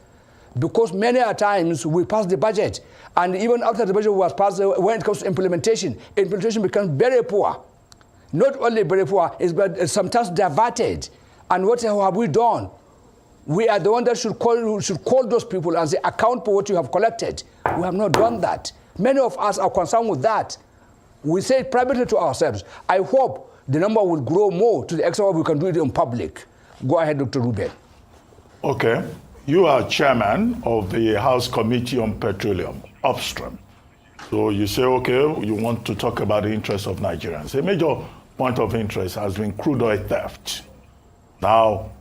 Because many a times we pass the budget, and even after the budget was passed, when it comes to implementation becomes very poor. Not only very poor, but sometimes diverted. And what have we done? We are the one that should call those people and say, account for what you have collected. We have not done that. Many of us are concerned with that. We say it privately to ourselves. I hope the number will grow more to the extent where we can do it in public. Go ahead, Dr. Ruben. Okay. You are chairman of the House Committee on Petroleum, upstream. So you say, okay, you want to talk about the interests of Nigerians. A major point of interest has been crude oil theft. Now,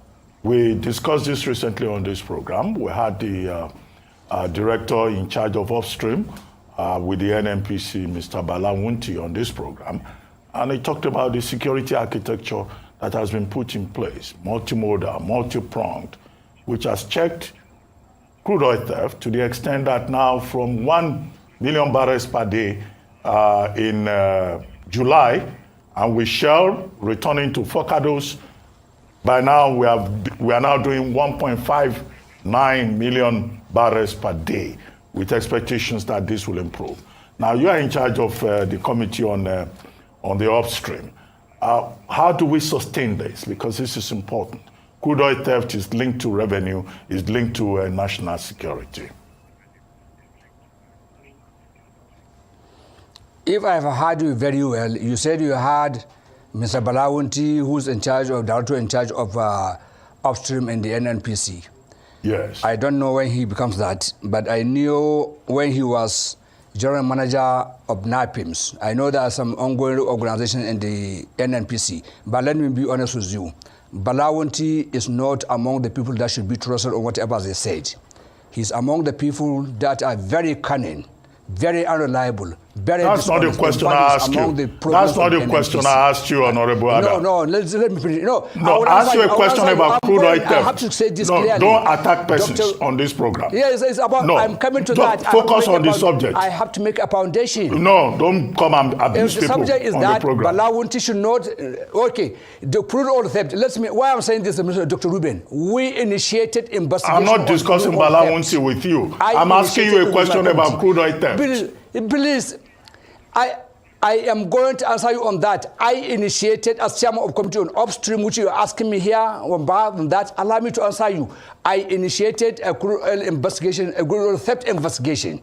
we discussed this recently on this program. We had the director in charge of upstream with the NNPC, Mr. Balawunti, on this program. And he talked about the security architecture that has been put in place, multimodal, multi-pronged, which has checked crude oil theft to the extent that now from 1 million barrels per day in July, and with Shell returning to Forcados, by now we are now doing 1.59 million barrels per day, with expectations that this will improve. Now you are in charge of the committee on the upstream. How do we sustain this? Because this is important. Crude oil theft is linked to revenue, is linked to national security. If I've heard you very well, you said you had Mr. Balawunti, who's director in charge of upstream in the NNPC. Yes. I don't know when he becomes that, but I knew when he was general manager of NAPIMS. I know there are some ongoing organizations in the NNPC, but let me be honest with you. Balawanti is not among the people that should be trusted or whatever they said. He's among the people that are very cunning, very unreliable, very That's not the question I asked you. That's not the question I asked you, Honorable Adam. No, let me finish. No, I asked you a question about crude oil theft. I have to say this clearly. Don't attack persons on this program. Yes, it's about, no, I'm coming to that. Focus on the subject. I have to make a foundation. No, don't come and abuse people on the program. The subject is that Balawunti should not, okay, the crude oil theft, why I'm saying this, Dr. Ruben, we initiated investigation. I'm not discussing Balawunti with you. I'm asking you a question about crude oil theft. Please, I am going to answer you on that. I initiated as chairman of committee on upstream, which you're asking me here about that. Allow me to answer you. I initiated a crude oil investigation, a crude oil theft investigation.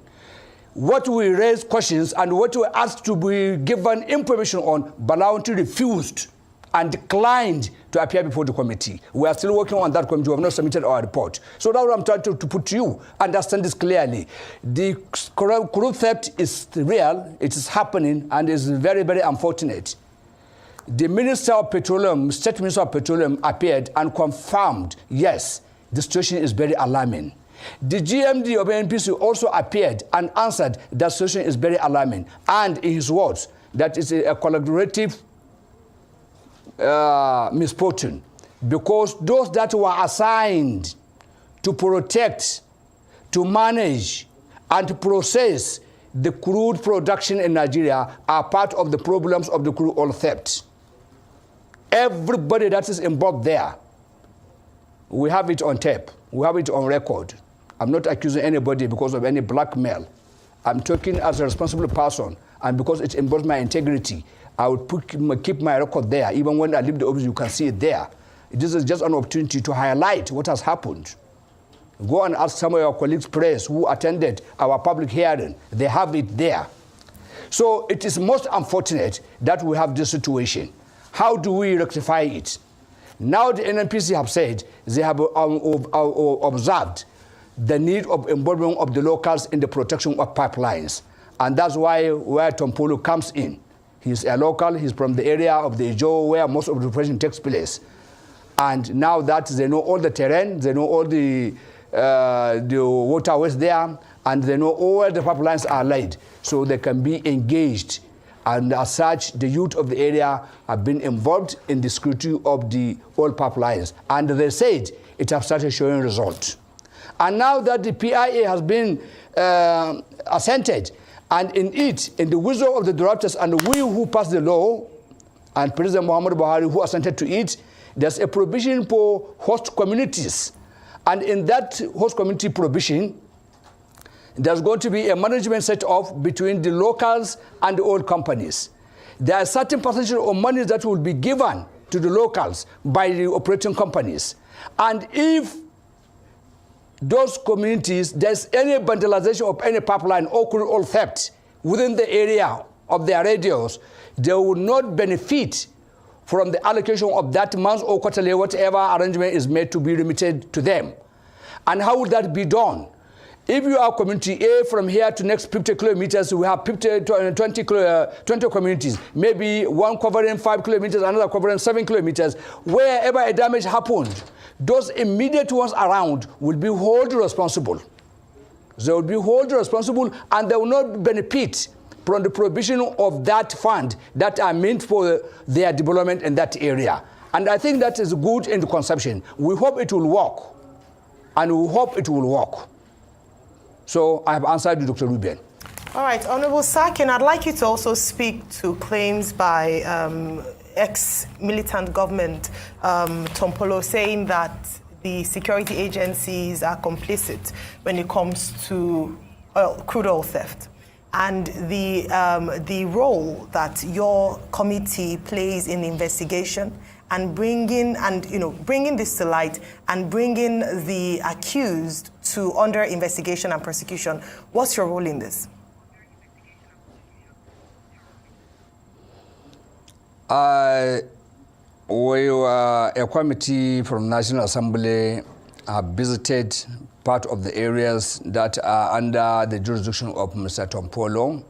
What we raised questions and what we asked to be given information on, Balawunti refused and declined to appear before the committee. We are still working on that committee. We have not submitted our report. So that's what I'm trying to put to you. Understand this clearly. The crude theft is real, it is happening, and is very, very unfortunate. The Minister of Petroleum, State Minister of Petroleum appeared and confirmed, yes, the situation is very alarming. The GMD of NPC also appeared and answered that situation is very alarming. And in his words, that is a collaborative misfortune, because those that were assigned to protect, to manage, and to process the crude production in Nigeria are part of the problems of the crude oil theft. Everybody that is involved there, we have it on tape, we have it on record. I'm not accusing anybody because of any blackmail. I'm talking as a responsible person, and because it involves my integrity, I would keep my record there. Even when I leave the office, you can see it there. This is just an opportunity to highlight what has happened. Go and ask some of your colleagues, press, who attended our public hearing. They have it there. So it is most unfortunate that we have this situation. How do we rectify it? Now the NNPC have said they have observed the need of involvement of the locals in the protection of pipelines. And that's where Tompolo comes in. He's a local, he's from the area of the Ijo where most of the operation takes place. And now that they know all the terrain, they know all the waterways there, and they know all where the pipelines are laid, so they can be engaged. And as such, the youth of the area have been involved in the scrutiny of the oil pipelines. And they said it has started showing results. And now that the PIA has been assented, and in it, in the wisdom of the directors and we who passed the law, and President Muhammadu Buhari who assented to it, there's a provision for host communities. And in that host community provision, there's going to be a management set off between the locals and the oil companies. There are certain percentage of money that will be given to the locals by the operating companies. And if those communities, there's any vandalization of any pipeline or crude oil theft within the area of their radios, they will not benefit from the allocation of that month or quarterly, whatever arrangement is made to be remitted to them. And how would that be done? If you are community A from here to next 50 kilometers, we have 20 communities, maybe one covering 5 kilometers, another covering 7 kilometers. Wherever a damage happened, those immediate ones around will be held responsible. They will be held responsible, and they will not benefit from the provision of that fund that are meant for their development in that area. And I think that is good in the conception. We hope it will work, and we hope it will work. So I have answered you, Dr. Ruben. All right, Honorable Sakin, I'd like you to also speak to claims by ex-militant government, Tompolo, saying that the security agencies are complicit when it comes to crude oil theft, and the role that your committee plays in the investigation and bringing this to light and bringing the accused to under investigation and prosecution. What's your role in this? We were a committee from National Assembly have visited part of the areas that are under the jurisdiction of Mr. Tom Polo,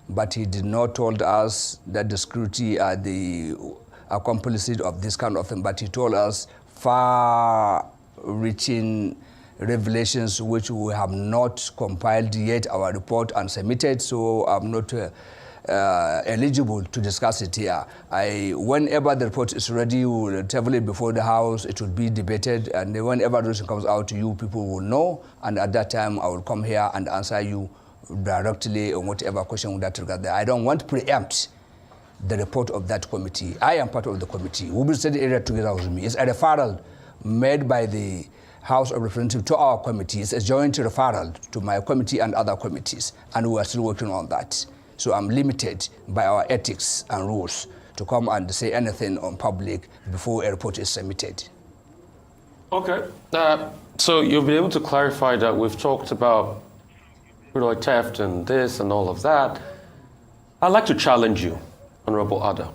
but he did not told us that the security are the accomplices of this kind of thing, but he told us far-reaching revelations which we have not compiled yet our report and submitted, so I'm not eligible to discuss it here. Whenever the report is ready, we will table it before the House, it will be debated, and whenever the resolution comes out to you, people will know, and at that time I will come here and answer you directly on whatever question that regard there. I don't want to preempt the report of that committee. I am part of the committee. We will study the area together with me. It's a referral made by the House of Representatives to our committee. It's a joint referral to my committee and other committees, and we are still working on that. So I'm limited by our ethics and rules to come and say anything on public before a report is submitted. Okay. So you'll be able to clarify that we've talked about theft and this and all of that. I'd like to challenge you, Honorable Ada.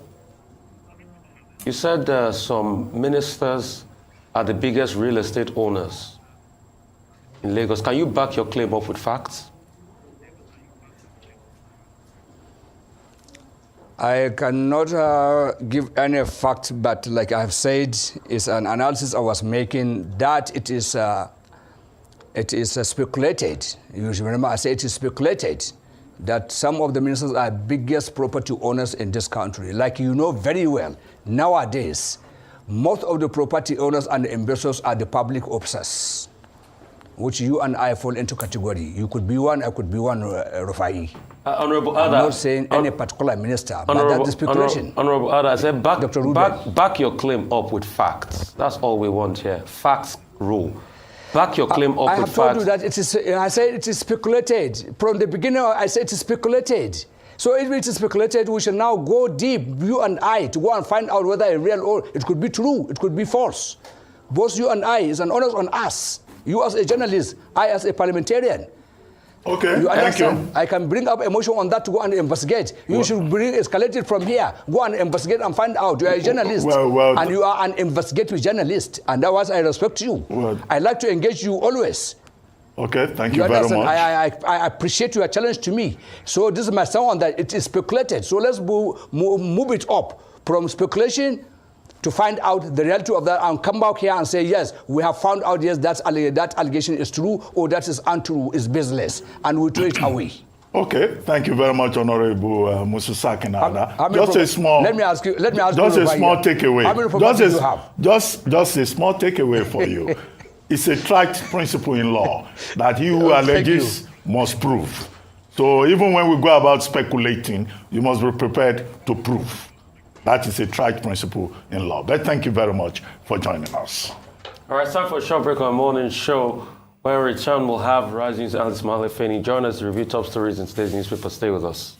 You said some ministers are the biggest real estate owners in Lagos. Can you back your claim up with facts? I cannot give any fact, but like I have said, it's an analysis I was making that it is speculated. You should remember I said it is speculated that some of the ministers are biggest property owners in this country. Like you know very well, nowadays, most of the property owners and the investors are the public officers, which you and I fall into category. You could be one, I could be one, Rufai. Honorable Ada, I'm not saying any particular minister, but that's the speculation. Honorable Ada, I said back your claim up with facts. That's all we want here. Facts rule. Back your claim up with facts. I have told you that it is. I said it is speculated. From the beginning, I said it is speculated. So if it is speculated, we shall now go deep, you and I, to go and find out whether it's real or it could be true, it could be false. Both you and I is an honor on us. You as a journalist, I as a parliamentarian. Okay, you thank you. I can bring up emotion on that to go and investigate. You should escalate it from here. Go and investigate and find out. You are a journalist. And you are an investigative journalist. And that was I respect you. I like to engage you always. Okay, thank you very much. I appreciate your challenge to me. So this is my sound that it is speculated. So let's move it up from speculation to find out the reality of that and come back here and say, yes, we have found out, yes, that allegation is true or that is untrue, is baseless, and we throw it away. Okay, thank you very much, Honorable Mususakinada. Just a small takeaway. How many properties do you have? Just a small takeaway for you. It's a trite principle in law that he who alleges must prove. So even when we go about speculating, you must be prepared to prove. That is a trite principle in law. But thank you very much for joining us. All right, it's time for a short break on our morning show. When we return, we'll have Rising's Alice Malefeni join us to review top stories in today's newspaper. Stay with us.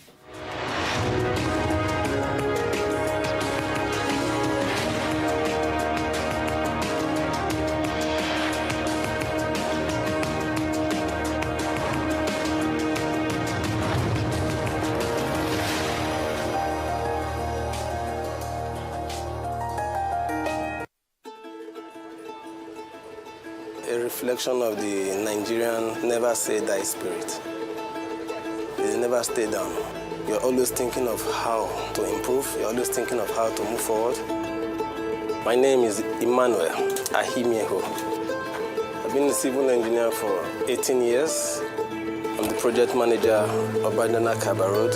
Reflection of the Nigerian never say die spirit. They never stay down. You're always thinking of how to improve. You're always thinking of how to move forward. My name is Emmanuel Ahimieho. I've been a civil engineer for 18 years. I'm the project manager of Obajana Kaba Road.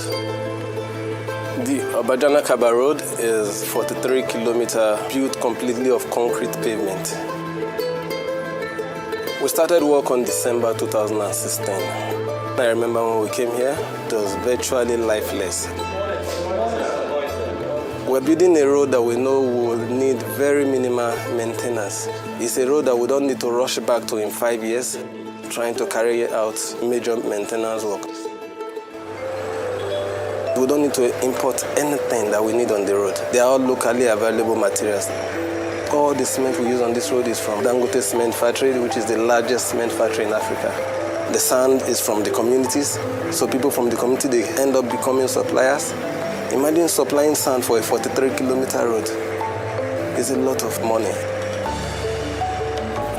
The Obajana Kaba Road is 43 kilometers built completely of concrete pavement. We started work on December 2016. I remember when we came here, it was virtually lifeless. We're building a road that we know will need very minimal maintenance. It's a road that we don't need to rush back to in 5 years, trying to carry out major maintenance work. We don't need to import anything that we need on the road. They are all locally available materials. All the cement we use on this road is from Dangote Cement Factory, which is the largest cement factory in Africa. The sand is from the communities, so people from the community, they end up becoming suppliers. Imagine supplying sand for a 43-kilometer road. It's a lot of money.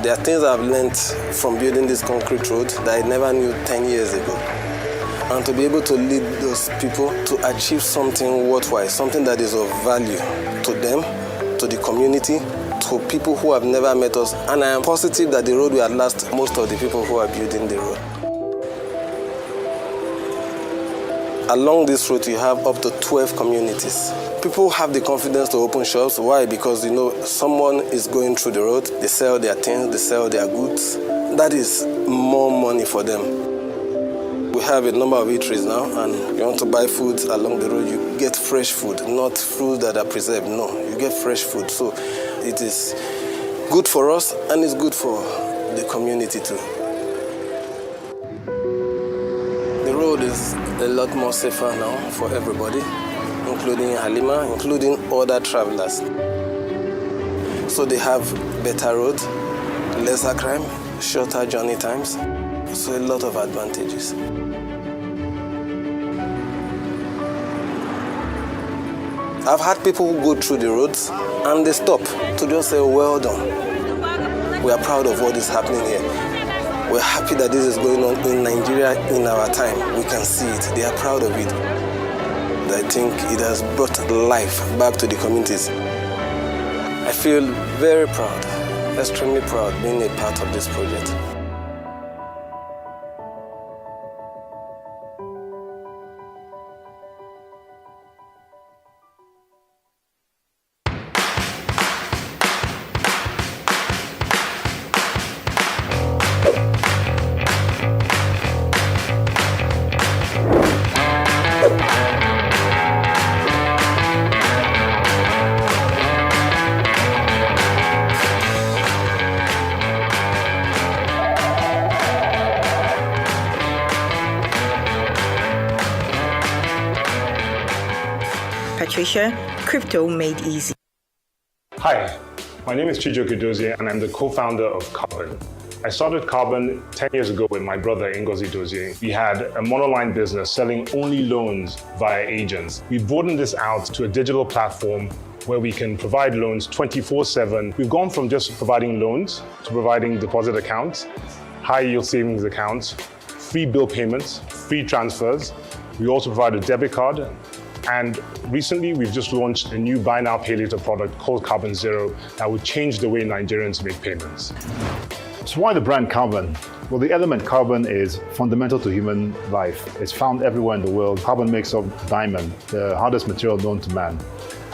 There are things I've learned from building this concrete road that I never knew 10 years ago. And to be able to lead those people to achieve something worthwhile, something that is of value to them, to the community, to people who have never met us. And I am positive that the road will outlast most of the people who are building the road. Along this route, we have up to 12 communities. People have the confidence to open shops. Why? Because, someone is going through the road, they sell their things, they sell their goods. That is more money for them. We have a number of eateries now, and you want to buy foods along the road, you get fresh food, not food that are preserved. No, you get fresh food. So it is good for us, and it's good for the community too. The road is a lot more safer now for everybody, including Halima, including other travelers. So they have better road, lesser crime, shorter journey times. So a lot of advantages. I've had people who go through the roads and they stop to just say, well done. We are proud of what is happening here. We're happy that this is going on in Nigeria in our time. We can see it. They are proud of it. I think it has brought life back to the communities. I feel very proud, extremely proud being a part of this project. Patricia, Crypto Made Easy. Hi, my name is Chijioke Dozie and I'm the co-founder of Carbon. I started Carbon 10 years ago with my brother Ngozi Dozie. We had a monoline business selling only loans via agents. We broadened this out to a digital platform where we can provide loans 24/7. We've gone from just providing loans to providing deposit accounts, high yield savings accounts, free bill payments, free transfers. We also provide a debit card. And recently, we've just launched a new buy now, pay later product called Carbon Zero that will change the way Nigerians make payments. So why the brand Carbon? Well, the element carbon is fundamental to human life. It's found everywhere in the world. Carbon makes up diamond, the hardest material known to man.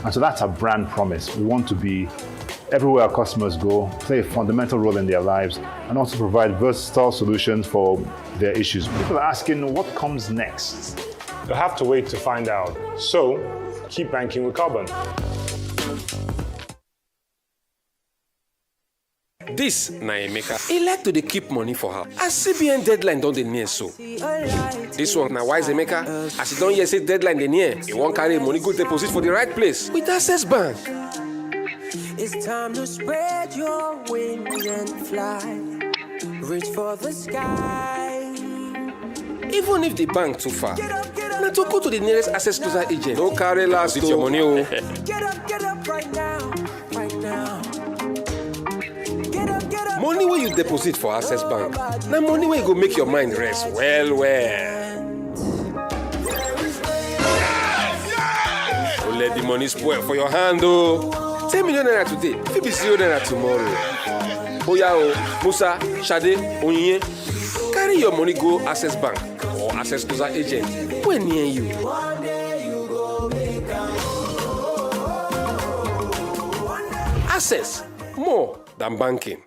And so that's our brand promise. We want to be everywhere our customers go, play a fundamental role in their lives, and also provide versatile solutions for their issues. People are asking, what comes next? You'll have to wait to find out. So, keep banking with Carbon. This na Emeka. He like to dey keep money for her. As CBN deadline don dey near so. This one na wise Emeka. As he don hear say deadline dey near, he wan carry money go deposit for the right place with Access Bank. It's time to spread your wings and fly. Reach for the sky. Even if the bank too far, na to go to the nearest Access Closer agent. No carry last with your money. Get up right now, right now. Money wey you deposit for Access Bank, na money wey go make your mind rest well well. Don't let the money spoil for your hand o. 10 million naira today, fit be 0 naira tomorrow. Oya o, Musa, Shade, Onyinye, carry your money go Access Bank or Access Closer agent wey near you. Access, more than banking.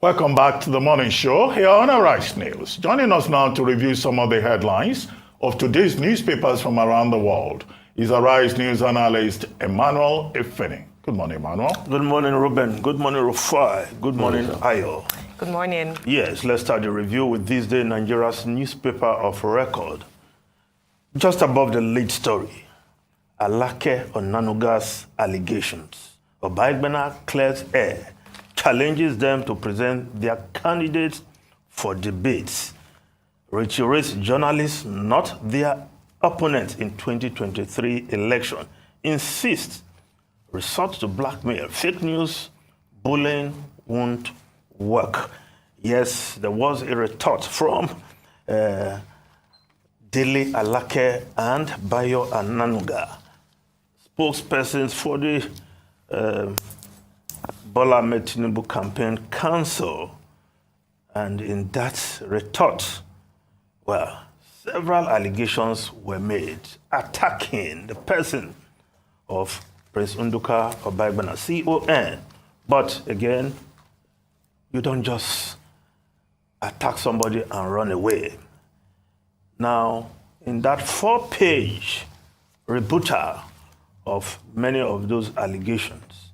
Welcome back to the morning show here on Arise News. Joining us now to review some of the headlines of today's newspapers from around the world is Arise News analyst Emmanuel Ifeni. Good morning, Emmanuel. Good morning, Ruben. Good morning, Rufai. Good morning, Ayo. Good morning. Yes, let's start the review with this day Nigeria's newspaper of record. Just above the lead story, Alake Onanuga's allegations. Obaigbena clears air, challenges them to present their candidates for debates, reiterates journalists, not their opponents in 2023 election, insists resort to blackmail, fake news, bullying won't work. Yes, there was a retort from Dele Alake and Bayo Ananuga, spokespersons for the Bola Ahmed Tinubu campaign council. And in that retort, well, several allegations were made attacking the person of Prince Nduka Obaigbena, CON. But again, you don't just attack somebody and run away. Now, in that 4-page rebuttal of many of those allegations,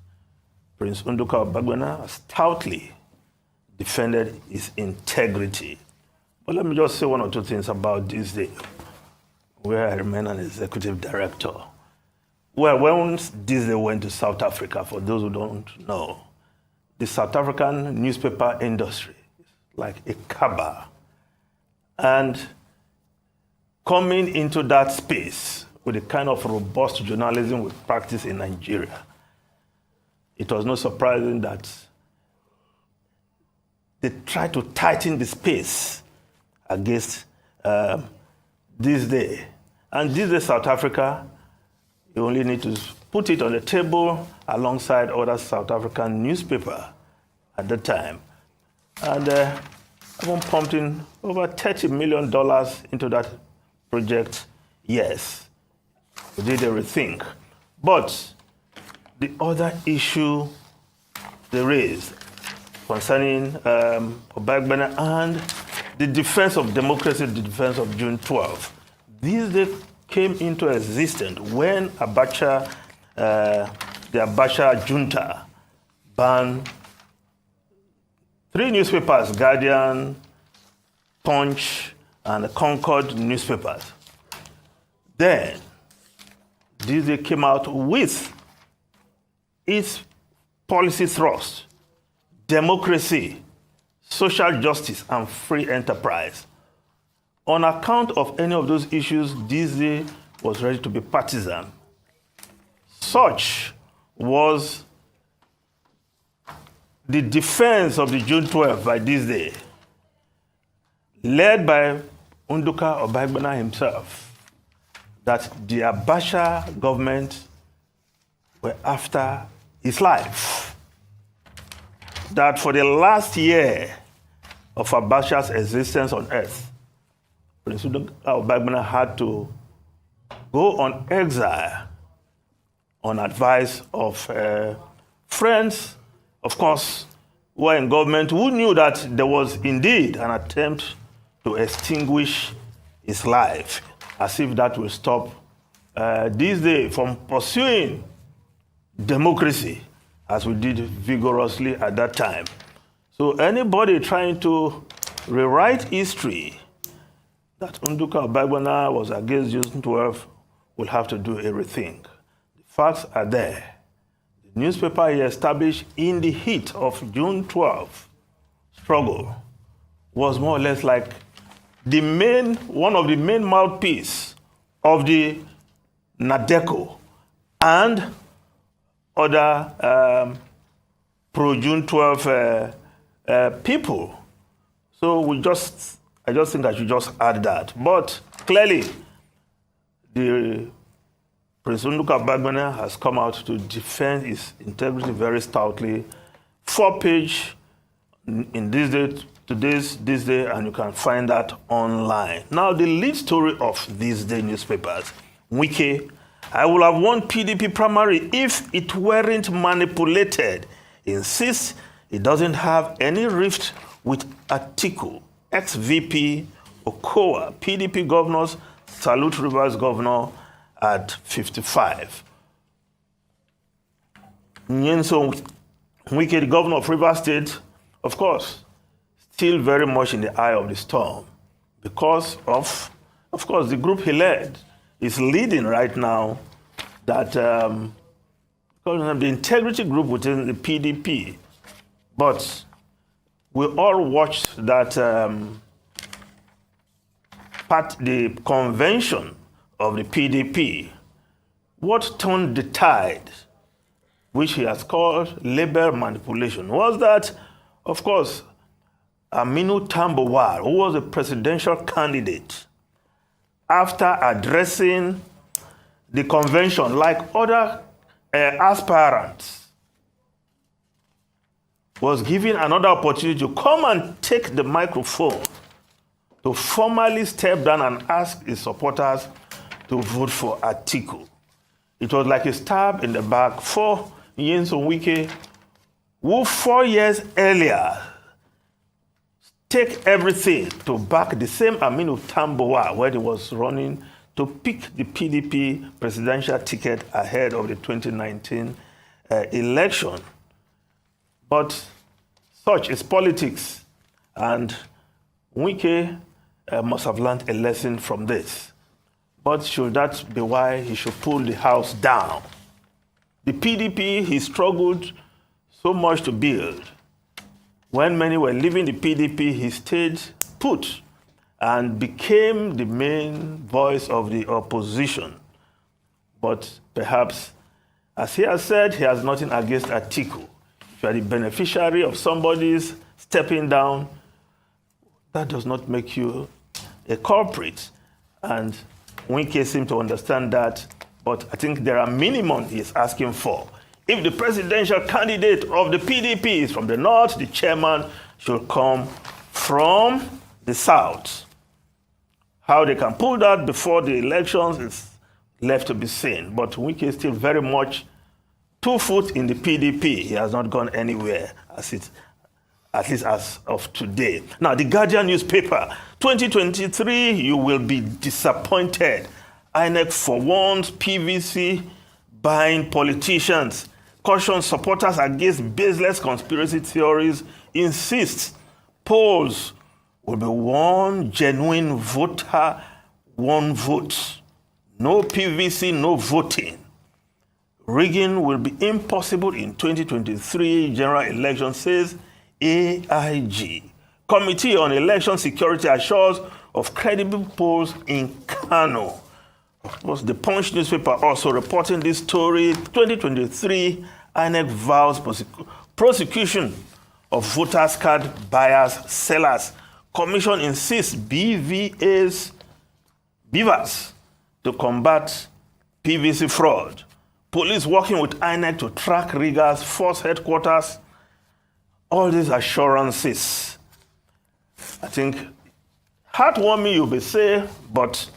Prince Nduka Obaigbena stoutly defended his integrity. But let me just say one or two things about this day, where I remain an executive director. Well, when this day went to South Africa, for those who don't know, the South African newspaper industry is like a Kaaba. And coming into that space with the kind of robust journalism we practice in Nigeria, it was not surprising that they tried to tighten the space against this day. And this day, South Africa, you only need to put it on the table alongside other South African newspapers at the time. And everyone pumped in over $30 million into that project. Yes, we did a rethink. But the other issue they raised concerning Obaigbena and the defense of democracy, the defense of June 12th. These came into existence when Abacha, the Abacha junta banned 3 newspapers, Guardian, Punch, and the Concord newspapers. Then, this came out with its policy thrust, democracy, social justice, and free enterprise. On account of any of those issues, Disney was ready to be partisan. Such was the defense of the June 12th by Disney, led by Nduka Obaigbena himself, that the Abacha government were after his life. That for the last year of Abacha's existence on earth, Prince Obaigbena had to go on exile on advice of friends, of course, who were in government, who knew that there was indeed an attempt to extinguish his life, as if that will stop this day from pursuing democracy, as we did vigorously at that time. So anybody trying to rewrite history that Nduka Obaigbena was against June 12 will have to do everything. The facts are there. The newspaper he established in the heat of June 12 struggle was more or less like one of the main mouthpieces of the NADECO and other pro-June 12 people. So I just think I should just add that. But clearly, the Prince Nduka Obaigbena has come out to defend his integrity very stoutly. 4-page in today's this day, and you can find that online. Now, the lead story of these day newspapers, Wike, I would have won PDP primary if it weren't manipulated, insists it doesn't have any rift with Atiku, ex-VP Okowa, PDP governors salute Rivers governor at 55. Nyenso Wike, the governor of Rivers State, of course, still very much in the eye of the storm because of course, the group he led is leading right now that the integrity group within the PDP. But we all watched that the convention of the PDP. What turned the tide, which he has called labor manipulation, was that, of course, Aminu Tambuwal, who was a presidential candidate, after addressing the convention like other aspirants, was given another opportunity to come and take the microphone to formally step down and ask his supporters to vote for Atiku. It was like a stab in the back for Nyesom Wike, who 4 years earlier take everything to back the same Aminu Tambuwal when he was running to pick the PDP presidential ticket ahead of the 2019 election. But such is politics, and Wike must have learned a lesson from this. But should that be why he should pull the house down? The PDP, he struggled so much to build. When many were leaving the PDP, he stayed put and became the main voice of the opposition. But perhaps, as he has said, he has nothing against Atiku. If you are the beneficiary of somebody's stepping down, that does not make you a culprit. And Wike seems to understand that, but I think there are minimum he is asking for. If the presidential candidate of the PDP is from the north, the chairman should come from the south. How they can pull that before the elections is left to be seen. But Wike is still very much 2 foot in the PDP. He has not gone anywhere, at least as of today. Now, the Guardian newspaper, 2023, you will be disappointed. INEC forewarns PVC buying politicians. Caution supporters against baseless conspiracy theories. Insists polls will be one genuine voter, one vote. No PVC, no voting. Rigging will be impossible in 2023 general election, says AIG. Committee on Election Security assures of credible polls in Kano. Of course, the Punch newspaper also reporting this story. 2023, INEC vows prosecution of voters card buyers, sellers. Commission insists beavers to combat PVC fraud. Police working with INEC to track riggers, force headquarters. All these assurances, I think, heartwarming you may say, but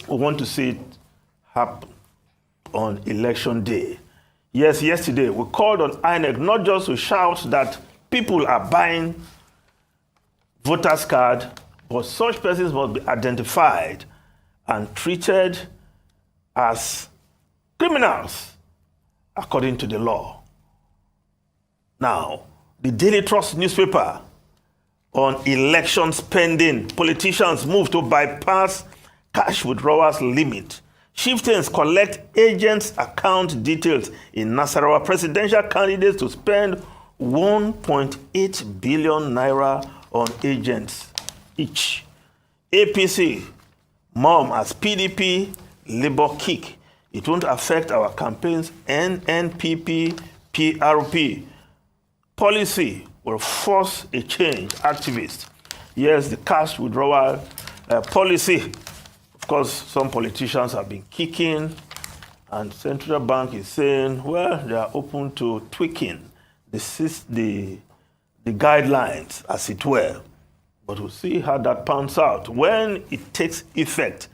we want to see it happen on election day. Yes, yesterday we called on INEC not just to shout that people are buying voters' card, but such persons must be identified and treated as criminals according to the law. Now, the Daily Trust newspaper on election spending. Politicians move to bypass cash withdrawals limit. Chieftains collect agents' account details in Nasarawa. Presidential candidates to spend 1.8 billion naira on agents each. APC, mom as PDP, Labour kick. It won't affect our campaigns. NNPP, PRP. Policy will force a change. Activists. Yes, the cash withdrawal policy. Of course, some politicians have been kicking, and Central Bank is saying, well, they are open to tweaking the guidelines, as it were. But we'll see how that pans out. When it takes effect,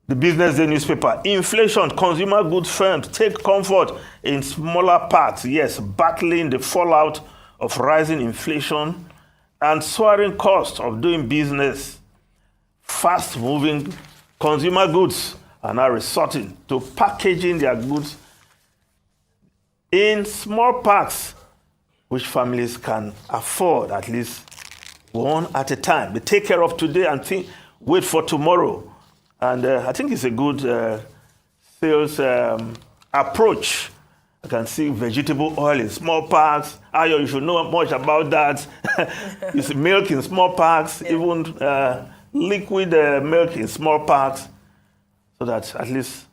the Business Day newspaper, inflation, consumer goods firms take comfort in smaller parts. Yes, battling the fallout of rising inflation and soaring costs of doing business. Fast-moving consumer goods are now resorting to packaging their goods in small packs which families can afford at least one at a time. They take care of today and wait for tomorrow. And I think it's a good sales approach. I can see vegetable oil in small packs. Ayo, you should know much about that. It's milk in small packs, even liquid milk in small packs, so that at least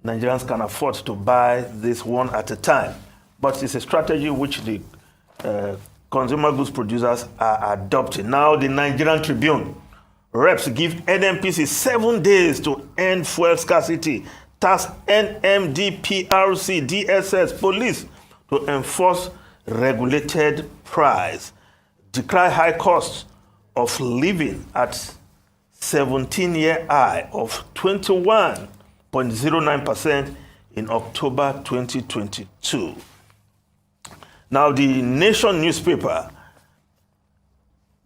Nigerians can afford to buy this one at a time. But it's a strategy which the consumer goods producers are adopting. Now, the Nigerian Tribune. Reps give NNPC 7 days to end fuel scarcity. Task NMD, PRC, DSS, police to enforce regulated price. Decry high costs of living at 17-year high of 21.09% in October 2022. Now, the Nation newspaper,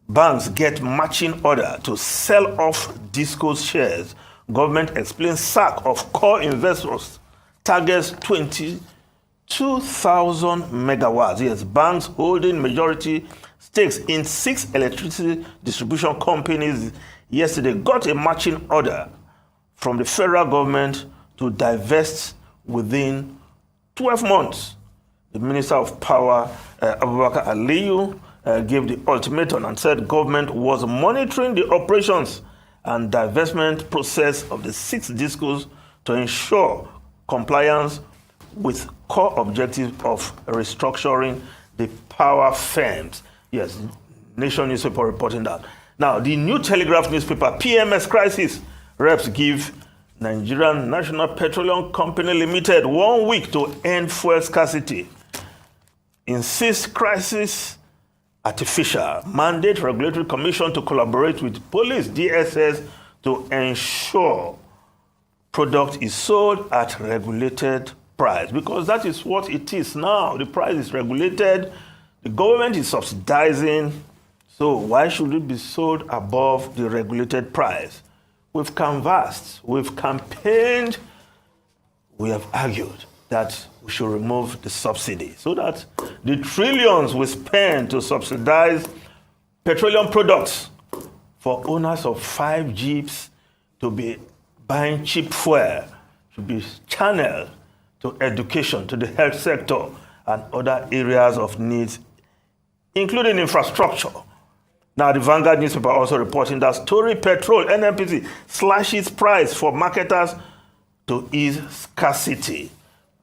banks get matching order to sell off discourse shares. Government explains sack of core investors. Targets 22,000 megawatts. Yes, banks holding majority stakes in 6 electricity distribution companies yesterday got a matching order from the federal government to divest within 12 months. The Minister of Power, Abubakar Aliyu, gave the ultimatum and said government was monitoring the operations and divestment process of the 6 discos to ensure compliance with core objective of restructuring the power firms. Yes, Nation newspaper reporting that. Now, the New Telegraph newspaper, PMS crisis, reps give Nigerian National Petroleum Company Limited 1 week to end fuel scarcity. Insists crisis artificial. Mandate Regulatory Commission to collaborate with police, DSS, to ensure product is sold at regulated price. Because that is what it is now. The price is regulated. The government is subsidizing. So why should it be sold above the regulated price? We've canvassed, we've campaigned, we have argued that we should remove the subsidy so that the trillions we spend to subsidize petroleum products for owners of 5 jeeps to be buying cheap fuel should be channeled to education, to the health sector, and other areas of needs, including infrastructure. Now, the Vanguard newspaper also reporting that Story Petrol, NNPC, slashes price for marketers to ease scarcity.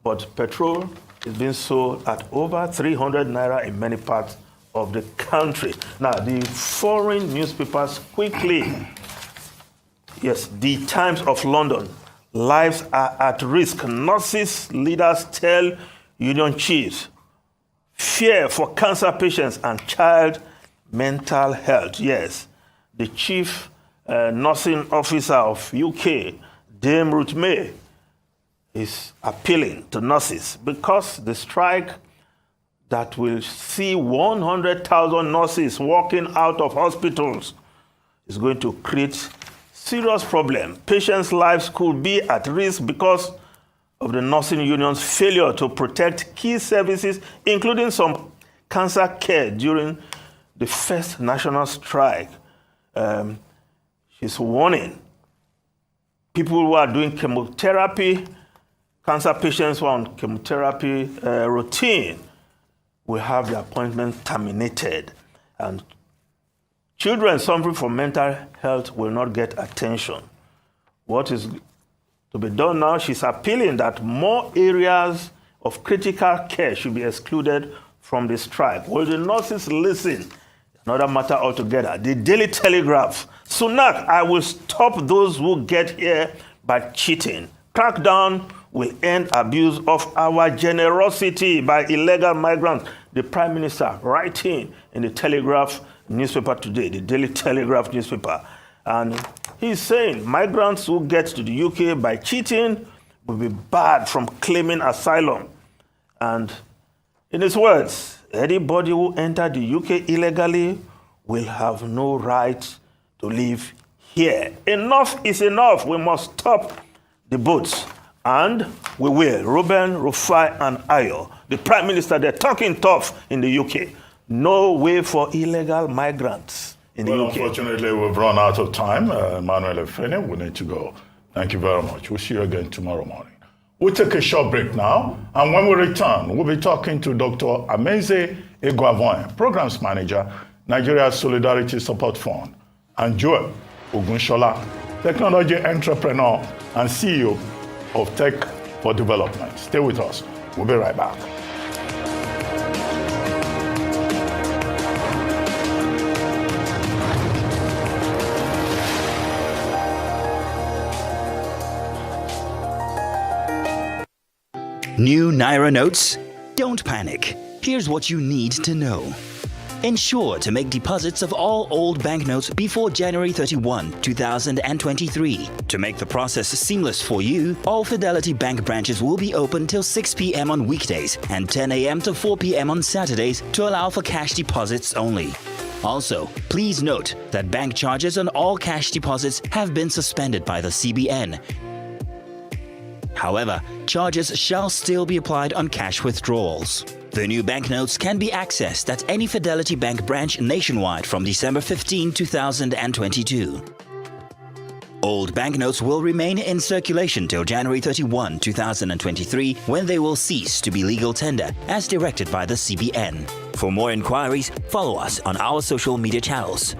But petrol is being sold at over 300 naira in many parts of the country. Now, the foreign newspapers quickly. Yes, the Times of London. Lives are at risk. Nurses, leaders tell union chiefs. Fear for cancer patients and child mental health. Yes, the chief nursing officer of UK, Dame Ruth May, is appealing to nurses because the strike that will see 100,000 nurses walking out of hospitals is going to create serious problem. Patients' lives could be at risk because of the nursing union's failure to protect key services, including some cancer care during the first national strike. She's warning people who are doing chemotherapy, cancer patients who are on chemotherapy routine will have their appointment terminated. And children suffering from mental health will not get attention. What is to be done now? She's appealing that more areas of critical care should be excluded from the strike. Will the nurses listen? Another matter altogether. The Daily Telegraph. Sunak, I will stop those who get here by cheating. Crackdown will end abuse of our generosity by illegal migrants. The Prime Minister writing in the Telegraph newspaper today, the Daily Telegraph newspaper. And he's saying migrants who get to the UK by cheating will be barred from claiming asylum. And in his words, anybody who entered the UK illegally will have no right to live here. Enough is enough. We must stop the boats And we will. Ruben, Rufai, and Ayo, the Prime Minister, they're talking tough in the UK. No way for illegal migrants in the UK. Unfortunately, we've run out of time. Emmanuel Efene, we need to go. Thank you very much. We'll see you again tomorrow morning. We'll take a short break now, and when we return, we'll be talking to Dr. Ameze Eguavoin, Programs Manager, Nigeria Solidarity Support Fund, and Joel Ogunshola, Technology Entrepreneur and CEO of Tech for Development. Stay with us. We'll be right back. New Naira notes? Don't panic. Here's what you need to know. Ensure to make deposits of all old banknotes before January 31, 2023. To make the process seamless for you, all Fidelity Bank branches will be open till 6 p.m. on weekdays and 10 a.m. to 4 p.m. on Saturdays to allow for cash deposits only. Also, please note that bank charges on all cash deposits have been suspended by the CBN. However, charges shall still be applied on cash withdrawals. The new banknotes can be accessed at any Fidelity Bank branch nationwide from December 15, 2022. Old banknotes will remain in circulation till January 31, 2023, when they will cease to be legal tender, as directed by the CBN. For more inquiries, follow us on our social media channels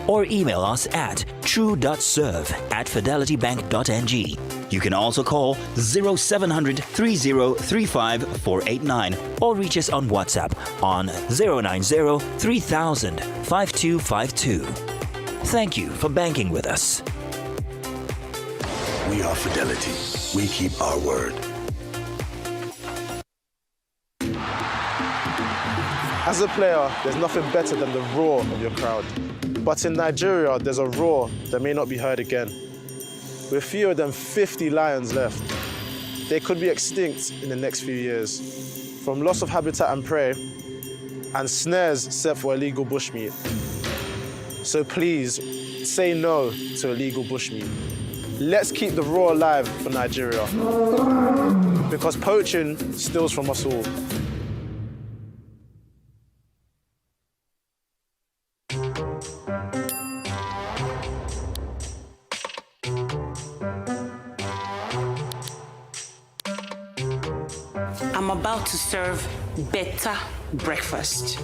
or email us at true.serve@fidelitybank.ng. You can also call 0700 3035 489 or reach us on WhatsApp on 090 3000 5252. Thank you for banking with us. We are Fidelity. We keep our word. As a player, there's nothing better than the roar of your crowd. But in Nigeria, there's a roar that may not be heard again. With fewer than 50 lions left, they could be extinct in the next few years from loss of habitat and prey and snares set for illegal bushmeat. So please, say no to illegal bushmeat. Let's keep the roar alive for Nigeria, because poaching steals from us all. I'm about to serve better breakfast.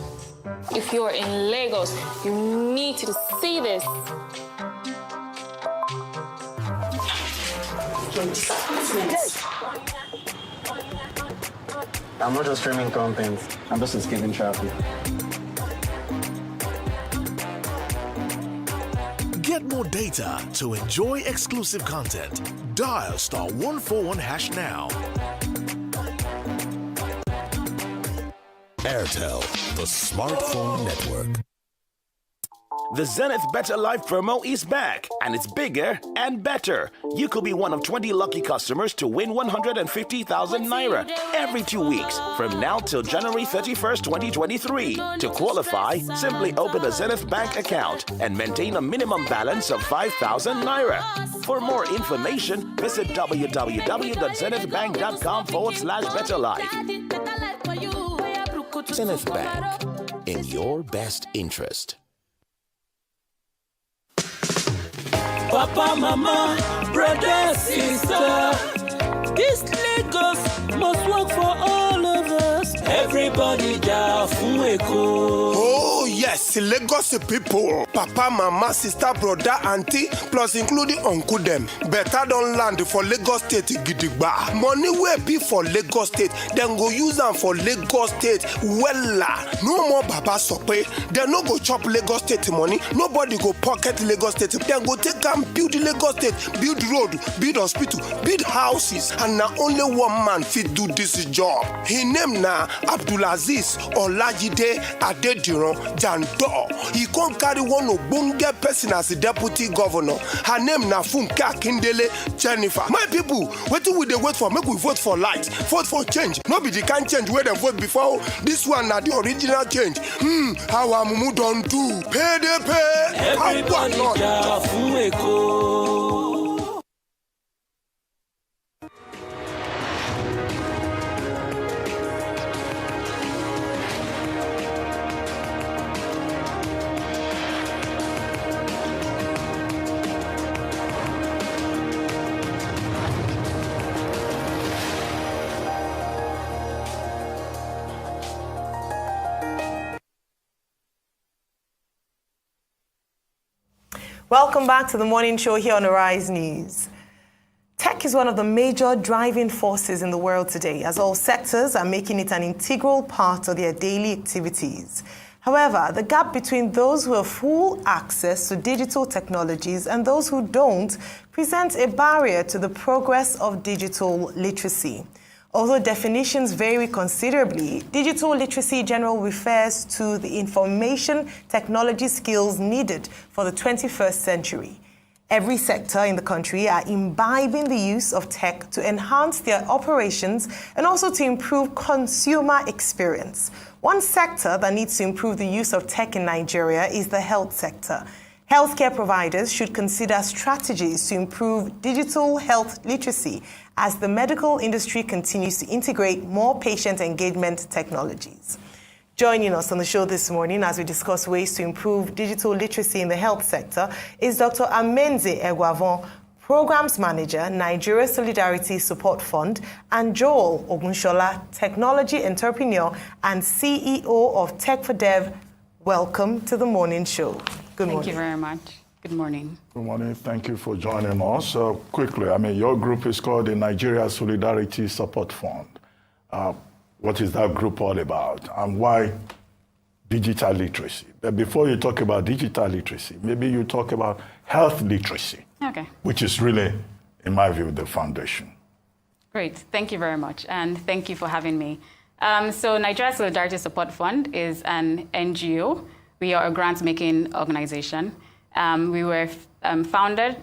If you're in Lagos, you need to see this. I'm not just streaming content, I'm just escaping traffic. Get more data to enjoy exclusive content. Dial *141# now. Airtel, the smartphone network. The Zenith Better Life promo is back, and it's bigger and better. You could be one of 20 lucky customers to win 150,000 Naira every 2 weeks from now till January 31st, 2023. To qualify, simply open a Zenith Bank account and maintain a minimum balance of 5,000 Naira. For more information, visit www.zenithbank.com/betterlife. Zenith Bank, in your best interest. Papa, mama, brother, sister, this Lagos must work for all of us. Everybody down Oh yes, Lagos people. Papa, mama, sister, brother, auntie, plus including uncle them. Better don't land for Lagos State gidigba. Money will be for Lagos State, then go use them for Lagos State. Wella, no more Baba Sope. Then no go chop Lagos State money. Nobody go pocket Lagos State. Then go take and build Lagos State, build road, build hospital, build houses, and now only one man fit do this job. His name na Abdulaziz Olajide Adediran Jandor. He can't carry one ogbonge person as the deputy governor. Her name na Funke Akindele Jennifer. My people, what do we wait for? Make we vote for light, vote for change. No be the kind change where they vote before. This one na the original change. How Amumu don't do. Pay the pay. Everybody down Welcome back to the morning show here on Arise News. Tech is one of the major driving forces in the world today, as all sectors are making it an integral part of their daily activities. However, the gap between those who have full access to digital technologies and those who don't presents a barrier to the progress of digital literacy. Although definitions vary considerably, digital literacy in general refers to the information technology skills needed for the 21st century. Every sector in the country are imbibing the use of tech to enhance their operations and also to improve consumer experience. One sector that needs to improve the use of tech in Nigeria is the health sector. Healthcare providers should consider strategies to improve digital health literacy as the medical industry continues to integrate more patient engagement technologies. Joining us on the show this morning as we discuss ways to improve digital literacy in the health sector is Dr. Amenze Egwavon, Programs Manager, Nigeria Solidarity Support Fund, and Joel Ogunshola, Technology Entrepreneur and CEO of Tech for Dev. Welcome to the morning show. Good morning. Thank you very much. Good morning. Good morning. Thank you for joining us. Quickly, your group is called the Nigeria Solidarity Support Fund. What is that group all about, and why digital literacy? But before you talk about digital literacy, maybe you talk about health literacy, which is really, in my view, the foundation. Great. Thank you very much, and thank you for having me. So Nigeria Solidarity Support Fund is an NGO. We are a grant-making organization. We were founded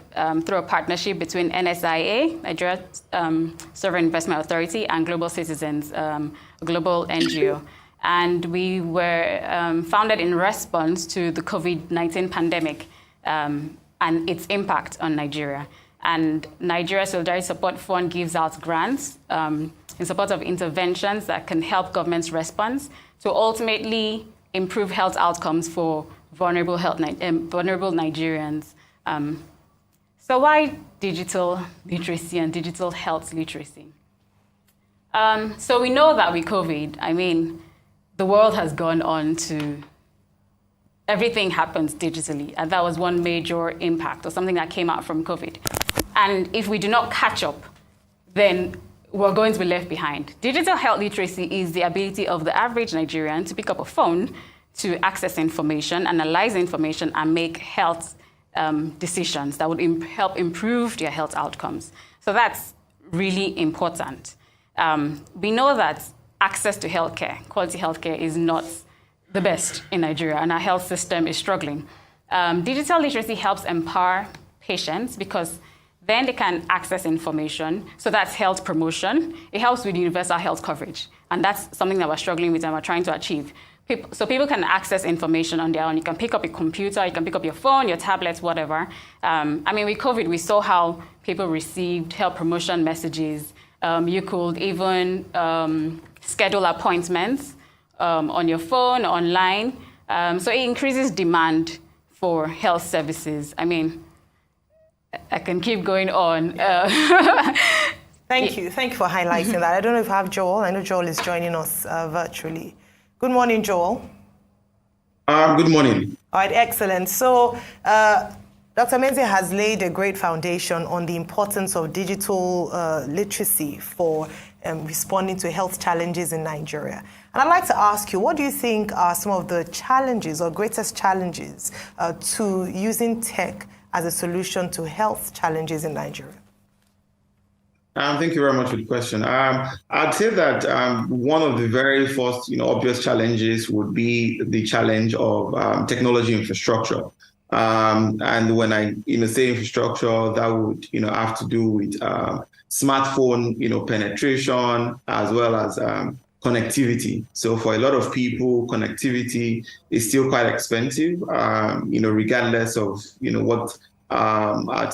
through a partnership between NSIA, Nigeria Sovereign Investment Authority, and Global Citizens, a global NGO. And we were founded in response to the COVID-19 pandemic and its impact on Nigeria. And Nigeria Solidarity Support Fund gives out grants in support of interventions that can help governments respond to ultimately improve health outcomes for vulnerable Nigerians. So why digital literacy and digital health literacy? So we know that with COVID, the world has gone on to, everything happens digitally, and that was one major impact or something that came out from COVID. And if we do not catch up, then we're going to be left behind. Digital health literacy is the ability of the average Nigerian to pick up a phone, to access information, analyze information, and make health decisions that would help improve their health outcomes. So that's really important. We know that access to healthcare, quality healthcare, is not the best in Nigeria, and our health system is struggling. Digital literacy helps empower patients because then they can access information. So that's health promotion. It helps with universal health coverage. And that's something that we're struggling with and we're trying to achieve. So people can access information on their own. You can pick up a computer, you can pick up your phone, your tablets, whatever. With COVID, we saw how people received health promotion messages. You could even schedule appointments on your phone, online. So it increases demand for health services. I can keep going on. Thank you for highlighting that. I don't know if I have Joel. I know Joel is joining us virtually. Good morning, Joel. Good morning. All right, excellent. So Dr. Menze has laid a great foundation on the importance of digital literacy for responding to health challenges in Nigeria. And I'd like to ask you, what do you think are some of the challenges or greatest challenges to using tech as a solution to health challenges in Nigeria? Thank you very much for the question. I'd say that one of the very first, obvious challenges would be the challenge of technology infrastructure. And when I say infrastructure, that would have to do with smartphone penetration as well as connectivity. So for a lot of people, connectivity is still quite expensive, regardless of what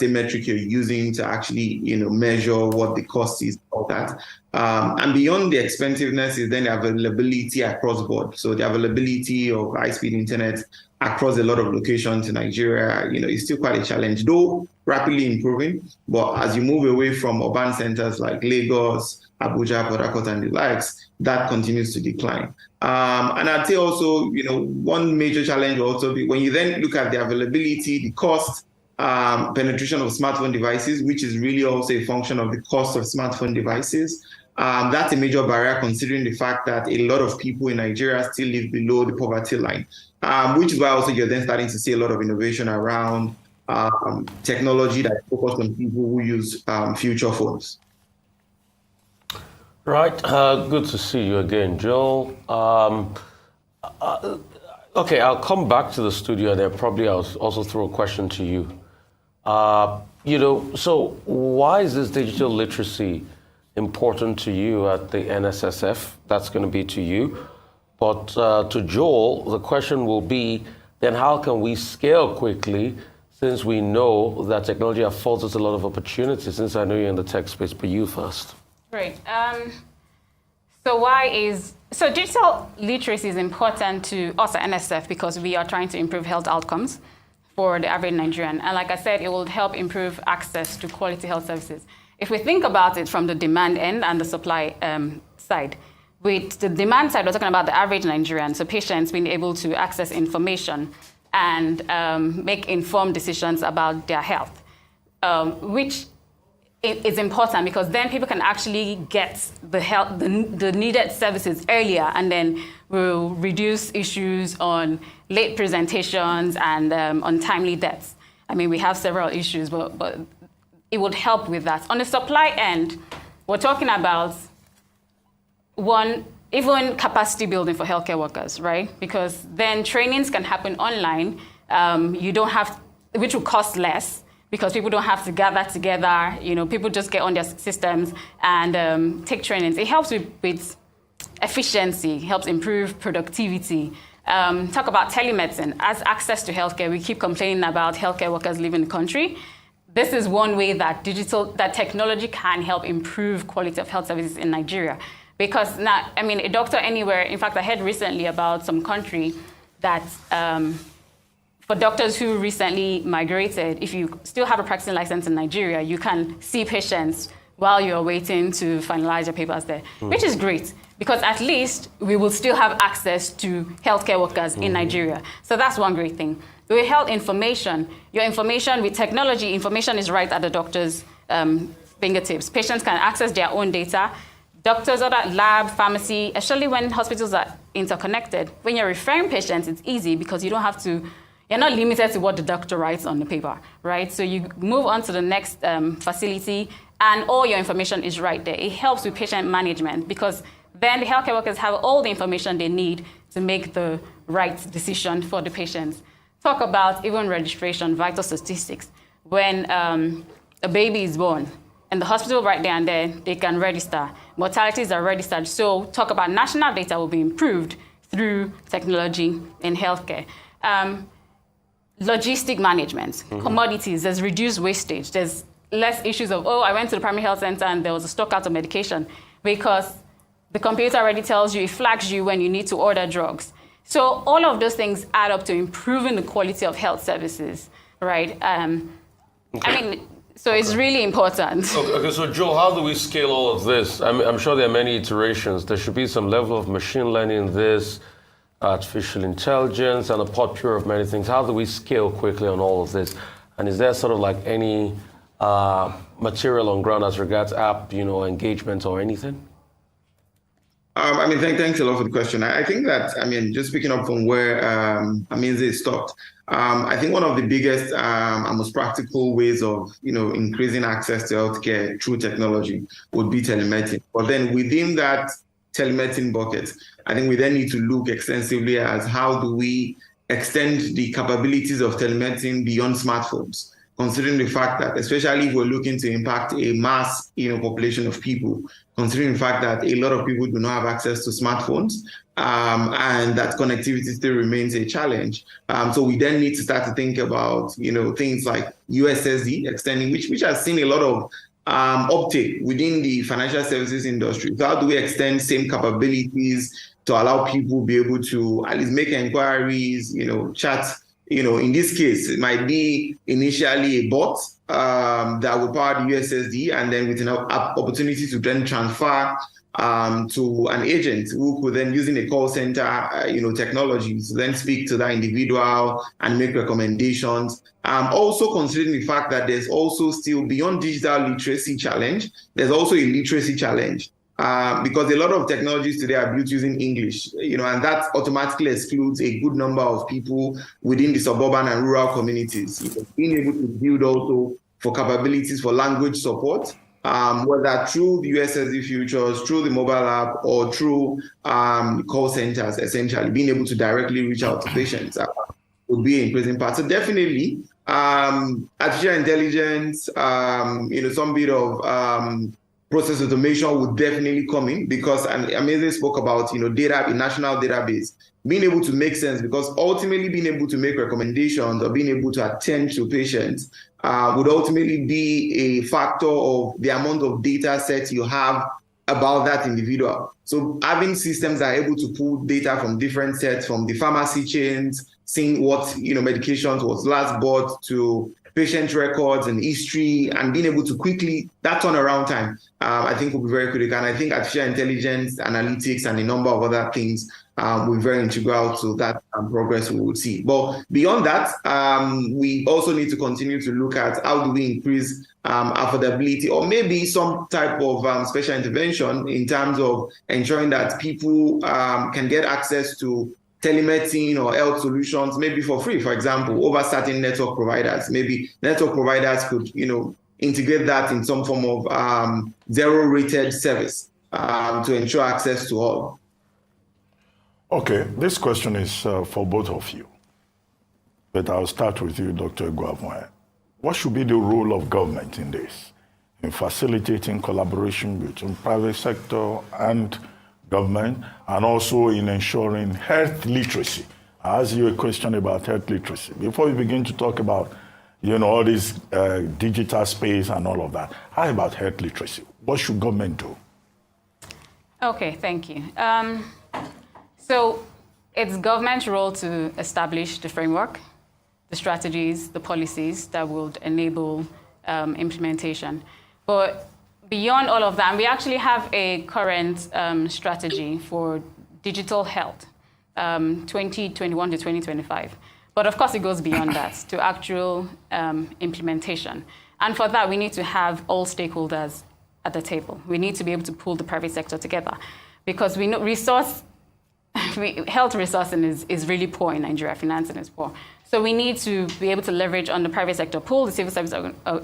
metric you're using to actually measure what the cost is of that. And beyond the expensiveness is then the availability across board. So the availability of high-speed internet across a lot of locations in Nigeria, is still quite a challenge, though rapidly improving. But as you move away from urban centers like Lagos, Abuja, Port Harcourt, and the likes, that continues to decline. And I'd say also, one major challenge will also be when you then look at the availability, the cost, penetration of smartphone devices, which is really also a function of the cost of smartphone devices. That's a major barrier considering the fact that a lot of people in Nigeria still live below the poverty line, which is why also you're then starting to see a lot of innovation around technology that focus on people who use future phones. Right. Good to see you again, Joel. Okay, I'll come back to the studio and then probably I'll also throw a question to you. So why is this digital literacy important to you at the NSSF? That's going to be to you. But to Joel, the question will be, then how can we scale quickly since we know that technology affords us a lot of opportunities, since I know you're in the tech space, but you first. Great. So digital literacy is important to us at NSF because we are trying to improve health outcomes for the average Nigerian. And like I said, it will help improve access to quality health services. If we think about it from the demand end and the supply side, with the demand side, we're talking about the average Nigerian, so patients being able to access information and make informed decisions about their health, which is important because then people can actually get the needed services earlier, and then we'll reduce issues on late presentations and untimely deaths. I mean, we have several issues, but it would help with that. On the supply end, we're talking about even capacity building for healthcare workers, right? Because then trainings can happen online. Which will cost less because people don't have to gather together. People just get on their systems and take trainings. It helps with efficiency, helps improve productivity. Talk about telemedicine. As access to healthcare, we keep complaining about healthcare workers leaving the country. This is one way that technology can help improve quality of health services in Nigeria. Because now, a doctor anywhere, in fact, I heard recently about some country that for doctors who recently migrated, if you still have a practicing license in Nigeria, you can see patients while you're waiting to finalize your papers there, which is great because at least we will still have access to healthcare workers in Nigeria. So that's one great thing. With health information, your information with technology, information is right at the doctor's fingertips. Patients can access their own data. Doctors, other lab, pharmacy, especially when hospitals are interconnected. When you're referring patients, it's easy because you're not limited to what the doctor writes on the paper, right? So you move on to the next facility and all your information is right there. It helps with patient management because then the healthcare workers have all the information they need to make the right decision for the patients. Talk about even registration, vital statistics. When a baby is born, and the hospital right there and there, they can register. Mortalities are registered. So talk about national data will be improved through technology in healthcare. Logistic management, commodities, there's reduced wastage. There's less issues of, I went to the primary health center and there was a stock out of medication because the computer already tells you, it flags you when you need to order drugs. So all of those things add up to improving the quality of health services, right? So it's really important. Okay, so Joel, how do we scale all of this? I'm sure there are many iterations. There should be some level of machine learning in this, artificial intelligence, and a potpourri of many things. How do we scale quickly on all of this? And is there sort of like any material on ground as regards app, engagement or anything? Thanks a lot for the question. I think that, just picking up from where Aminze stopped, I think one of the biggest and most practical ways of, increasing access to healthcare through technology would be telemedicine. But then within that telemedicine bucket, I think we then need to look extensively as how do we extend the capabilities of telemedicine beyond smartphones, considering the fact that, especially if we're looking to impact a mass, population of people, considering the fact that a lot of people do not have access to smartphones, and that connectivity still remains a challenge. So we then need to start to think about, things like USSD extending, which has seen a lot of uptake within the financial services industry. So how do we extend same capabilities to allow people to be able to at least make inquiries, chat? In this case, it might be initially a bot that would power the USSD, and then with an opportunity to then transfer to an agent who could then, using a call center, technology, to then speak to that individual and make recommendations. Also considering the fact that there's also still, beyond digital literacy challenge, there's also a literacy challenge. Because a lot of technologies today are built using English, and that automatically excludes a good number of people within the suburban and rural communities. Being able to build also for capabilities for language support, whether through the USSD Futures, through the mobile app, or through call centers, essentially, being able to directly reach out to patients would be an important part. So definitely, artificial intelligence, some bit of process automation would definitely come in, because Amazing spoke about data, a national database, being able to make sense, because ultimately being able to make recommendations or being able to attend to patients would ultimately be a factor of the amount of data sets you have about that individual. So having systems that are able to pull data from different sets, from the pharmacy chains, seeing what medications was last bought, to patient records and history, and being able to quickly, that turnaround time, I think will be very critical. And I think artificial intelligence, analytics, and a number of other things will be very integral to that progress we will see. But beyond that, we also need to continue to look at how do we increase affordability, or maybe some type of special intervention in terms of ensuring that people can get access to telemedicine or health solutions, maybe for free, for example, over certain network providers. Maybe network providers could, integrate that in some form of zero-rated service to ensure access to all. Okay, this question is for both of you. But I'll start with you, Dr. Guavon. What should be the role of government in this, in facilitating collaboration between private sector and government, and also in ensuring health literacy? I asked you a question about health literacy. Before we begin to talk about, all this digital space and all of that, how about health literacy? What should government do? Okay, thank you. So it's government's role to establish the framework, the strategies, the policies that would enable implementation. But beyond all of that, we actually have a current strategy for digital health, 2021 to 2025. But of course, it goes beyond that to actual implementation. And for that, we need to have all stakeholders at the table. We need to be able to pull the private sector together, because we know health resourcing is really poor in Nigeria, financing is poor. So we need to be able to leverage on the private sector, pull the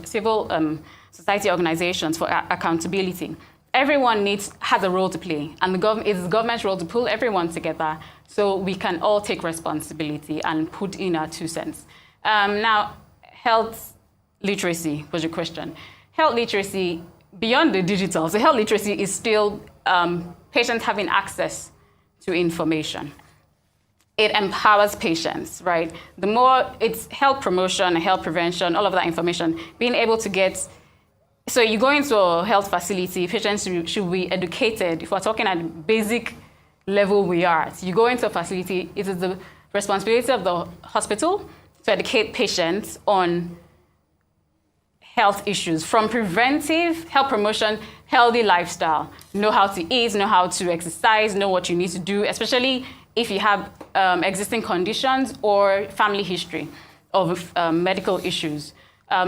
civil society organizations for accountability. Everyone has a role to play, and it's the government's role to pull everyone together so we can all take responsibility and put in our 2 cents. Now, health literacy was your question. Health literacy, beyond the digital, so health literacy is still patients having access to information. It empowers patients, right? The more it's health promotion, health prevention, all of that information, being able to get. So you go into a health facility, patients should be educated. If we're talking at basic level we are, so you go into a facility, it is the responsibility of the hospital to educate patients on health issues, from preventive, health promotion, healthy lifestyle, know how to eat, know how to exercise, know what you need to do, especially if you have existing conditions or family history of medical issues.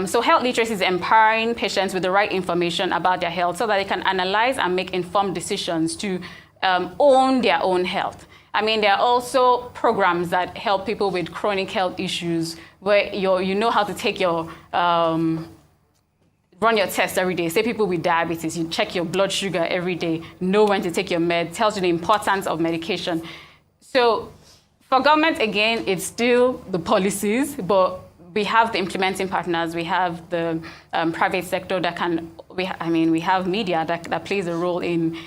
So health literacy is empowering patients with the right information about their health so that they can analyze and make informed decisions to own their own health. I mean, there are also programs that help people with chronic health issues where you know how to take your, run your tests every day. Say people with diabetes, you check your blood sugar every day, know when to take your med, tells you the importance of medication. So for government, again, it's still the policies, but we have the implementing partners, we have the private sector that can, we have media that plays a role in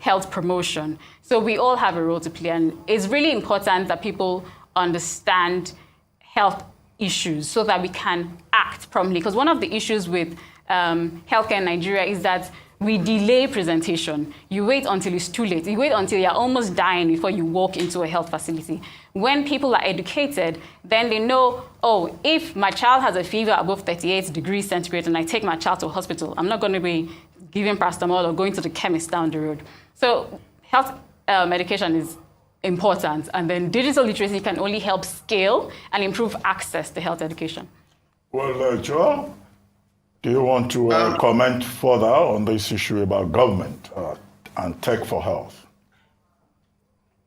health promotion. So we all have a role to play, and it's really important that people understand health issues so that we can act promptly. Because one of the issues with healthcare in Nigeria is that we delay presentation. You wait until it's too late. You wait until you're almost dying before you walk into a health facility. When people are educated, then they know, oh, if my child has a fever above 38 degrees centigrade and I take my child to a hospital, I'm not going to be giving paracetamol or going to the chemist down the road. So health education is important, and then digital literacy can only help scale and improve access to health education. Well, Joel, do you want to comment further on this issue about government and tech for health?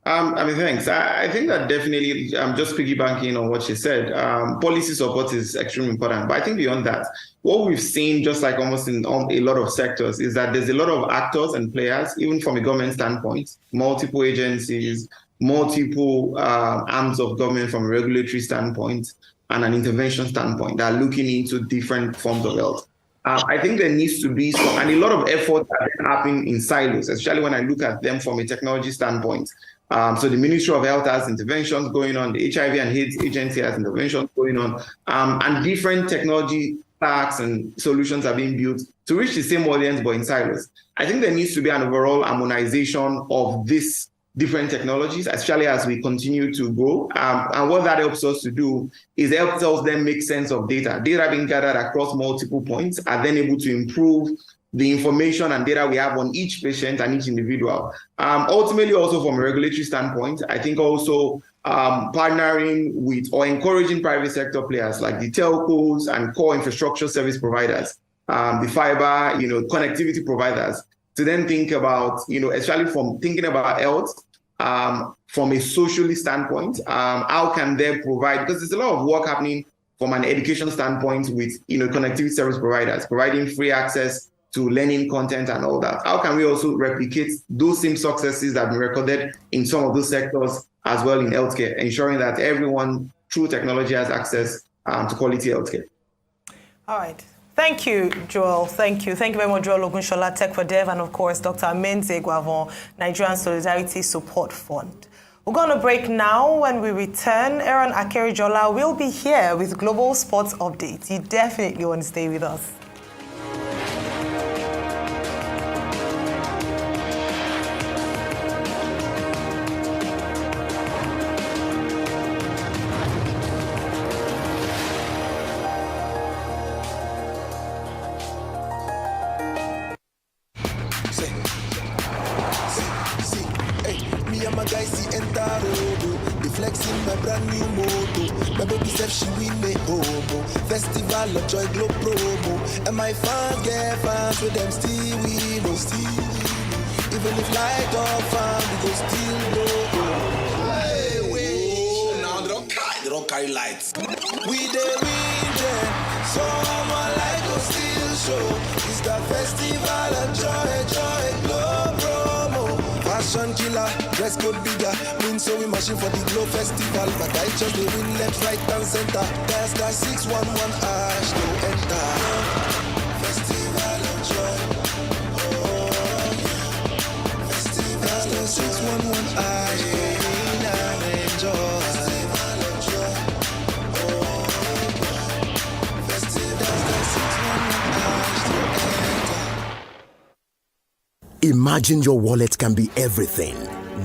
Thanks. I think that definitely, just piggybacking on what she said, policy support is extremely important. But I think beyond that, what we've seen, just like almost in a lot of sectors, is that there's a lot of actors and players, even from a government standpoint, multiple agencies, multiple arms of government from a regulatory standpoint and an intervention standpoint that are looking into different forms of health. I think there needs to be and a lot of effort happening in silos, especially when I look at them from a technology standpoint. So the Ministry of Health has interventions going on, the HIV and AIDS Agency has interventions going on, and different technology stacks and solutions are being built to reach the same audience, but in silos. I think there needs to be an overall harmonization of these different technologies, especially as we continue to grow. And what that helps us to do is helps us then make sense of data. Data being gathered across multiple points are then able to improve the information and data we have on each patient and each individual. Ultimately, also from a regulatory standpoint, I think also partnering with or encouraging private sector players like the telcos and core infrastructure service providers, the fiber, connectivity providers, to then think about, especially from thinking about health from a socially standpoint, how can they provide, because there's a lot of work happening from an education standpoint with, connectivity service providers, providing free access to learning content and all that. How can we also replicate those same successes that have been recorded in some of those sectors as well in healthcare, ensuring that everyone through technology has access to quality healthcare? All right. Thank you, Joel. Thank you. Thank you very much, Joel Ogunshola, Tech for Dev, and of course, Dr. Amenze Guavon, Nigerian Solidarity Support Fund. We're going to break now. When we return, Aaron Akerijola will be here with Global Sports Updates. You definitely want to stay with us. Festival of Joy Globe promo. And my fans get fans with them still we know. Even if light off fan, we go still go. Hey, wait. Now they don't carry lights. We the region, someone like us still show. It's the Festival of Joy Globe promo. Fashion killer, dress code bigger. Mean so we machine for the Globe Festival. But I just they win left, right, and center. That's the 611 ash to enter. Festival of Joy. Oh, yeah. Festival that's the 611 ash to win and enjoy. Festival of Joy. Oh, Festival that's the 611 ash to enter. Imagine your wallet can be everything.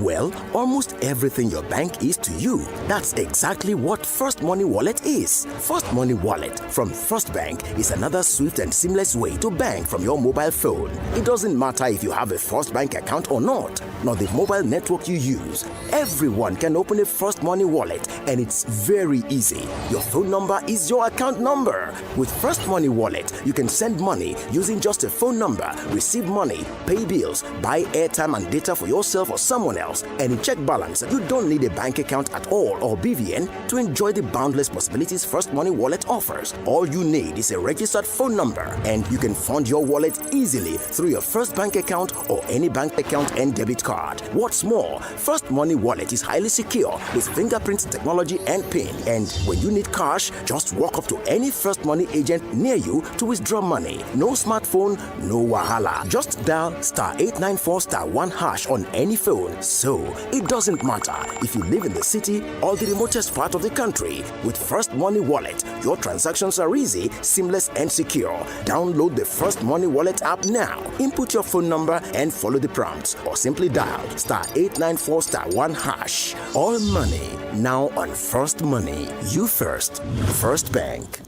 Well, almost everything your bank is to you. That's exactly what First Money Wallet is. First Money Wallet from First Bank is another swift and seamless way to bank from your mobile phone. It doesn't matter if you have a First Bank account or not, nor the mobile network you use. Everyone can open a First Money Wallet, and it's very easy. Your phone number is your account number. With First Money Wallet, you can send money using just a phone number, receive money, pay bills, buy airtime and data for yourself or someone else, and in check balance. You don't need a bank account at all or BVN to enjoy the boundless possibilities First Money Wallet offers. All you need is a registered phone number, and you can fund your wallet easily through your First Bank account or any bank account and debit card. What's more, First Money Wallet is highly secure with fingerprint technology and PIN. And when you need cash, just walk up to any First Money agent near you to withdraw money. No smartphone, no wahala. Just dial *894*1# on any phone. So it doesn't matter if you live in the city or the remotest part of the country. With First Money Wallet, your transactions are easy, seamless, and secure. Download the First Money Wallet app now. Input your phone number and follow the prompts, or simply dial *894*1#. All money now on First Money. You first. First Bank.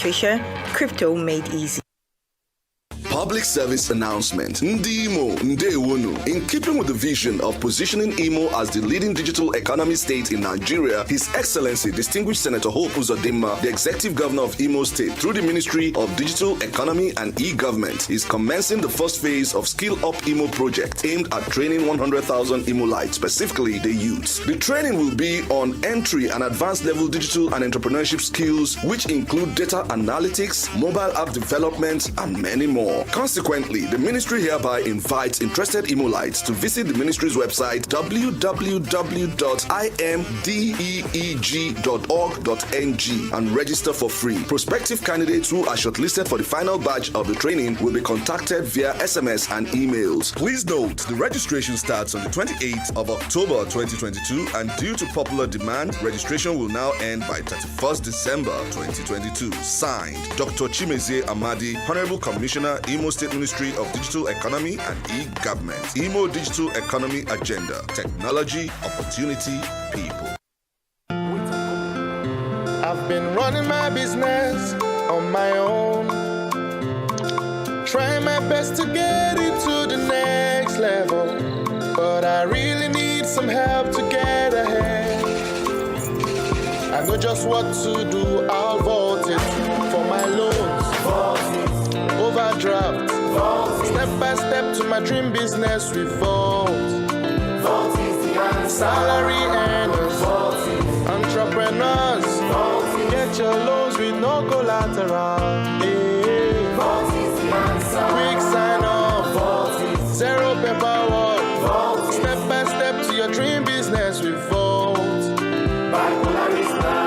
Fisher, Crypto Made Easy. Public service announcement. Ndimo Ndewonu. In keeping with the vision of positioning Imo as the leading digital economy state in Nigeria, His Excellency Distinguished Senator Hope Uzodimma, the Executive Governor of Imo State, through the Ministry of Digital Economy and E-Government, is commencing the first phase of Skill Up Imo project aimed at training 100,000 Imolites, specifically the youths. The training will be on entry and advanced level digital and entrepreneurship skills, which include data analytics, mobile app development, and many more. Consequently, the ministry hereby invites interested Imolites to visit the ministry's website www.imdeeg.org.ng and register for free. Prospective candidates who are shortlisted for the final batch of the training will be contacted via SMS and emails. Please note, the registration starts on the 28th of October 2022, and due to popular demand, registration will now end by 31st December 2022. Signed, Dr. Chimezie Amadi, Honorable Commissioner, Imo State Ministry of Digital Economy and E-Government. Imo Digital Economy Agenda. Technology, opportunity, people. I've been running my business on my own, trying my best to get it to the next level, but I really need some help to get ahead. I know just what to do, I'll vote it for my loans, overdraft, step by step to my dream business with Vault. Vault is the answer. Salary earners, entrepreneurs, get your loans with no collateral. Yeah. Vault is the answer. Quick sign up, zero paperwork, step by step to your dream business with Vault. By Polaris Bank.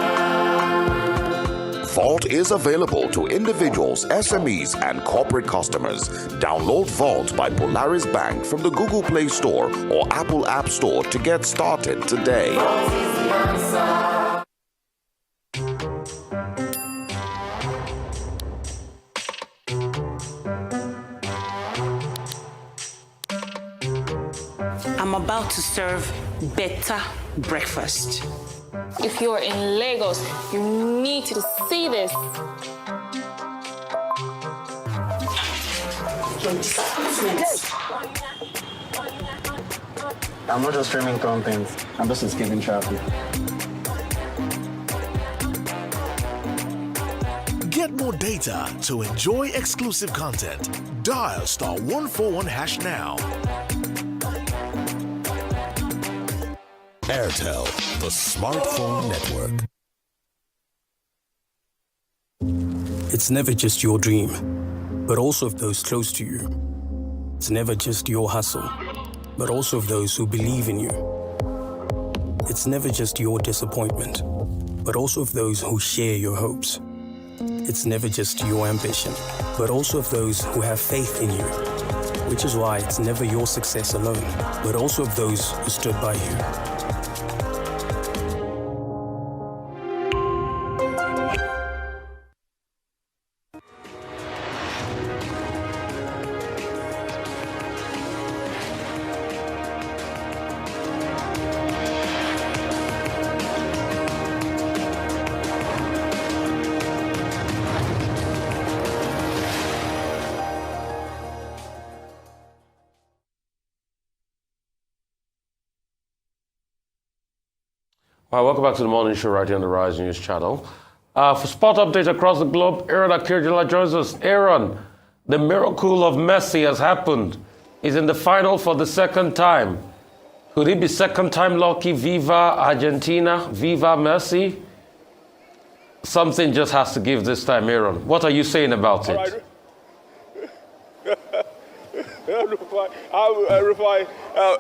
Vault is available to individuals, SMEs, and corporate customers. Download Vault by Polaris Bank from the Google Play Store or Apple App Store to get started today. Vault is the answer. I'm about to serve better breakfast. If you're in Lagos, you need to see this. I'm not just streaming content, I'm just escaping traffic. Get more data to enjoy exclusive content. Dial *141# now. Airtel, the smartphone network. It's never just your dream, but also of those close to you. It's never just your hustle, but also of those who believe in you. It's never just your disappointment, but also of those who share your hopes. It's never just your ambition, but also of those who have faith in you. Which is why it's never your success alone, but also of those who stood by you. Hi, welcome back to the morning show right here on the Rise News channel. For sport updates across the globe, Aaron Akirjala joins us. Aaron, the miracle of Messi has happened. He's in the final for the second time. Could he be second time lucky? Viva Argentina, Viva Messi? Something just has to give this time, Aaron. What are you saying about it? Rufai,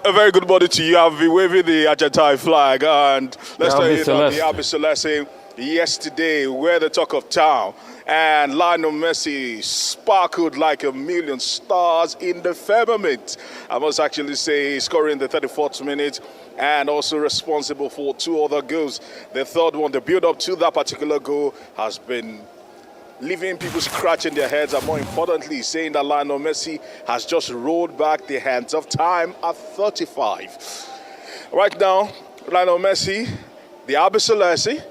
a very good morning to you. I've been waving the Argentine flag, and let's tell you that the Albi Celeste yesterday were the talk of town, and Lionel Messi sparkled like a million stars in the firmament. I must actually say, scoring the 34th minute and also responsible for two other goals. The third one, the build-up to that particular goal, has been leaving people scratching their heads, and more importantly, saying that Lionel Messi has just rolled back the hands of time at 35. Right now, Lionel Messi, the Albi Celeste,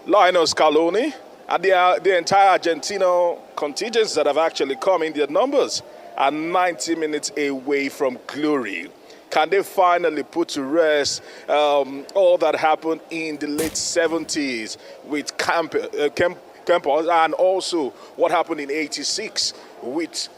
Lionel Scaloni, And the entire Argentina contingents that have actually come in, their numbers are 90 minutes away from glory. Can they finally put to rest all that happened in the late 70s with Campos, and also what happened in 86 with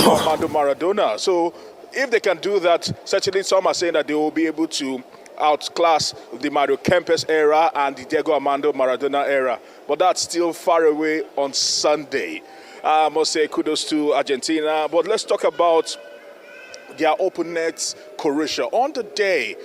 Armando Maradona? So if they can do that, certainly some are saying that they will be able to outclass the Mario Kempes era and the Diego Armando Maradona era. But that's still far away on Sunday. I must say kudos to Argentina. But let's talk about their opponent, Croatia. On the day,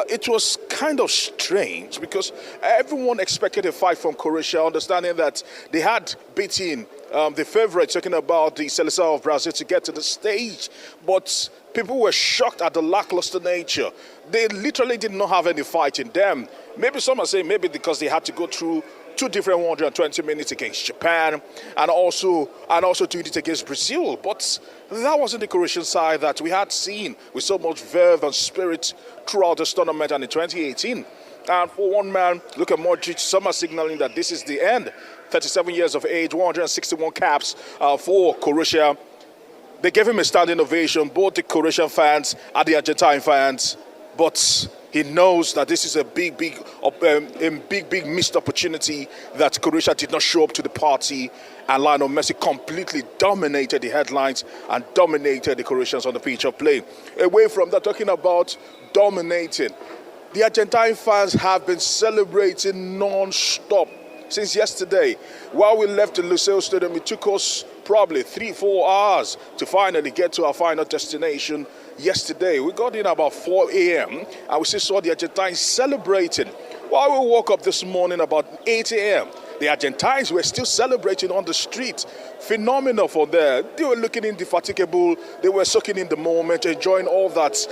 it was kind of strange because everyone expected a fight from Croatia, understanding that they had beaten the favorite, talking about the Seleção of Brazil, to get to the stage. But people were shocked at the lackluster nature. They literally did not have any fight in them. Maybe some are saying maybe because they had to go through 2 different 120 minutes against Japan and also doing it against Brazil. But that wasn't the Croatian side that we had seen with so much verve and spirit throughout this tournament and in 2018. And for one man, look at Modric, some are signaling that this is the end. 37 years of age, 161 caps for Croatia. They gave him a standing ovation, both the Croatian fans and the Argentine fans. But he knows that this is a big missed opportunity, that Croatia did not show up to the party, and Lionel Messi completely dominated the headlines and dominated the Croatians on the pitch of play. Away from that, talking about dominating, the Argentine fans have been celebrating non-stop since yesterday. While we left the Lusail Stadium, it took us probably 3-4 hours to finally get to our final destination. Yesterday, we got in about 4 a.m. and we still saw the Argentines celebrating. While we woke up this morning about 8 a.m., the Argentines were still celebrating on the street. Phenomenal for them. They were looking indefatigable. They were soaking in the moment, enjoying all that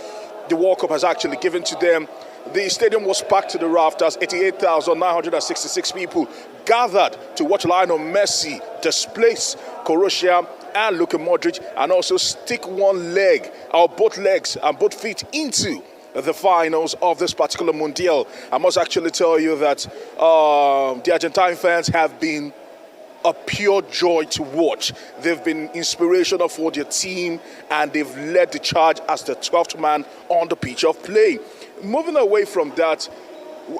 the World Cup has actually given to them. The stadium was packed to the rafters. 88,966 people gathered to watch Lionel Messi displace Croatia and Luka Modric, and also stick one leg, or both legs and both feet into the finals of this particular Mundial. I must actually tell you that the Argentine fans have been a pure joy to watch. They've been inspirational for their team, and they've led the charge as the 12th man on the pitch of play. Moving away from that,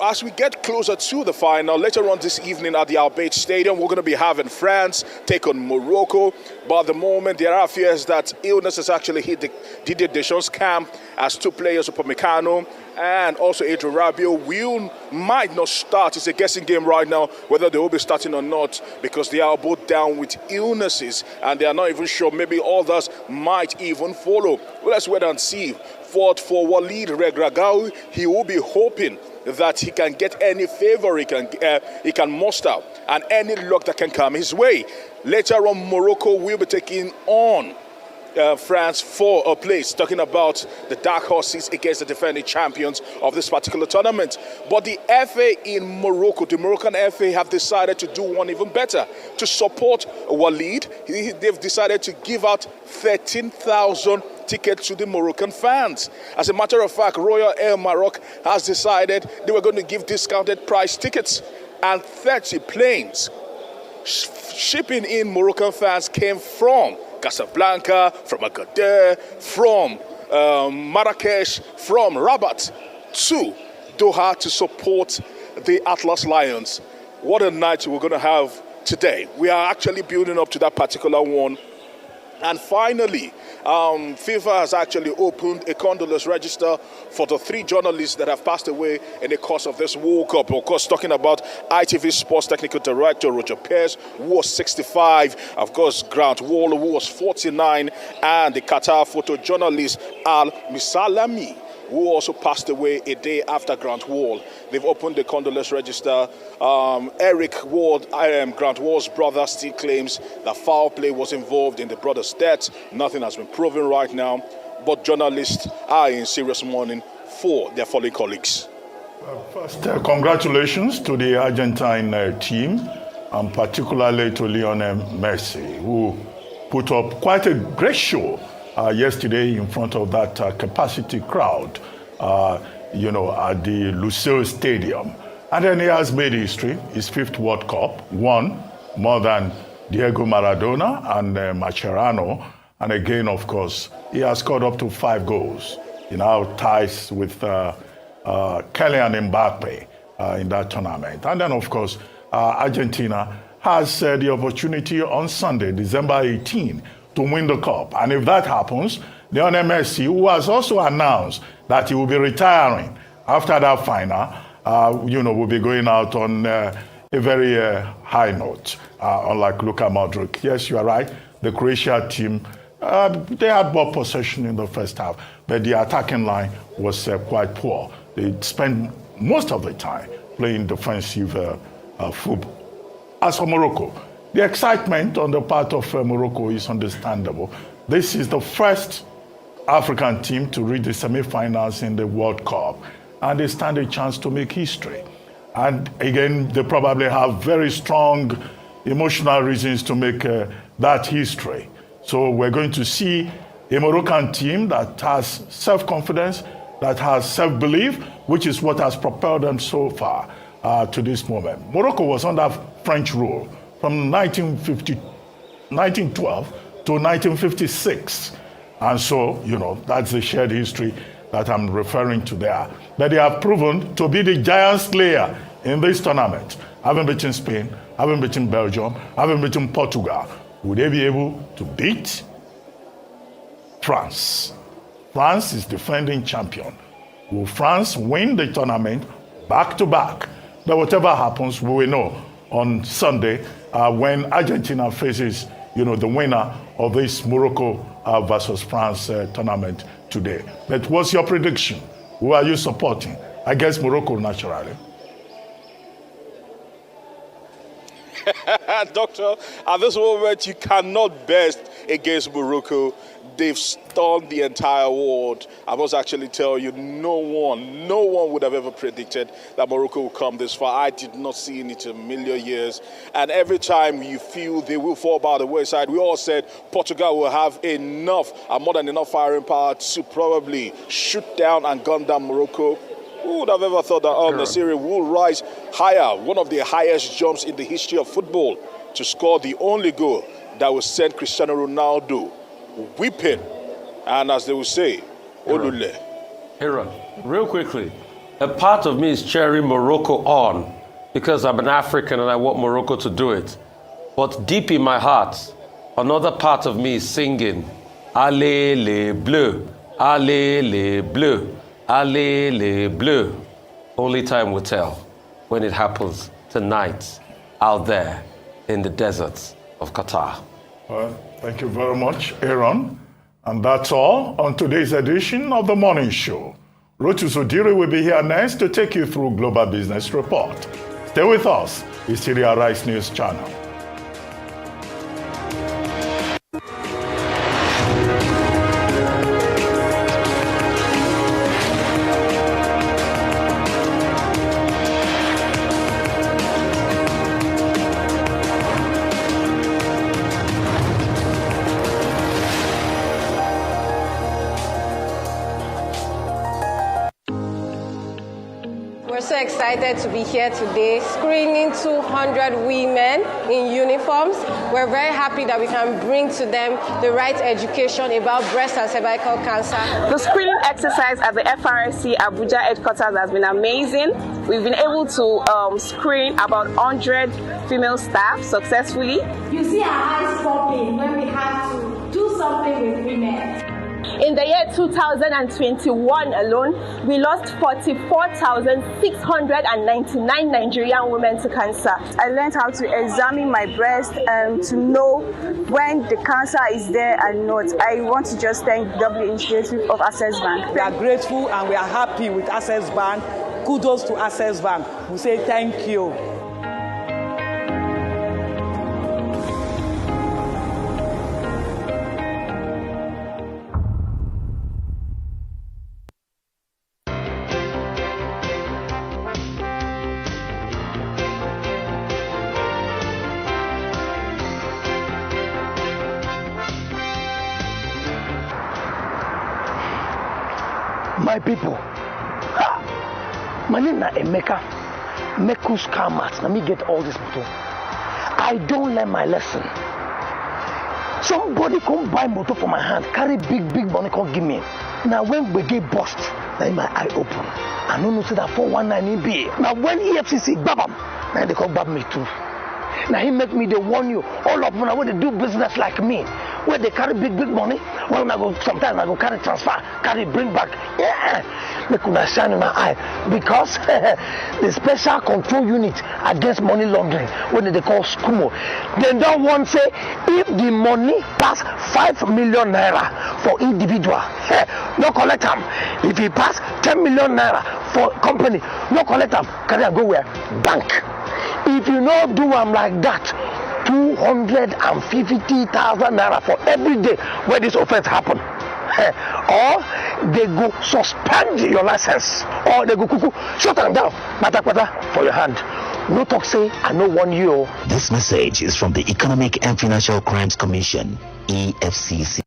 as we get closer to the final, later on this evening at the Albert Stadium, we're going to be having France take on Morocco. But at the moment, there are fears that illness has actually hit the Didier Deschamps' camp, as 2 players, Upamecano and also Adrien Rabiot, might not start. It's a guessing game right now whether they will be starting or not, because they are both down with illnesses and they are not even sure. Maybe others might even follow. Well, let's wait and see. For Walid Regragui, he will be hoping that he can get any favor he can muster and any luck that can come his way. Later on, Morocco will be taking on France for a place, talking about the dark horses against the defending champions of this particular tournament. But the FA in Morocco, the Moroccan FA, have decided to do one even better. To support Walid, they've decided to give out 13,000 tickets to the Moroccan fans. As a matter of fact, Royal Air Maroc has decided they were going to give discounted price tickets, and 30 planes shipping in Moroccan fans came from Casablanca, from Agadir, from Marrakesh, from Rabat to Doha to support the Atlas Lions. What a night we're going to have today. We are actually building up to that particular one. And finally, FIFA has actually opened a condolence register for the 3 journalists that have passed away in the course of this World Cup. Of course, talking about ITV Sports Technical Director Roger Pearce, who was 65, of course, Grant Wall, who was 49, and the Qatar photojournalist Al Misalami, who also passed away a day after Grant Wall. They've opened the condolence register. Eric Ward, Grant Wall's brother, still claims that foul play was involved in the brother's death. Nothing has been proven right now, but journalists are in serious mourning for their fallen colleagues. First, congratulations to the Argentine team, and particularly to Lionel Messi, who put up quite a great show yesterday in front of that capacity crowd, at the Lusail Stadium. And then he has made history, his 5th World Cup, 1 more than Diego Maradona and Mascherano. And again, of course, he has scored up to 5 goals. He now ties with Kylian Mbappe in that tournament. And then, of course, Argentina has the opportunity on Sunday, December 18, to win the cup. And if that happens, Lionel Messi, who has also announced that he will be retiring after that final, will be going out on a very high note, unlike Luka Modric. Yes, you are right. The Croatia team, they had more possession in the first half, but the attacking line was quite poor. They spent most of the time playing defensive football. As for Morocco, the excitement on the part of Morocco is understandable. This is the first African team to reach the semi-finals in the World Cup, and they stand a chance to make history. And again, they probably have very strong emotional reasons to make that history. So we're going to see a Moroccan team that has self-confidence, that has self-belief, which is what has propelled them so far to this moment. Morocco was under French rule from 1912 to 1956. And so, that's the shared history that I'm referring to there. But they have proven to be the giant slayer in this tournament. Having beaten Spain, having beaten Belgium, having beaten Portugal. Would they be able to beat France? France is defending champion. Will France win the tournament back to back? But whatever happens, we will know on Sunday when Argentina faces, the winner of this Morocco versus France tournament today. But what's your prediction? Who are you supporting? I guess Morocco, naturally. Doctor, at this moment, you cannot bet against Morocco. They've stunned the entire world. I must actually tell you, no one would have ever predicted that Morocco would come this far. I did not see it in a million years. And every time you feel they will fall by the wayside, we all said Portugal will have enough and more than enough firing power to probably shoot down and gun down Morocco. Who would have ever thought that Al-Nassr will rise higher, one of the highest jumps in the history of football, to score the only goal that will send Cristiano Ronaldo weeping, and as they will say, Olule. Aaron, real quickly, a part of me is cheering Morocco on because I'm an African and I want Morocco to do it. But deep in my heart, another part of me is singing, Allez les bleus, allez les bleus, allez les bleus. Only time will tell when it happens tonight out there in the deserts of Qatar. Well, thank you very much, Aaron. And that's all on today's edition of The Morning Show. Rotu Sodiri will be here next to take you through Global Business Report. Stay with us. It's Syria Rice News Channel. So excited to be here today, screening 200 women in uniforms. We're very happy that we can bring to them the right education about breast and cervical cancer. The screening exercise at the FRSC Abuja headquarters has been amazing. We've been able to screen about 100 female staff successfully. You see our eyes popping when we have to do something with women. In the year 2021 alone, we lost 44,699 Nigerian women to cancer. I learned how to examine my breast to know when the cancer is there and not. I want to just thank the Investigative of Access Bank. We are grateful and we are happy with Access Bank. Kudos to Access Bank. We say thank you. My people, my name is Emeka, Meku's car mats. Let me get all this motor. I I don't learn my lesson. Somebody come buy motor for my hand, carry big money, come give me. Now when we get bust, now my eye open. I don't know say that 419 be. Now when EFCC babam, now they come bab me too. Now he make me they warn you. All of them when they do business like me, where they carry big money. Well, sometimes I go carry transfer, carry bring back. Yeah, they could not shine in my eye because the special control unit against money laundering, when they call SCUMO, they don't want to say if the money pass 5 million naira for individual, no collect them. If it pass 10 million naira for company, no collect them. Can I go where? Bank. If you not do them like that, 250,000 naira for every day where this offense happen. Or they go suspend your license, or they go shut them down, pata for your hand. No talk say, I know one you. This message is from the Economic and Financial Crimes Commission, EFCC.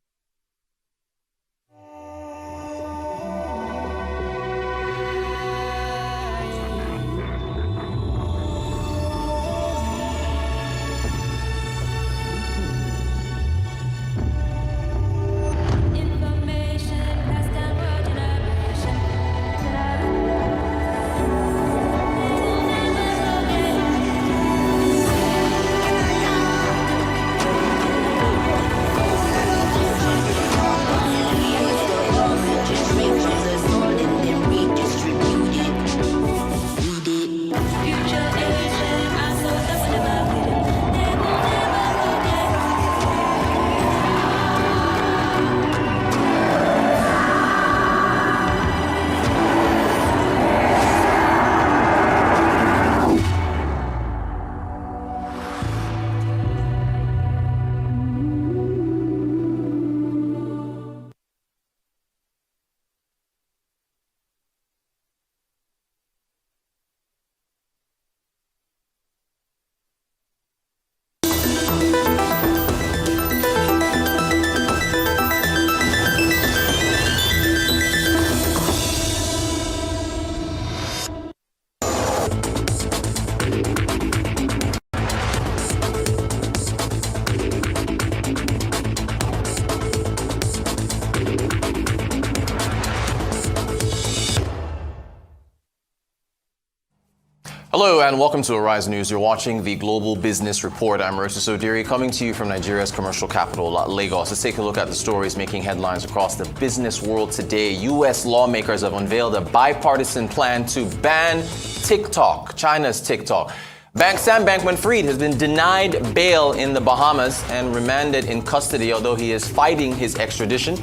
Hello and welcome to Arise News. You're watching the Global Business Report. I'm Rosa Sodiri, coming to you from Nigeria's commercial capital, Lagos. Let's take a look at the stories making headlines across the business world today. U.S. lawmakers have unveiled a bipartisan plan to ban TikTok, China's TikTok. Bank Sam Bankman-Fried has been denied bail in the Bahamas and remanded in custody, although he is fighting his extradition.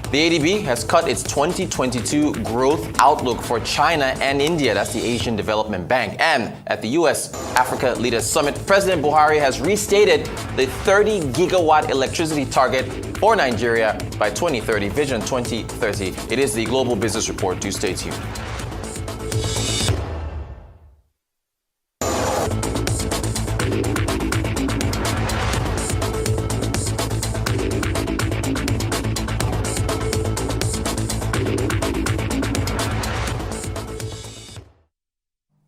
The ADB has cut its 2022 growth outlook for China and India. That's the Asian Development Bank. And at the U.S.-Africa Leaders Summit, President Buhari has restated the 30 gigawatt electricity target for Nigeria by 2030, Vision 2030. It is the Global Business Report. Do stay tuned.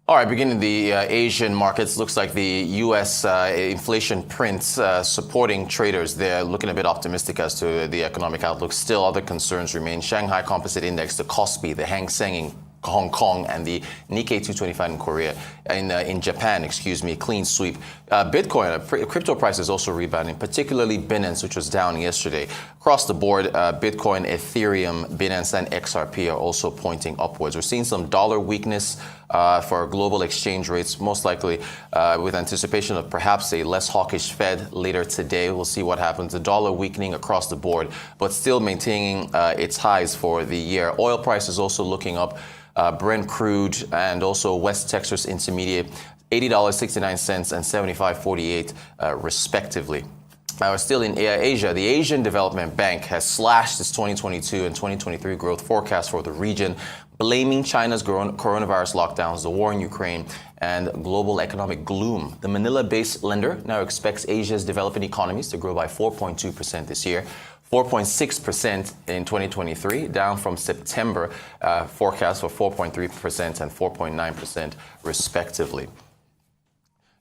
All right, beginning the Asian markets, looks like the U.S. Inflation prints supporting traders. They're looking a bit optimistic as to the economic outlook. Still, other concerns remain. Shanghai Composite Index, the Kospi, the Hang Seng in Hong Kong, and the Nikkei 225 in Korea, in Japan, clean sweep. Bitcoin, crypto prices also rebounding, particularly Binance, which was down yesterday. Across the board, Bitcoin, Ethereum, Binance, and XRP are also pointing upwards. We're seeing some dollar weakness for global exchange rates, most likely with anticipation of perhaps a less hawkish Fed later today. We'll see what happens. The dollar weakening across the board, but still maintaining its highs for the year. Oil prices also looking up. Brent crude and also West Texas Intermediate, $80.69 and $75.48 respectively. We're still in Asia. The Asian Development Bank has slashed its 2022 and 2023 growth forecast for the region, blaming China's coronavirus lockdowns, the war in Ukraine, and global economic gloom. The Manila-based lender now expects Asia's developing economies to grow by 4.2% this year, 4.6% in 2023, down from September forecast for 4.3% and 4.9% respectively.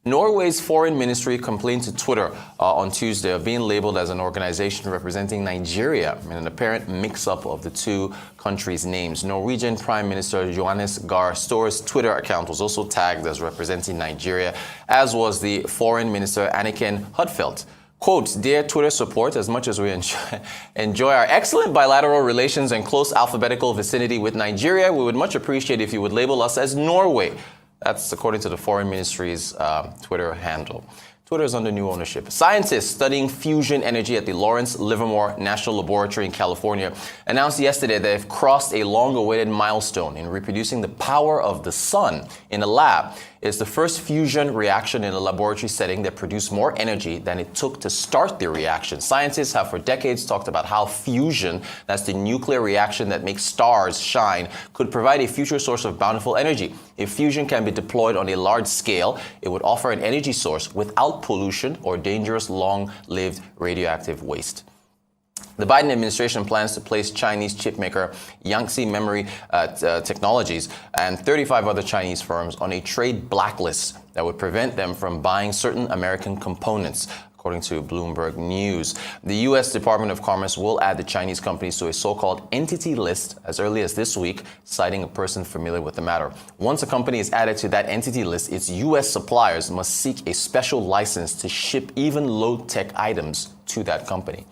Norway's foreign ministry complained to Twitter on Tuesday of being labeled as an organization representing Nigeria in an apparent mix-up of the two countries' names. Norwegian Prime Minister Johannes Gahr Store's Twitter account was also tagged as representing Nigeria, as was the Foreign Minister Anniken Huitfeldt. Quote, "Dear Twitter support, as much as we enjoy our excellent bilateral relations and close alphabetical vicinity with Nigeria, we would much appreciate if you would label us as Norway." That's according to the Foreign Ministry's Twitter handle. Twitter is under new ownership. Scientists studying fusion energy at the Lawrence Livermore National Laboratory in California announced yesterday they've crossed a long-awaited milestone in reproducing the power of the sun in a lab. It's the first fusion reaction in a laboratory setting that produced more energy than it took to start the reaction. Scientists have for decades talked about how fusion, that's the nuclear reaction that makes stars shine, could provide a future source of bountiful energy. If fusion can be deployed on a large scale, it would offer an energy source without pollution or dangerous long-lived radioactive waste. The Biden administration plans to place Chinese chipmaker Yangtze Memory Technologies and 35 other Chinese firms on a trade blacklist that would prevent them from buying certain American components, according to Bloomberg News. The U.S. Department of Commerce will add the Chinese companies to a so-called entity list as early as this week, citing a person familiar with the matter. Once a company is added to that entity list, its U.S. suppliers must seek a special license to ship even low-tech items to that company.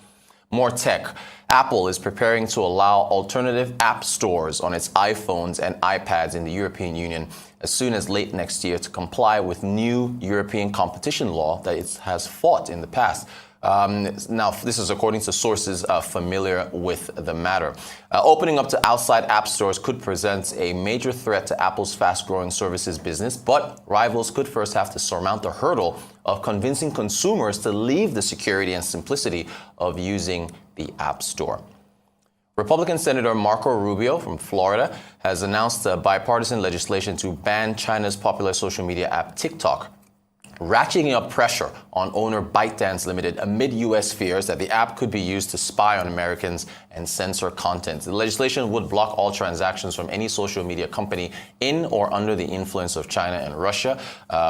More tech. Apple is preparing to allow alternative app stores on its iPhones and iPads in the European Union as soon as late next year to comply with new European competition law that it has fought in the past. Now, this is according to sources familiar with the matter. Opening up to outside app stores could present a major threat to Apple's fast-growing services business, but rivals could first have to surmount the hurdle of convincing consumers to leave the security and simplicity of using the App Store. Republican Senator Marco Rubio from Florida has announced bipartisan legislation to ban China's popular social media app TikTok, ratcheting up pressure on owner ByteDance Limited amid U.S. fears that the app could be used to spy on Americans and censor content. The legislation would block all transactions from any social media company in or under the influence of China and Russia,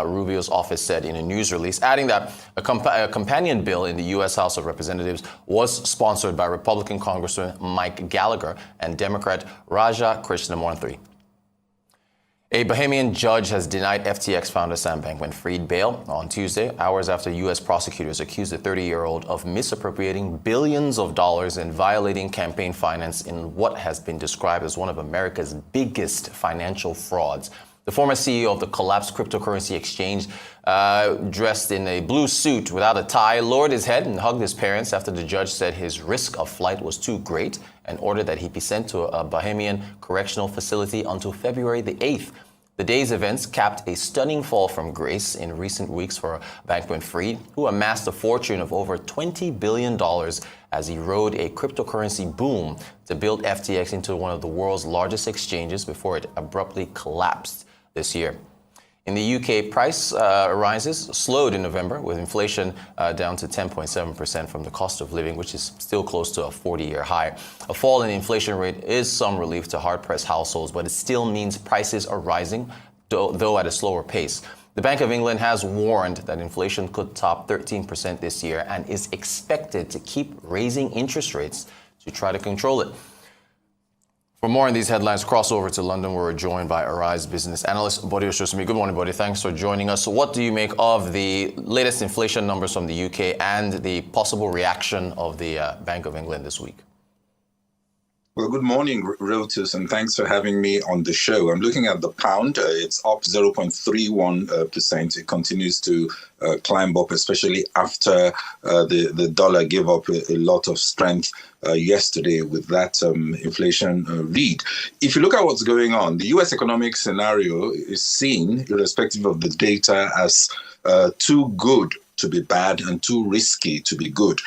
Rubio's office said in a news release, adding that a companion bill in the U.S. House of Representatives was sponsored by Republican Congressman Mike Gallagher and Democrat Raja Krishnamurthy. A Bahamian judge has denied FTX founder Sam Bankman-Fried bail on Tuesday, hours after U.S. prosecutors accused the 30-year-old of misappropriating billions of dollars and violating campaign finance in what has been described as one of America's biggest financial frauds. The former CEO of the collapsed cryptocurrency exchange, dressed in a blue suit without a tie, lowered his head and hugged his parents after the judge said his risk of flight was too great and ordered that he be sent to a Bahamian correctional facility until February the 8th. The day's events capped a stunning fall from grace in recent weeks for Bankman-Fried, who amassed a fortune of over $20 billion as he rode a cryptocurrency boom to build FTX into one of the world's largest exchanges before it abruptly collapsed this year. In the UK, price rises slowed in November, with inflation down to 10.7% from the cost of living, which is still close to a 40-year high. A fall in the inflation rate is some relief to hard-pressed households, but it still means prices are rising, though at a slower pace. The Bank of England has warned that inflation could top 13% this year and is expected to keep raising interest rates to try to control it. For more on these headlines, cross over to London, where we're joined by Arise business analyst Bode Ososumi. Good morning, Bode. Thanks for joining us. So what do you make of the latest inflation numbers from the UK and the possible reaction of the Bank of England this week? Well, good morning, Reuters, and thanks for having me on the show. I'm looking at the pound. It's up 0.31%. It continues to climb up, especially after the dollar gave up a lot of strength yesterday with that inflation read. If you look at what's going on, the U.S. economic scenario is seen, irrespective of the data, as too good to be bad and too risky to be good.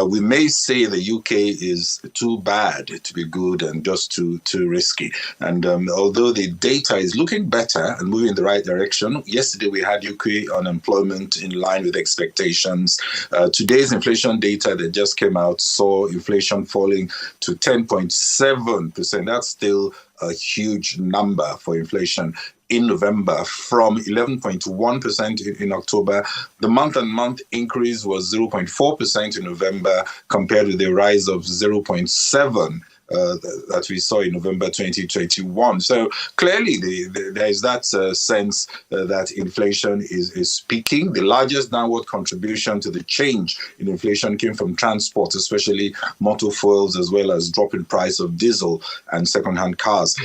We may say the UK is too bad to be good and just too risky. And although the data is looking better and moving in the right direction, yesterday we had UK unemployment in line with expectations. Today's inflation data that just came out saw inflation falling to 10.7%. That's still a huge number for inflation in November from 11.1% in October. The month-on-month increase was 0.4% in November compared with a rise of 0.7% that we saw in November 2021. So clearly there is that sense that inflation is peaking. The largest downward contribution to the change in inflation came from transport, especially motor fuels, as well as drop in price of diesel and second-hand cars.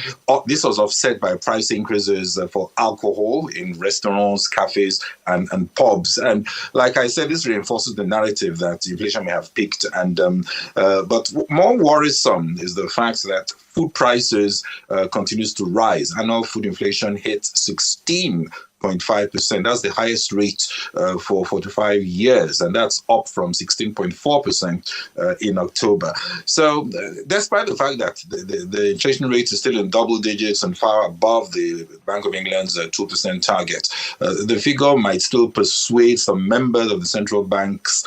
This was offset by price increases for alcohol in restaurants, cafes, and pubs. And like I said, this reinforces the narrative that inflation may have peaked. And but more worrisome is the fact that food prices continues to rise. Annual food inflation hit 16.5%. That's the highest rate for 45 years, and that's up from 16.4% in October. So despite the fact that the inflation rate is still in double digits and far above the Bank of England's 2% target, the figure might still persuade some members of the central bank's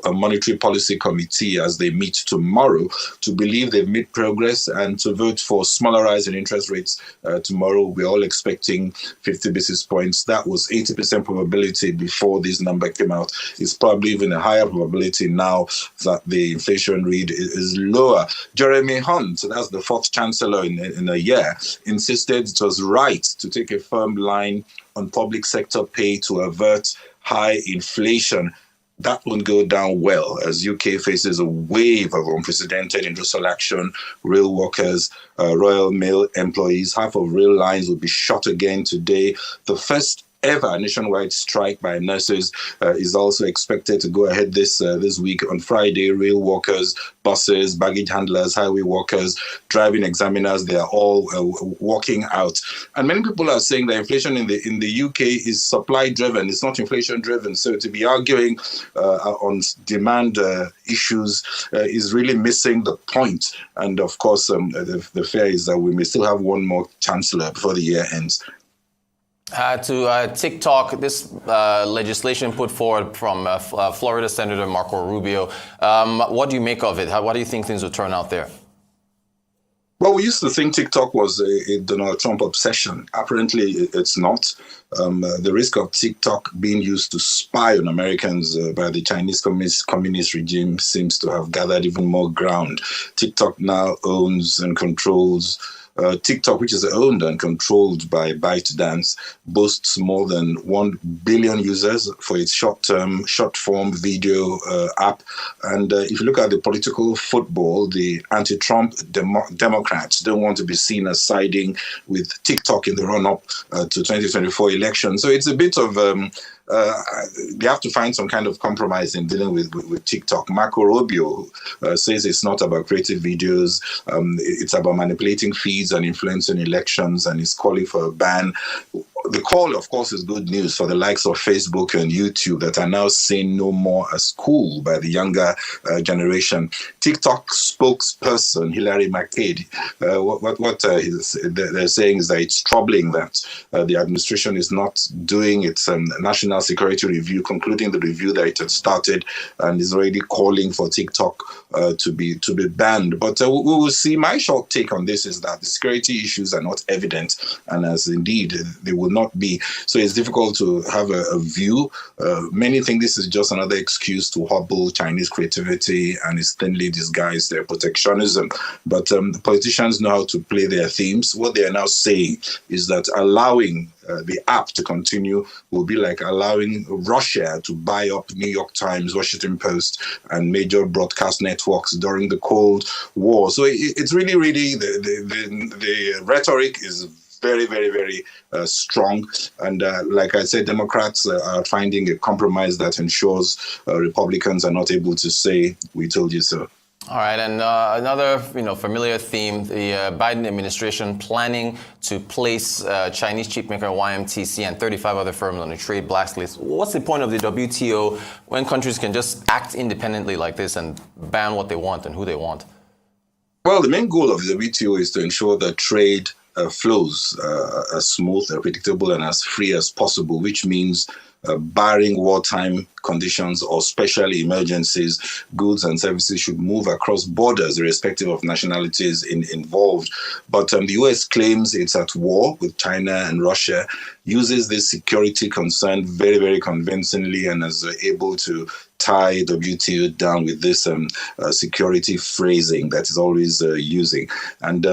monetary policy committee as they meet tomorrow to believe they've made progress and to vote for smaller rise in interest rates tomorrow. We're all expecting 50 basis points. That was 80% probability before this number came out. It's probably even a higher probability now that the inflation read is lower. Jeremy Hunt, that's the fourth chancellor in a year, insisted it was right to take a firm line on public sector pay to avert high inflation. That won't go down well as UK faces a wave of unprecedented industrial action. Rail workers, Royal Mail employees, half of rail lines will be shut again today. The first ever nationwide strike by nurses is also expected to go ahead this week on Friday. Rail workers, buses, baggage handlers, highway workers, driving examiners, they are all walking out. And many people are saying that inflation in the UK is supply driven. It's not inflation driven. So to be arguing on demand issues is really missing the point. And of course, the fear is that we may still have one more chancellor before the year ends. To TikTok, this legislation put forward from Florida Senator Marco Rubio. What do you make of it? What do you think things will turn out there? Well, we used to think TikTok was a Donald Trump obsession. Apparently, it's not. The risk of TikTok being used to spy on Americans by the Chinese communist regime seems to have gathered even more ground. TikTok now owns and controls TikTok, which is owned and controlled by ByteDance, boasts more than 1 billion users for its short-form video app. And if you look at the political football, the anti-Trump Democrats don't want to be seen as siding with TikTok in the run-up to 2024 election. So it's a bit of they have to find some kind of compromise in dealing with TikTok. Marco Rubio says it's not about creative videos. It's about manipulating feeds and influencing elections, and is calling for a ban. The call, of course, is good news for the likes of Facebook and YouTube that are now seen no more as cool by the younger generation. TikTok spokesperson Hilary McCade, what they're saying is that it's troubling that the administration is not doing its national security review, concluding the review that it had started, and is already calling for TikTok to be banned. But we will see. My short take on this is that the security issues are not evident, and as indeed they will not be. So it's difficult to have a view. Many think this is just another excuse to hobble Chinese creativity and is thinly disguised their protectionism. But politicians know how to play their themes. What they are now saying is that allowing the app to continue will be like allowing Russia to buy up New York Times, Washington Post, and major broadcast networks during the Cold War. So it's really the rhetoric is very, very, very strong. And like I said, Democrats are finding a compromise that ensures Republicans are not able to say, "We told you so." All right, and another familiar theme, the Biden administration planning to place Chinese chipmaker YMTC and 35 other firms on a trade blacklist. What's the point of the WTO when countries can just act independently like this and ban what they want and who they want? Well, the main goal of the WTO is to ensure that trade flows as smooth, predictable, and as free as possible, which means barring wartime conditions or special emergencies, goods and services should move across borders, irrespective of nationalities involved. But the US claims it's at war with China and Russia, uses this security concern very, very convincingly, and is able to tie WTO down with this security phrasing that is always using. And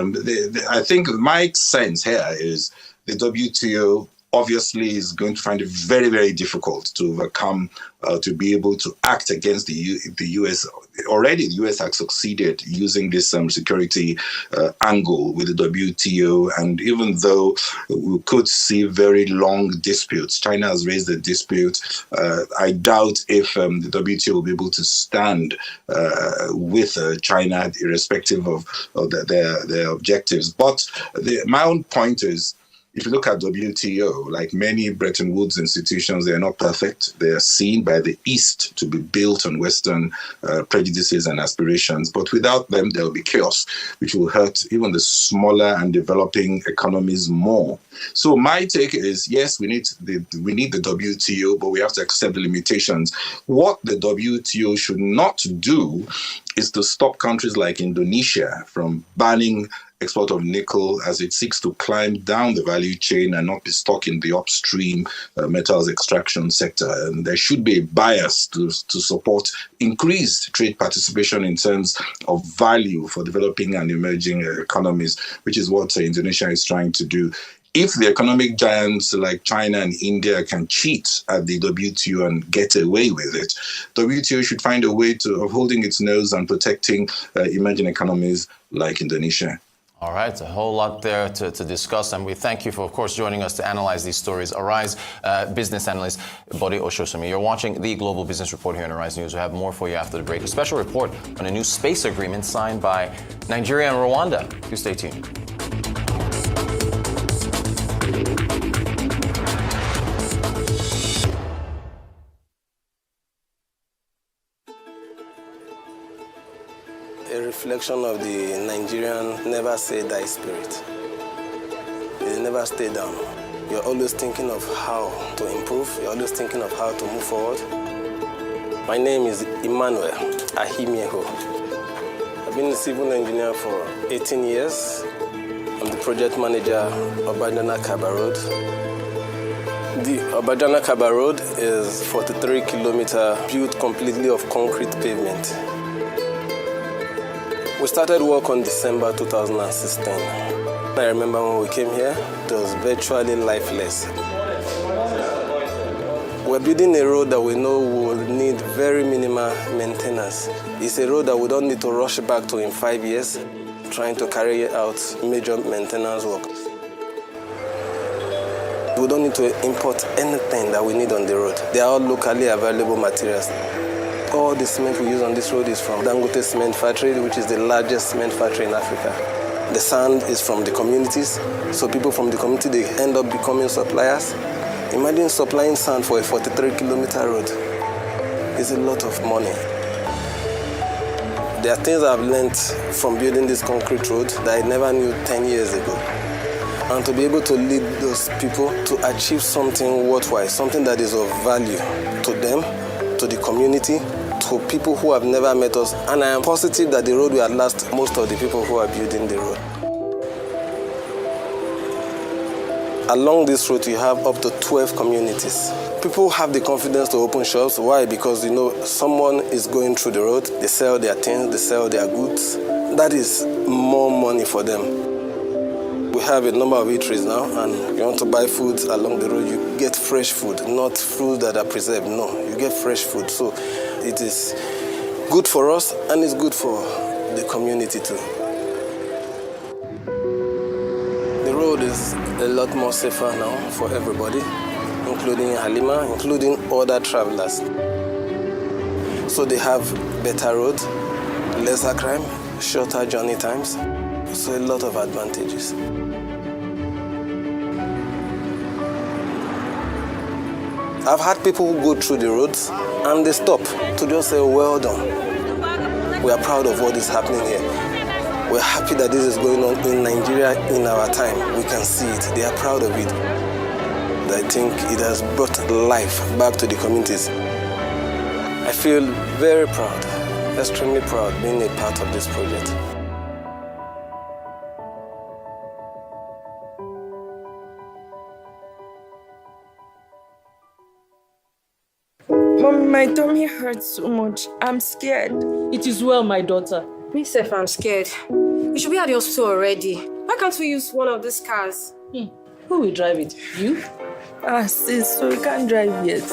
I think my sense here is the WTO obviously is going to find it very, very difficult to overcome, to be able to act against the US. Already the US has succeeded using this security angle with the WTO. And even though we could see very long disputes, China has raised a dispute. I doubt if the WTO will be able to stand with China, irrespective of their objectives. But my own point is, if you look at WTO, like many Bretton Woods institutions, they are not perfect. They are seen by the East to be built on Western prejudices and aspirations. But without them, there will be chaos, which will hurt even the smaller and developing economies more. So my take is, yes, we need the WTO, but we have to accept the limitations. What the WTO should not do is to stop countries like Indonesia from banning export of nickel as it seeks to climb down the value chain and not be stuck in the upstream metals extraction sector. And there should be a bias to support increased trade participation in terms of value for developing and emerging economies, which is what Indonesia is trying to do. If the economic giants like China and India can cheat at the WTO and get away with it, WTO should find a way of holding its nose and protecting emerging economies like Indonesia. All right, a whole lot there to discuss, and we thank you for, of course, joining us to analyze these stories. Arise business analyst Bode Oshosomi. You're watching the Global Business Report here on Arise News. We have more for you after the break. A special report on a new space agreement signed by Nigeria and Rwanda. Do stay tuned. A reflection of the Nigerian never say die spirit. They never stay down. You're always thinking of how to improve. You're always thinking of how to move forward. My name is Emmanuel Ahimieho. I've been a civil engineer for 18 years. I'm the project manager of Obadana Kaba Road. The Obadana Kaba Road is 43 kilometers built completely of concrete pavement. We started work on December 2016. I remember when we came here, it was virtually lifeless. We're building a road that we know will need very minimal maintenance. It's a road that we don't need to rush back to in 5 years, trying to carry out major maintenance work. We don't need to import anything that we need on the road. They are all locally available materials. All the cement we use on this road is from Dangote Cement Factory, which is the largest cement factory in Africa. The sand is from the communities, so people from the community, they end up becoming suppliers. Imagine supplying sand for a 43-kilometer road. It's a lot of money. There are things I've learned from building this concrete road that I never knew 10 years ago. And to be able to lead those people to achieve something worthwhile, something that is of value to them, to the community, to people who have never met us, and I am positive that the road will outlast most of the people who are building the road. Along this road, you have up to 12 communities. People have the confidence to open shops. Why? Because someone is going through the road, they sell their things, they sell their goods. That is more money for them. We have a number of eateries now, and you want to buy foods along the road, you get fresh food, not food that are preserved. No, you get fresh food. So it is good for us, and it's good for the community too. The road is a lot more safer now for everybody, including Halima, including other travelers. So they have better road, lesser crime, shorter journey times. So a lot of advantages. I've had people who go through the roads and they stop to just say, well done. We are proud of what is happening here. We're happy that this is going on in Nigeria in our time. We can see it. They are proud of it. I think it has brought life back to the communities. I feel very proud, extremely proud being a part of this project. Mommy, my tummy hurts so much. I'm scared. It is well, my daughter. Me, Seth, I'm scared. We should be at the hospital already. Why can't we use one of these cars? Who will drive it? You? Sis, so we can't drive yet.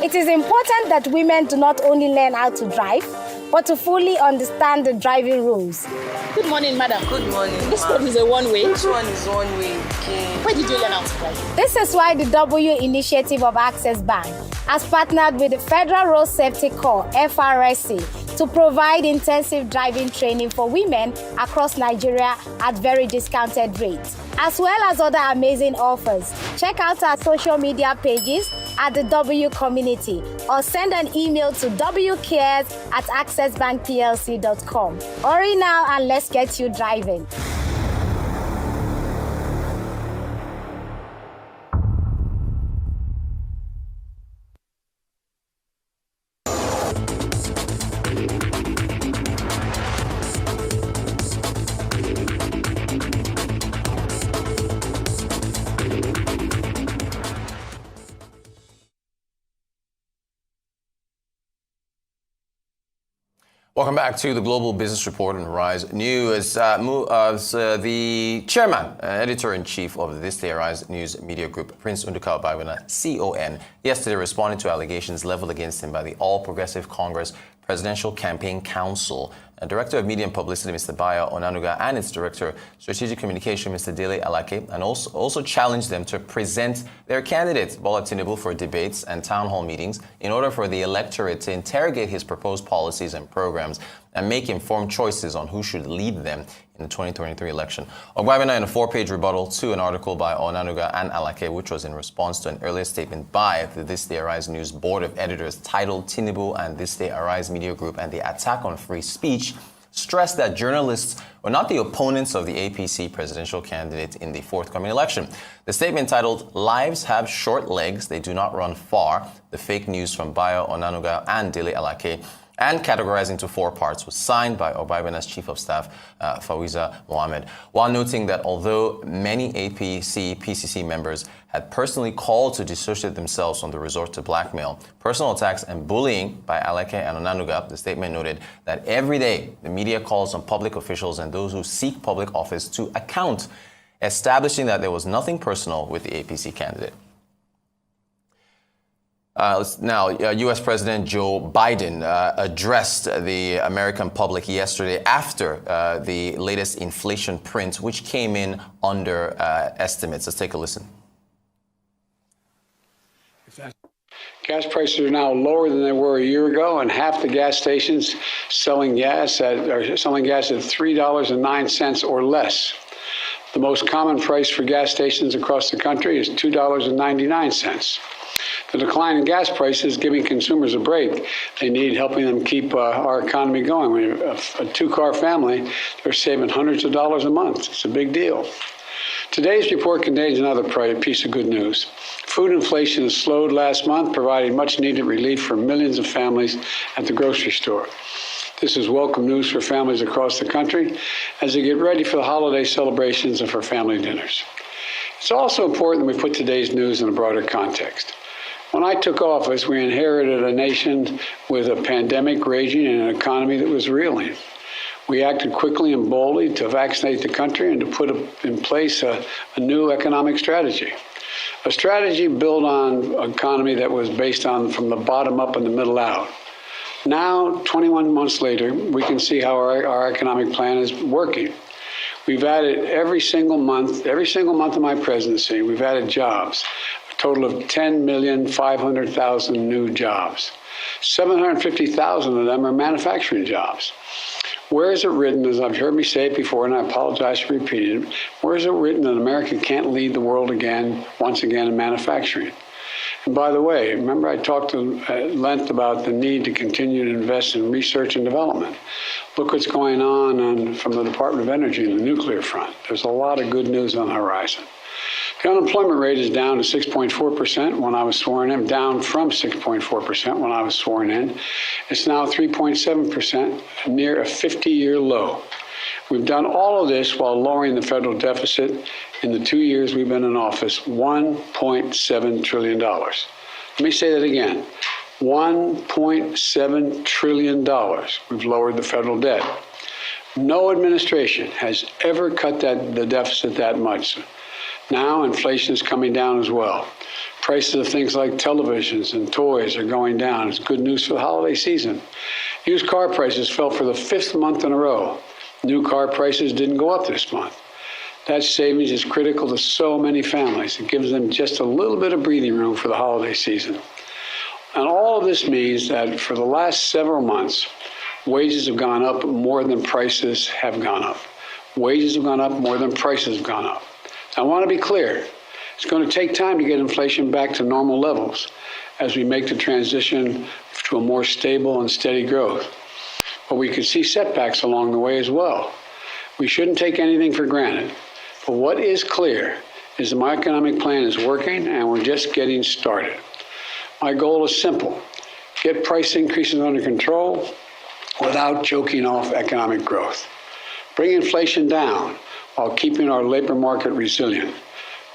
It is important that women do not only learn how to drive, but to fully understand the driving rules. Good morning, madam. Good morning, This road is a one-way. Which one is one-way? Okay. Where did you learn how to drive? This is why the W Initiative of Access Bank has partnered with the Federal Road Safety Corps, FRSC, to provide intensive driving training for women across Nigeria at very discounted rates, as well as other amazing offers. Check out our social media pages at the W Community or send an email to wcares@accessbankplc.com. Hurry now and let's get you driving. Welcome back to the Global Business Report on Arise News. The chairman, editor-in-chief of This Day Arise News Media Group, Prince Ndukka Obagbena, CON, yesterday responded to allegations leveled against him by the All Progressive Congress Presidential Campaign Council. Director of Media and Publicity, Mr. Bayo Onanuga, and its Director of Strategic Communication, Mr. Dele Alake, and also challenged them to present their candidate, Bola Tinubu, for debates and town hall meetings in order for the electorate to interrogate his proposed policies and programs and make informed choices on who should lead them in the 2023 election. Obagbena, in a 4-page rebuttal to an article by Onanuga and Alake, which was in response to an earlier statement by the This Day Arise News Board of Editors titled Tinubu and This Day Arise Media Group and the Attack on Free Speech, stressed that journalists were not the opponents of the APC presidential candidate in the forthcoming election. The statement titled, "Lives Have Short Legs, They Do Not Run Far," the fake news from Bayo Onanuga and Dele Alake, and categorized into 4 parts, was signed by Obagbena's Chief of Staff, Fawiza Mohammed, while noting that although many APC-PCC members had personally called to dissociate themselves from the resort to blackmail, personal attacks, and bullying by Alake and Onanuga, the statement noted that every day the media calls on public officials and those who seek public office to account, establishing that there was nothing personal with the APC candidate. Now, U.S. President Joe Biden addressed the American public yesterday after the latest inflation print, which came in under estimates. Let's take a listen. Gas prices are now lower than they were a year ago, and half the gas stations selling gas at $3.09 or less. The most common price for gas stations across the country is $2.99. The decline in gas prices is giving consumers a break. They need helping them keep our economy going. When you're a 2-car family, they're saving hundreds of dollars a month. It's a big deal. Today's report contains another piece of good news. Food inflation has slowed last month, providing much needed relief for millions of families at the grocery store. This is welcome news for families across the country as they get ready for the holiday celebrations and for family dinners. It's also important that we put today's news in a broader context. When I took office, we inherited a nation with a pandemic raging and an economy that was reeling. We acted quickly and boldly to vaccinate the country and to put in place a new economic strategy. A strategy built on an economy that was based on from the bottom up and the middle out. Now, 21 months later, we can see how our economic plan is working. We've added every single month of my presidency, we've added jobs. Total of 10,500,000 new jobs. 750,000 of them are manufacturing jobs. Where is it written, as I've heard me say it before, and I apologize for repeating it, where is it written that America can't lead the world once again in manufacturing? And by the way, remember I talked at length about the need to continue to invest in research and development. Look what's going on from the Department of Energy and the nuclear front. There's a lot of good news on the horizon. The unemployment rate is down to 6.4% when I was sworn in, down from 6.4% when I was sworn in. It's now 3.7%, near a 50-year low. We've done all of this while lowering the federal deficit in the 2 years we've been in office, $1.7 trillion. Let me say that again, $1.7 trillion we've lowered the federal debt. No administration has ever cut the deficit that much. Now inflation is coming down as well. Prices of things like televisions and toys are going down. It's good news for the holiday season. Used car prices fell for the 5th month in a row. New car prices didn't go up this month. That savings is critical to so many families. It gives them just a little bit of breathing room for the holiday season. And all of this means that for the last several months, wages have gone up more than prices have gone up. Wages have gone up more than prices have gone up. I want to be clear. It's going to take time to get inflation back to normal levels as we make the transition to a more stable and steady growth. But we could see setbacks along the way as well. We shouldn't take anything for granted. But what is clear is that my economic plan is working and we're just getting started. My goal is simple: get price increases under control without choking off economic growth. Bring inflation down while keeping our labor market resilient.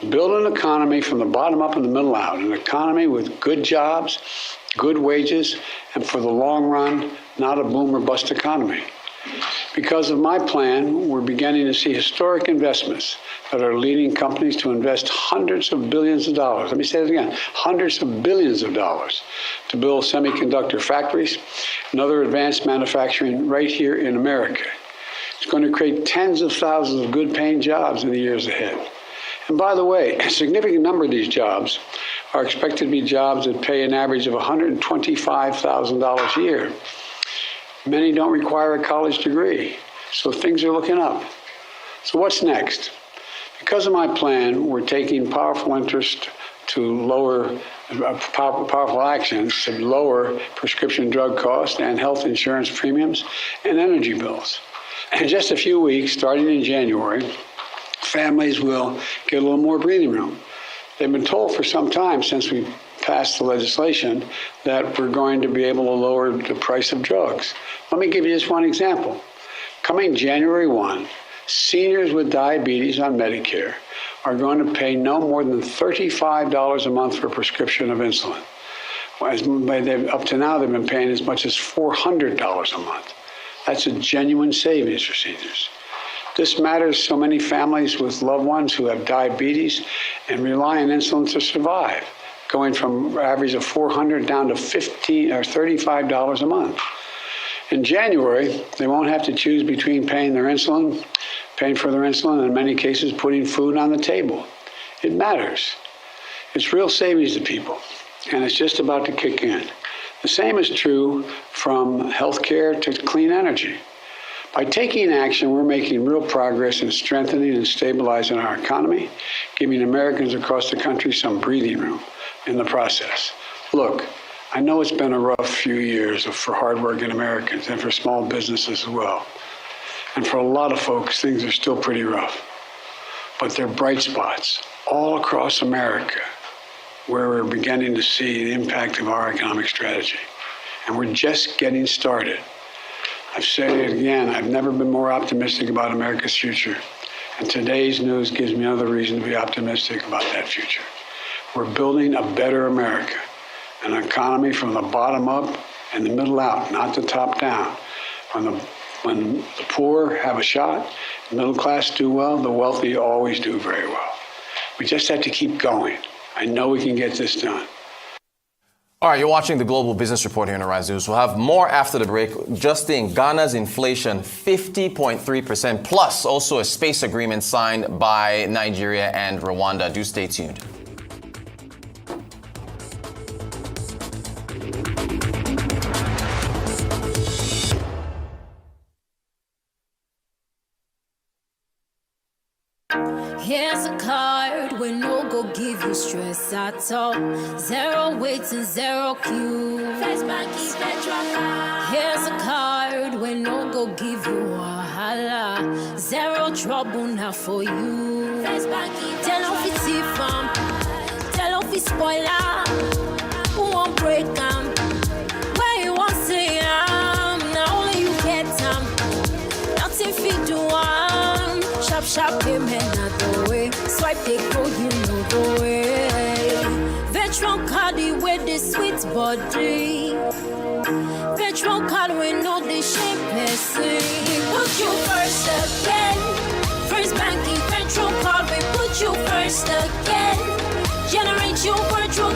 Build an economy from the bottom up and the middle out, an economy with good jobs, good wages, and for the long run, not a boom or bust economy. Because of my plan, we're beginning to see historic investments that are leading companies to invest hundreds of billions of dollars. Let me say it again, hundreds of billions of dollars to build semiconductor factories and other advanced manufacturing right here in America. It's going to create tens of thousands of good-paying jobs in the years ahead. And by the way, a significant number of these jobs are expected to be jobs that pay an average of $125,000 a year. Many don't require a college degree, so things are looking up. So what's next? Because of my plan, we're taking powerful actions to lower prescription drug costs and health insurance premiums and energy bills. In just a few weeks, starting in January, families will get a little more breathing room. They've been told for some time since we passed the legislation that we're going to be able to lower the price of drugs. Let me give you just one example. Coming January 1, seniors with diabetes on Medicare are going to pay no more than $35 a month for a prescription of insulin. Up to now, they've been paying as much as $400 a month. That's a genuine savings for seniors. This matters so many families with loved ones who have diabetes and rely on insulin to survive, going from an average of $400 down to $15 or $35 a month. In January, they won't have to choose between paying for their insulin, and in many cases, putting food on the table. It matters. It's real savings to people, and it's just about to kick in. The same is true from healthcare to clean energy. By taking action, we're making real progress in strengthening and stabilizing our economy, giving Americans across the country some breathing room in the process. Look, I know it's been a rough few years for hardworking Americans and for small businesses as well. And for a lot of folks, things are still pretty rough. But there are bright spots all across America where we're beginning to see the impact of our economic strategy. And we're just getting started. I've said it again, I've never been more optimistic about America's future. And today's news gives me another reason to be optimistic about that future. We're building a better America, an economy from the bottom up and the middle out, not the top down. When the poor have a shot, the middle class do well, the wealthy always do very well. We just have to keep going. I know we can get this done. All right, you're watching the Global Business Report here on Arise News. We'll have more after the break. Just in Ghana's inflation, 50.3%, plus also a space agreement signed by Nigeria and Rwanda. Do stay tuned. Here's a card when no go give you stress at all. Zero weights and zero Q's. Here's a card when no go give you a wahala. Zero trouble now for you. Tell off it's fam. Tell off it's spoiler. Who won't break them? Where you want to say now only you get them. Nothing fit to one. Sharp, sharp payment not the way. Swipe they go, you know the way. Veteran card with the sweet body. Veteran card with no the shape Messi. Put you first again. First banking veteran card we put you first again. Generate your virtual